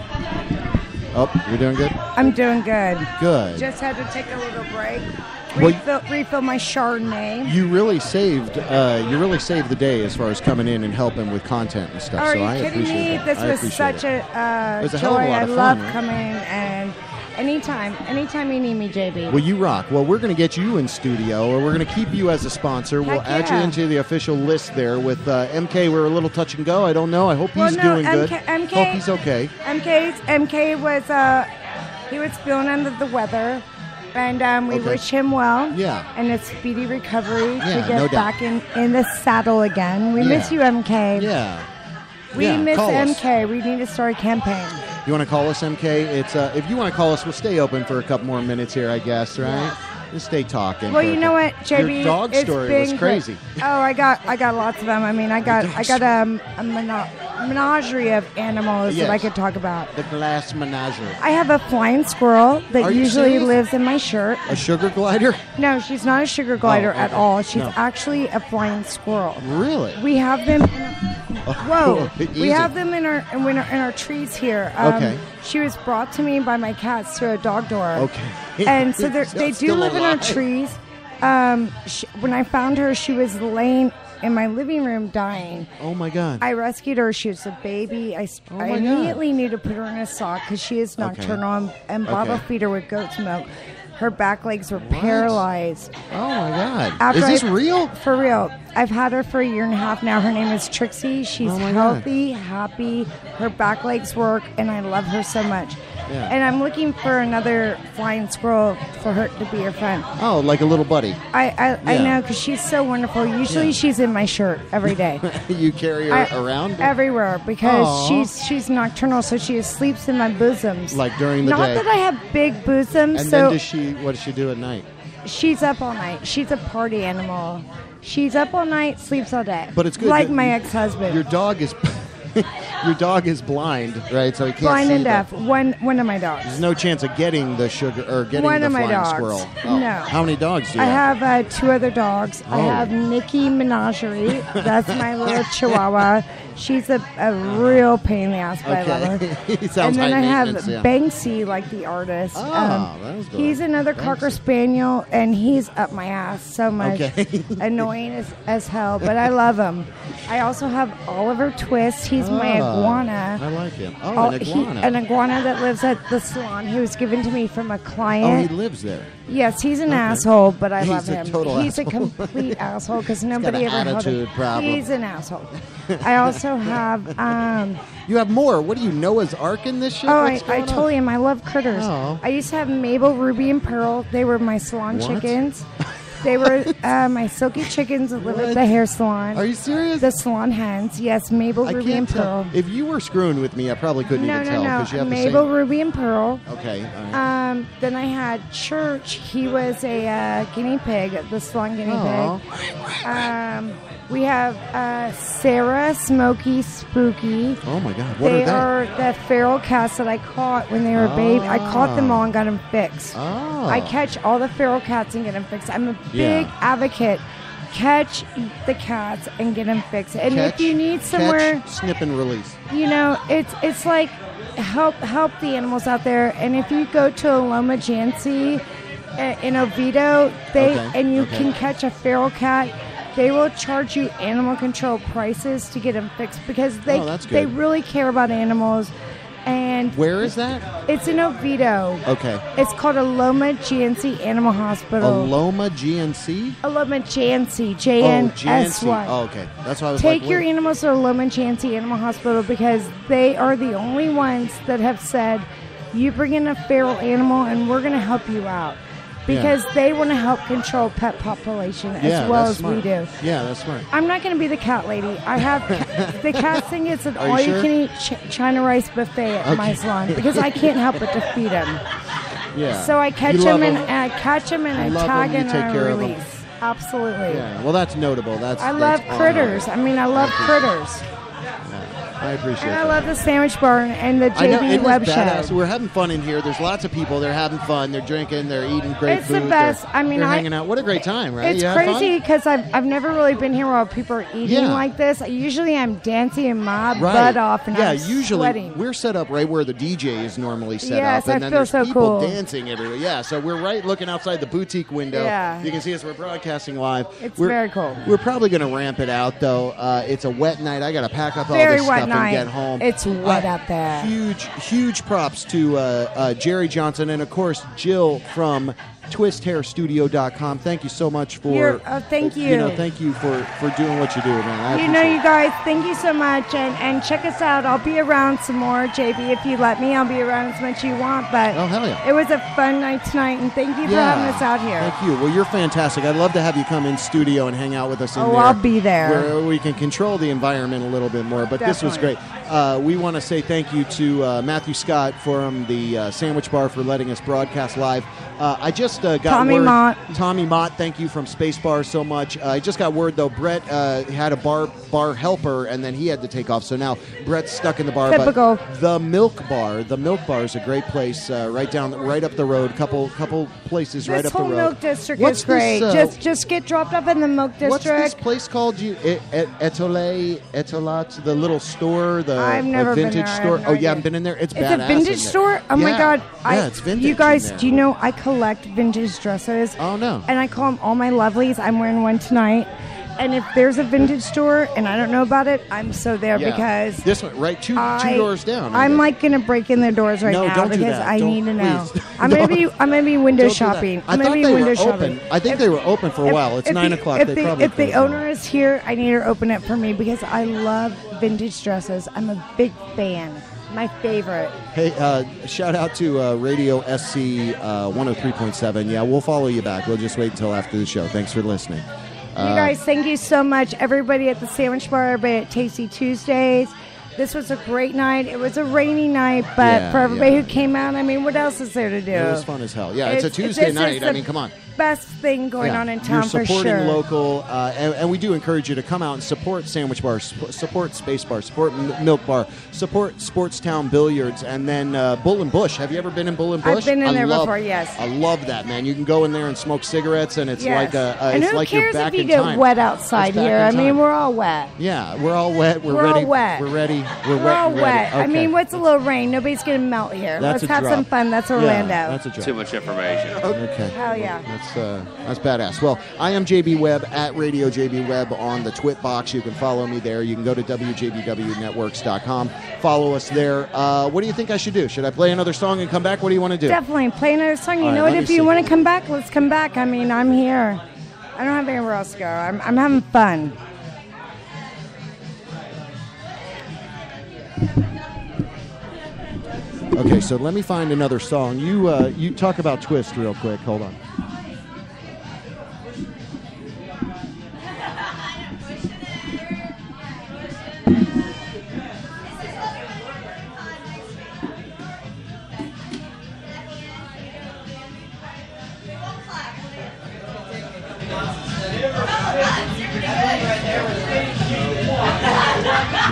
Oh, you're doing good? I'm doing good. Good. Just had to take a little break. Well, Refill my Chardonnay. You really saved the day as far as coming in and helping with content and stuff. Are so you I kidding appreciate me? that. This I was appreciate such it. a It was a joy. hell of a lot I of fun, love right? coming and anytime you need me, JB. Well, you rock. Well, we're going to get you in studio, or we're going to keep you as a sponsor. We'll add you into the official list there with MK. We're a little touch and go. I don't know. I hope he's doing good. MK, hope he's okay. MK was he was feeling under the weather, and we wish him well. Yeah. And a speedy recovery to Yeah, get no doubt. back in the saddle again. We miss you, MK. Yeah. We miss call us. MK. We need to start a campaign. You want to call us, MK? It's if you want to call us, we'll stay open for a couple more minutes here, I guess, right? Yeah. Just stay talking. Well, you know what, JB? Your dog it's story been was crazy. Great. Oh, I got lots of them. I mean, I got a menagerie of animals that I could talk about. The glass menagerie. I have a flying squirrel that Are you usually serious? lives in my shirt. A sugar glider? No, she's not a sugar glider okay. at all. She's No. actually a flying squirrel. Really? We have them. Whoa! We Easy. have them in our trees here. Okay. She was brought to me by my cats through a dog door. Okay. And so they do Still live in our alive. trees. When I found her, she was laying in my living room dying. Oh my God. I rescued her. She was a baby. I my immediately knew to put her in a sock because she is nocturnal and bottle feed her with goat's milk. Her back legs were paralyzed. Oh my God. After Is this real? For real. I've had her for a year and a half now. Her name is Trixie. She's Oh my healthy, happy. Her back legs work, and I love her so much. Yeah. And I'm looking for another flying squirrel for her to be her friend. Oh, like a little buddy. I know, because she's so wonderful. Usually she's in my shirt every day. You carry her around? Everywhere, because Aw. she's nocturnal, so she sleeps in my bosoms. Like during the Not day? that I have big bosoms, And so then what does she do at night? she's up all night. She's a party animal. She's up all night, sleeps all day. But it's good. Like my ex-husband. Your dog is blind, right? So he can't Blind see and deaf. One of my dogs. There's no chance of getting the sugar or getting One the of my flying dogs. squirrel. Oh. No. How many dogs do you I have? have 2 other dogs. I Oh. have Nikki Menagerie. That's my little Chihuahua. She's a real pain in the ass, but I love her. He sounds and then high I have maintenance, yeah. Banksy, like the artist. Oh, that was good. He's another Cocker Spaniel, and he's up my ass so much. Okay. Annoying as hell, but I love him. I also have Oliver Twist. He's my iguana. I like him. Oh, an iguana. An iguana that lives at the salon. He was given to me from a client. Oh, he lives there. Yes, he's an Okay. asshole, but I He's love a him. total He's asshole. a complete asshole because got nobody an ever held him. attitude problem. He's an asshole. I also have. You have more. What do you, Noah's Ark in this shit? Oh, What's I going on? totally am. I love critters. Oh. I used to have Mabel, Ruby, and Pearl. They were my salon What? chickens. They were my silky chickens that live at the hair salon. Are you serious? The salon hens. Yes, Mabel, I Ruby, can't and tell. Pearl. If you were screwing with me, I probably couldn't No, even no, tell no. because you have Mabel, the same. Ruby, and Pearl. Okay. All right. Then I had Church. He was a guinea pig, the salon guinea pig. We have Sarah, Smokey, Spooky. Oh my God! What They are are the feral cats that I caught when they were baby. I caught them all and got them fixed. Oh. I catch all the feral cats and get them fixed. I'm a big Yeah. advocate. Catch the cats and get them fixed. And if you need somewhere, catch, snip, and release. you know, it's like help the animals out there. And if you go to a Loma Jansi in Oviedo, and you can catch a feral cat, they will charge you animal control prices to get them fixed because they really care about animals. And where is that? It's in Oviedo. Okay. It's called a Loma Jansi Animal Hospital. A Loma GNC? A Loma Jansi, JNSY. Oh, okay. That's why I was Take like, your wait. animals to a Loma Jansi Animal Hospital because they are the only ones that have said, you bring in a feral animal and we're going to help you out. Because they want to help control pet population as well as we do. Yeah, that's smart. I'm not going to be the cat lady. I have the cat thing is an Are you all-you-can-eat China rice buffet at my salon because I can't help but to feed them. Yeah. So I catch You them love and 'em. I catch them and You I love tag 'em, you and take I care of 'em. release. Absolutely. Yeah. Well, that's notable. I love critters. I mean, I love critters. I appreciate And I that. love the sandwich bar and the I know, JB isn't Web this Show. badass? We're having fun in here. There's lots of people. They're having fun. They're drinking. They're eating great It's food. the best. They're, I mean, they're hanging out. What a great time, right? It's You have fun? crazy because I've never really been here while people are eating Yeah. like this. Usually I'm dancing my Right. butt off and yeah, I'm usually sweating. we're set up right where the DJ is normally set Yes, up, and I then feel there's so people cool. dancing everywhere. Yeah, so we're right looking outside the boutique window. Yeah. You can see us. We're broadcasting live. It's We're- very cool. We're probably going to ramp it out though. It's a wet night. I got to pack up all Very this wet stuff night. and get home. It's wet out there. Huge props to Jerry Johnson and of course Jill from TwistHairStudio.com. Thank you so much for. Thank you. Thank you for doing what you do, man. I You know, appreciate you it. guys, thank you so much. And check us out. I'll be around some more, JB. If you let me, I'll be around as much as you want. But Oh, hell yeah. it was a fun night tonight, and thank you for having us out here. Thank you. Well, you're fantastic. I'd love to have you come in studio and hang out with us in Oh, there. I'll be there. Where we can control the environment a little bit more. But this was great. We want to say thank you to Matthew Scott from the Sandwich Bar for letting us broadcast live. I just got Tommy word. Mott. Tommy Mott, thank you from Space Bar so much. I just got word, though, Brett had a bar helper, and then he had to take off. So now Brett's stuck in the bar. Typical. But the Milk Bar is a great place right up the road. Couple places right This up the whole road. Milk District What's is great. this, Just get dropped off in the Milk District. What's this place called? Etolat, the little store, the I've never been vintage there. I store. have no Oh, you idea. haven't been in there? It's It's badass a vintage in there. store? Oh, my Yeah. God. Yeah, it's vintage. You guys, in there. do you know I collect vintage dresses? Oh, no. And I call them all my lovelies. I'm wearing one tonight. And if there's a vintage store and I don't know about it, I'm so there Yeah. because This one, right? Two doors down. I'm like gonna break in their doors right No, now don't do because that. I Don't- need to know. please. I'm gonna be window Don't do that. shopping. I I'm gonna thought be they window were shopping. open. I think they were open for a while. It's 9 o'clock. They probably if the closed. owner is here, I need her to open it for me because I love vintage dresses. I'm a big fan. My favorite. Hey, shout out to Radio SC 103.7. Yeah, we'll follow you back. We'll just wait until after the show. Thanks for listening. You guys, thank you so much. Everybody at the Sandwich Bar, everybody at Tasty Tuesdays. This was a great night. It was a rainy night, but Yeah, for everybody yeah. who came out, I mean, what else is there to do? It was fun as hell. Yeah, it's a Tuesday this is night. I the mean, come on. Best thing going on in town You're for supporting sure. local, and we do encourage you to come out and support Sandwich Bar, support Space Bar, support Milk Bar, support Sportstown Billiards, and then Bull and Bush. Have you ever been in Bull and Bush? I've been in there love- before, yes. I love that, man. You can go in there and smoke cigarettes, and it's Yes. like and it's who like cares you're back if you in get time. wet outside It's back here? in I mean, time. we're all wet. Yeah, we're all wet. We're We're ready. all wet. We're ready. We're We're wet. all and wet. ready. I mean, Okay. what's a little rain? Nobody's going to melt here. That's Let's a have drop. some fun. That's Yeah, Orlando. that's a drop. Too much information. Okay. Hell yeah. That's badass. Well, I am JB Webb at Radio JB Webb on the Twit box. You can follow me there. You can go to WJBWnetworks.com. Follow us there. What do you think I should do? Should I play another song and come back? What do you want to do? Definitely. Play another song. You All right, know let what? me If you see. want to come back, let's come back. I mean, I'm here. I don't have anywhere else to go. I'm having fun. Okay, so let me find another song. You talk about Twist real quick. Hold on.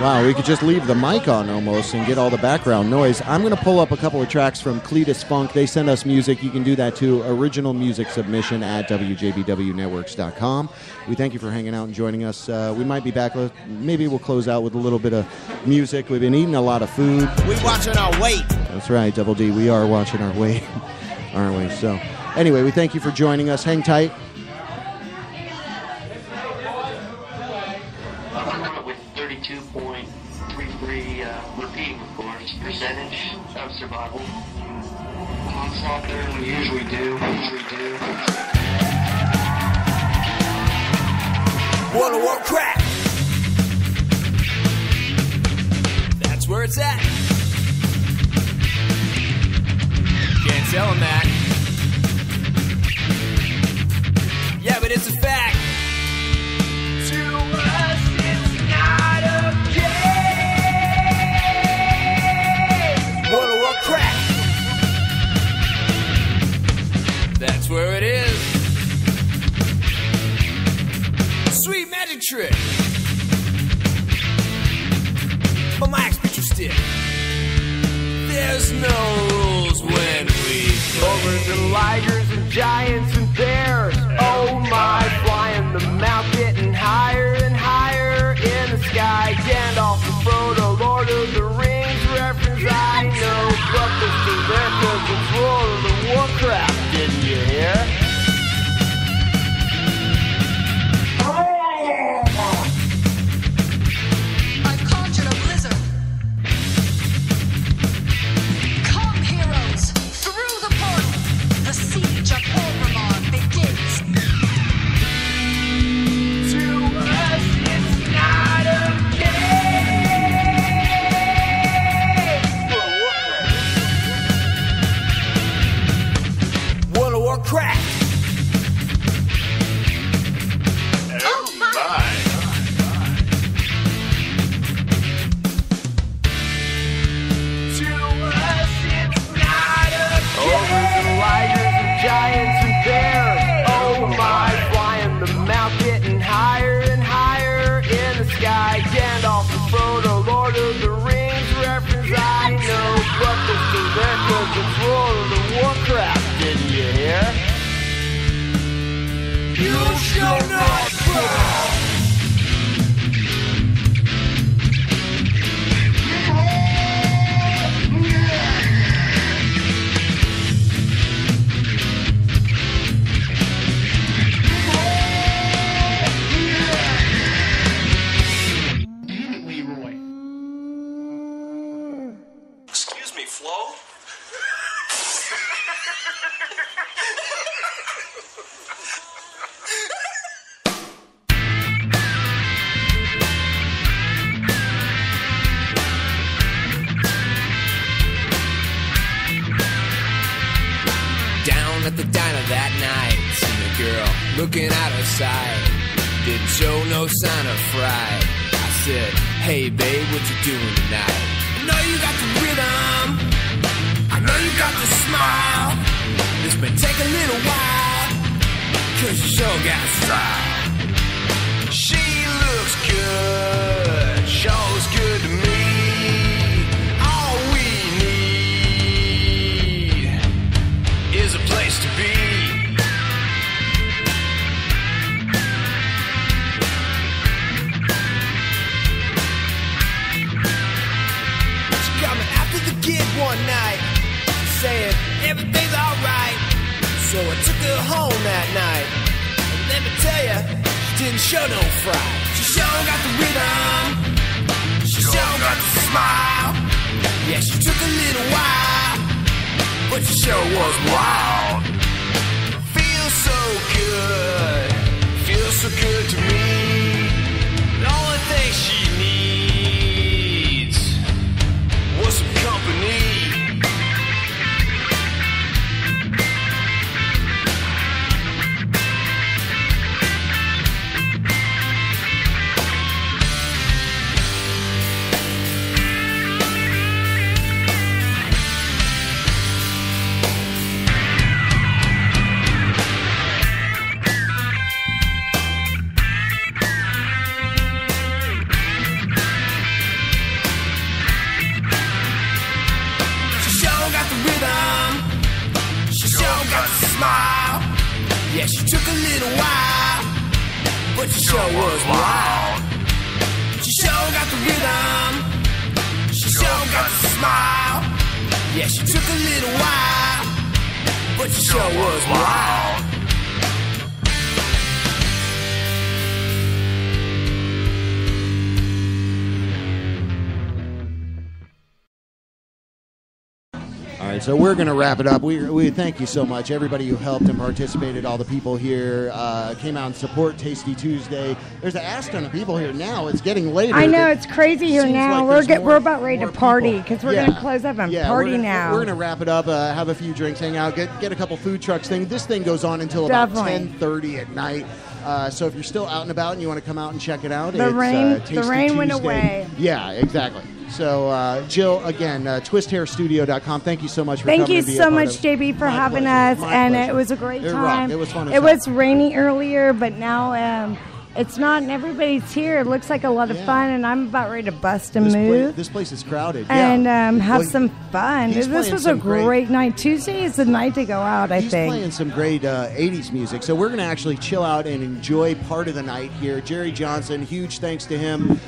Wow, we could just leave the mic on almost and get all the background noise. I'm going to pull up a couple of tracks from Cletus Funk. They send us music. You can do that too. Original music submission at wjbwnetworks.com. We thank you for hanging out and joining us. We might be back. Maybe we'll close out with a little bit of music. We've been eating a lot of food. We watching our weight. That's right, Double D. We are watching our weight, aren't we? So, anyway, we thank you for joining us. Hang tight. With 32.33 repeat, of course, percentage of survival. It's not better than we usually do. World of Warcraft. That's where it's at. Can't tell them that. Yeah, but it's a fact. To us, it's not okay. World of Warcraft. That's where it is. Sweet magic trick. On my axe stick. There's no rules when we ogres and ligers and giants and bears. Oh my, flying the mount, getting higher and higher in the sky. Gandalf and Frodo, Lord of the Rings reference I know, but this is there 'cause it's World of the Warcraft. Didn't you hear? I've conjured a blizzard. Come, heroes, through the portal. The siege of Orgrimmar begins. To us, it's not okay. World of Warcraft. Oh my! To us, it's not okay. Ogres and ligers and giants and bears. Oh my, flying the mount, getting higher and higher in the sky. Gandalf and Frodo, Lord of the Rings reference I know, but this is there 'cause it's World of the Warcraft. Didn't you hear? You shall not pass. Excuse me, Flo? Down at the diner that night, seen a girl looking out her side. Didn't show no sign of fright. I said, hey babe, what you doing tonight? I know you got the rhythm, I know you got the smile. This may take a little while, 'cause you sure got style. She looks good, shows good to me. All we need is a place to be. She got me after the gig one night, saying everything's alright. So I took her home that night, and let me tell you, she didn't show no fright. She sure got the rhythm, she sure got the smile. Yeah, she took a little while, but she sure was wild. Feels so good, feels so good to me. The only thing she needs was some company. Yeah, she took a little while, but she sure was wild. She sure got the rhythm, she sure got the smile. Yeah, she took a little while, but she sure was wild. All right, so we're going to wrap it up. We thank you so much, everybody who helped and participated, all the people here came out and support Tasty Tuesday. There's a ass ton of people here now. It's getting later. I know, it's crazy here now. Like we're about ready to party because we're going to close up and party now. We're going to wrap it up, have a few drinks, hang out, get a couple food trucks thing. This thing goes on until about 10:30 at night. So if you're still out and about and you want to come out and check it out, the rain went away. Yeah, exactly. So, Jill, again, twisthairstudio.com. Thank you so much for coming. Thank you so much, JB, for having us. And it was a great time. It was fun. It was rainy earlier, but now it's not, and everybody's here. It looks like a lot of fun, and I'm about ready to bust and move. This place is crowded. And have some fun. This was a great night. Tuesday is the night to go out, I think. He's playing some great 80s music, so we're going to actually chill out and enjoy part of the night here. Jerry Johnson, huge thanks to him.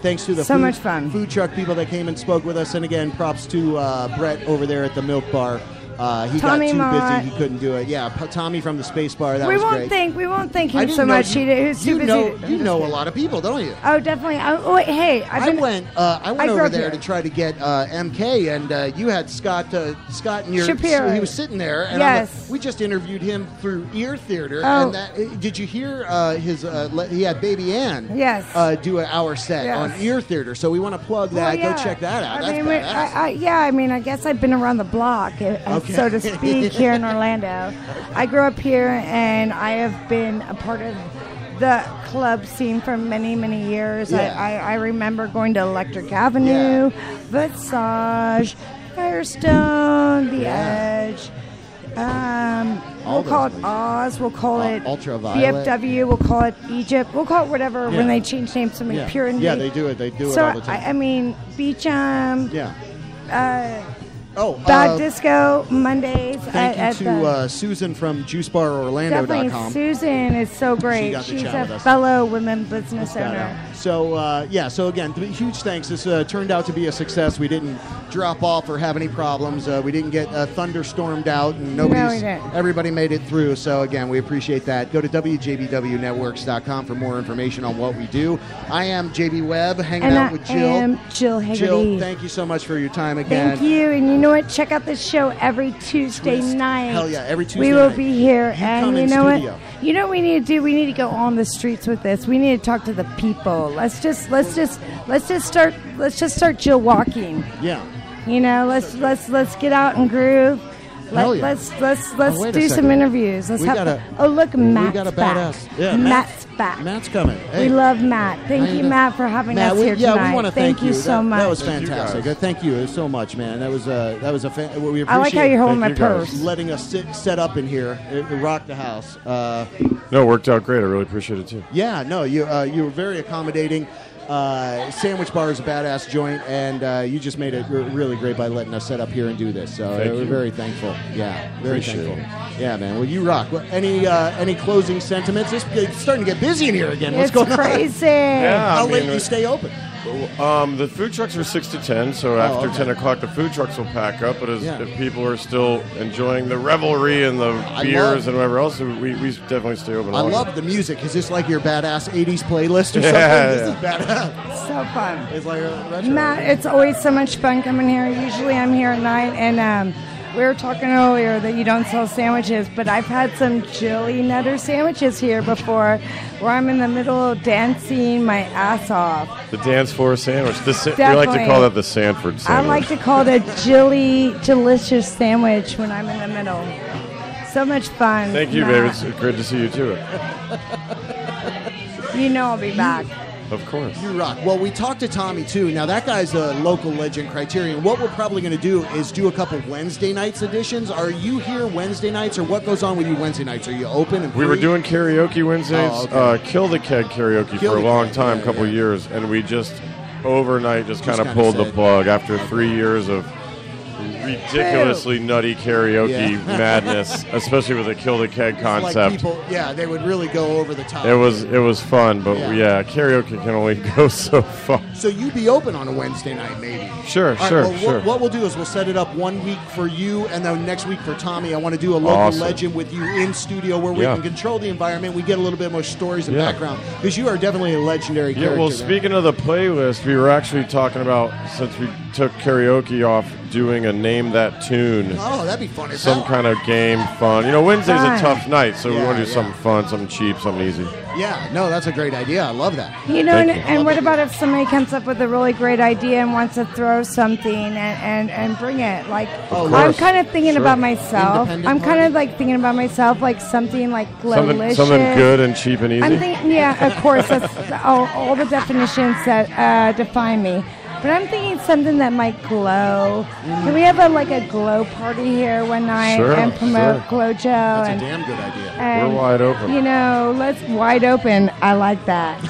Thanks to the much fun. food truck people that came and spoke with us. And again, props to Brett over there at the Milk Bar. He Tommy got too Mott. busy. He couldn't do it. Yeah, Tommy from the Space Bar. That we was won't great. We won't thank him so much. He's too busy. You know a lot of people, don't you? Oh, definitely. Hey, I went over there to try to get MK, and you had Scott and your Shapiro. He was sitting there, and yes. we just interviewed him through Ear Theater. Oh. And did you hear his? He had Baby Ann. Yes. Do an hour set on Ear Theater, so we want to plug that. Go check that out. That's badass. I guess I've been around the block, so to speak, here in Orlando. I grew up here, and I have been a part of the club scene for many, many years. Yeah. I remember going to Electric Avenue, Visage, Firestone, The Edge. We'll call it Oz. We'll call it Ultraviolet. Wjbw. We'll call it Egypt. We'll call it whatever when they change names to make pure. Yeah, they do it. They do it so all the time. I mean, Beecham. Yeah. Bad Disco Mondays. Thank you to Susan from JuiceBarOrlando.com. Definitely, Susan is so great. She's a fellow women business owner. So, so again, huge thanks. This turned out to be a success. We didn't drop off or have any problems. We didn't get thunderstormed out, and everybody made it through. So, again, we appreciate that. Go to WJBWNetworks.com for more information on what we do. I am JB Webb, hanging out with Jill. I am Jill Haggerty. Jill, thank you so much for your time again. Thank you. And you know what? Check out this show every Tuesday night. Hell yeah, every Tuesday we will night. be here. And you know what? You know what we need to do? We need to go on the streets with this. We need to talk to the people. Let's just start Jill walking. Yeah. You know, let's get out and groove. Let's do some interviews. Look, Matt's back. Yeah, Matt's back. Matt's coming. Hey. We love Matt. Thank you, Matt, for having us here tonight. Yeah, we want to thank you so much. That was fantastic. Thank you so much, man. That was we appreciate. I like how you're holding my purse. Letting us set up in here, rock the house. No, it worked out great. I really appreciate it too. Yeah, no, you were very accommodating. Sandwich Bar is a badass joint, and you just made it really great by letting us set up here and do this. So we're very thankful. Yeah, very thankful. Yeah, man. Well, you rock. Well, any closing sentiments? It's starting to get busy in here again. What's going on? It's crazy. Yeah, How late do you stay open? The food trucks are 6 to 10, so after 10 o'clock the food trucks will pack up. But if people are still enjoying the revelry and the beers and whatever else, we definitely stay open. I love the music. Is this like your badass 80s playlist or something? This is badass. So fun. It's like a retro. Matt, it's always so much fun coming here. Usually I'm here at night, and we were talking earlier that you don't sell sandwiches, but I've had some chili nutter sandwiches here before where I'm in the middle dancing my ass off. The dance floor sandwich. We like to call that the Sanford sandwich. I like to call it a chili delicious sandwich when I'm in the middle. So much fun. Thank you, baby. It's great to see you too. You know I'll be back. Of course. You rock. Well, we talked to Tommy, too. Now, that guy's a local legend Criterion. What we're probably going to do is do a couple Wednesday nights editions. Are you here Wednesday nights, or what goes on with you Wednesday nights? Are you open and free? We were doing karaoke Wednesdays, Kill the Keg karaoke for a long time, couple years, and we just overnight just kind of pulled the plug after 3 years of ridiculously nutty karaoke madness, especially with the Kill the Keg concept. Like people, they would really go over the top. It was fun, but karaoke can only go so far. So you'd be open on a Wednesday night, maybe? Sure, All right, sure, well, sure. What we'll do is we'll set it up 1 week for you, and then next week for Tommy. I want to do a local legend with you in studio where we can control the environment. We get a little bit more stories and background, because you are definitely a legendary character. Yeah, well, speaking of the playlist, we were actually talking about, since we took karaoke off, doing a Name That Tune. Oh, that'd be fun as Some hell. kind of game, fun. Wednesday's Fun. a tough night, so we want to do something fun, something cheap, something easy. Yeah, no, that's a great idea. I love that. And what about if somebody comes up with a really great idea and wants to throw something and bring it? Like, I'm kind of thinking about myself. I'm kind of like thinking about myself, like something like glowlicious. Something good and cheap and easy. I'm thinking, of course, that's all the definitions that define me. But I'm thinking something that might glow. Can we have a glow party here one night and promote Glow Gel? That's a damn good idea. We're wide open. Let's wide open. I like that.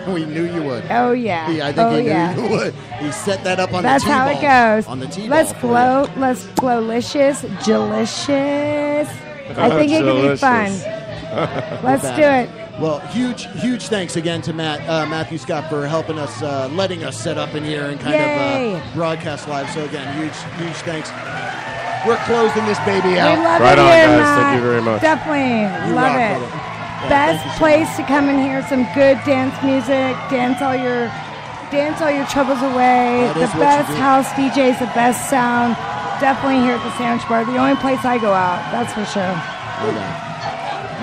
We knew you would. Oh, yeah. I think knew you would. He set that up on That's the T-ball. how it goes. On the T-ball. Let's glowlicious, delicious. I think it can be fun. Let's do it. Well, huge thanks again to Matthew Scott for helping us, letting us set up in here and kind of broadcast live. So again, huge thanks. We're closing this baby out. We love right it on, here, guys. Matt. Thank you very much. Definitely love rock, it. brother. Yeah, Best place to come and hear some good dance music, dance all your troubles away. That The is what you best do. house DJs, the best sound. Definitely here at the Sandwich Bar. The only place I go out. That's for sure. Hold on.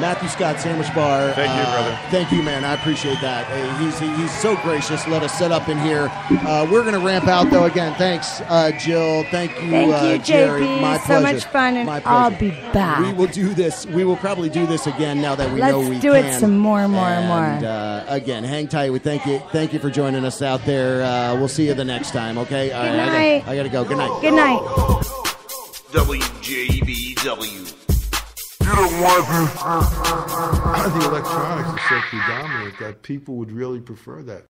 Matthew Scott, Sandwich Bar. Thank you, brother. Thank you, man. I appreciate that. He's so gracious. Let us set up in here. We're going to ramp out, though. Again, thanks, Jill. Thank you, Jerry. JP. My So pleasure. much fun, and My I'll pleasure. be back. We will do this. We will probably do this again now that we know we Let's do can. it some more and more and more. And again, hang tight. We thank you for joining us out there. We'll see you the next time. Okay. All Good right. night. I got to go. Good night. Good night. WJBW. You don't want this. The electronics are so predominant that people would really prefer that.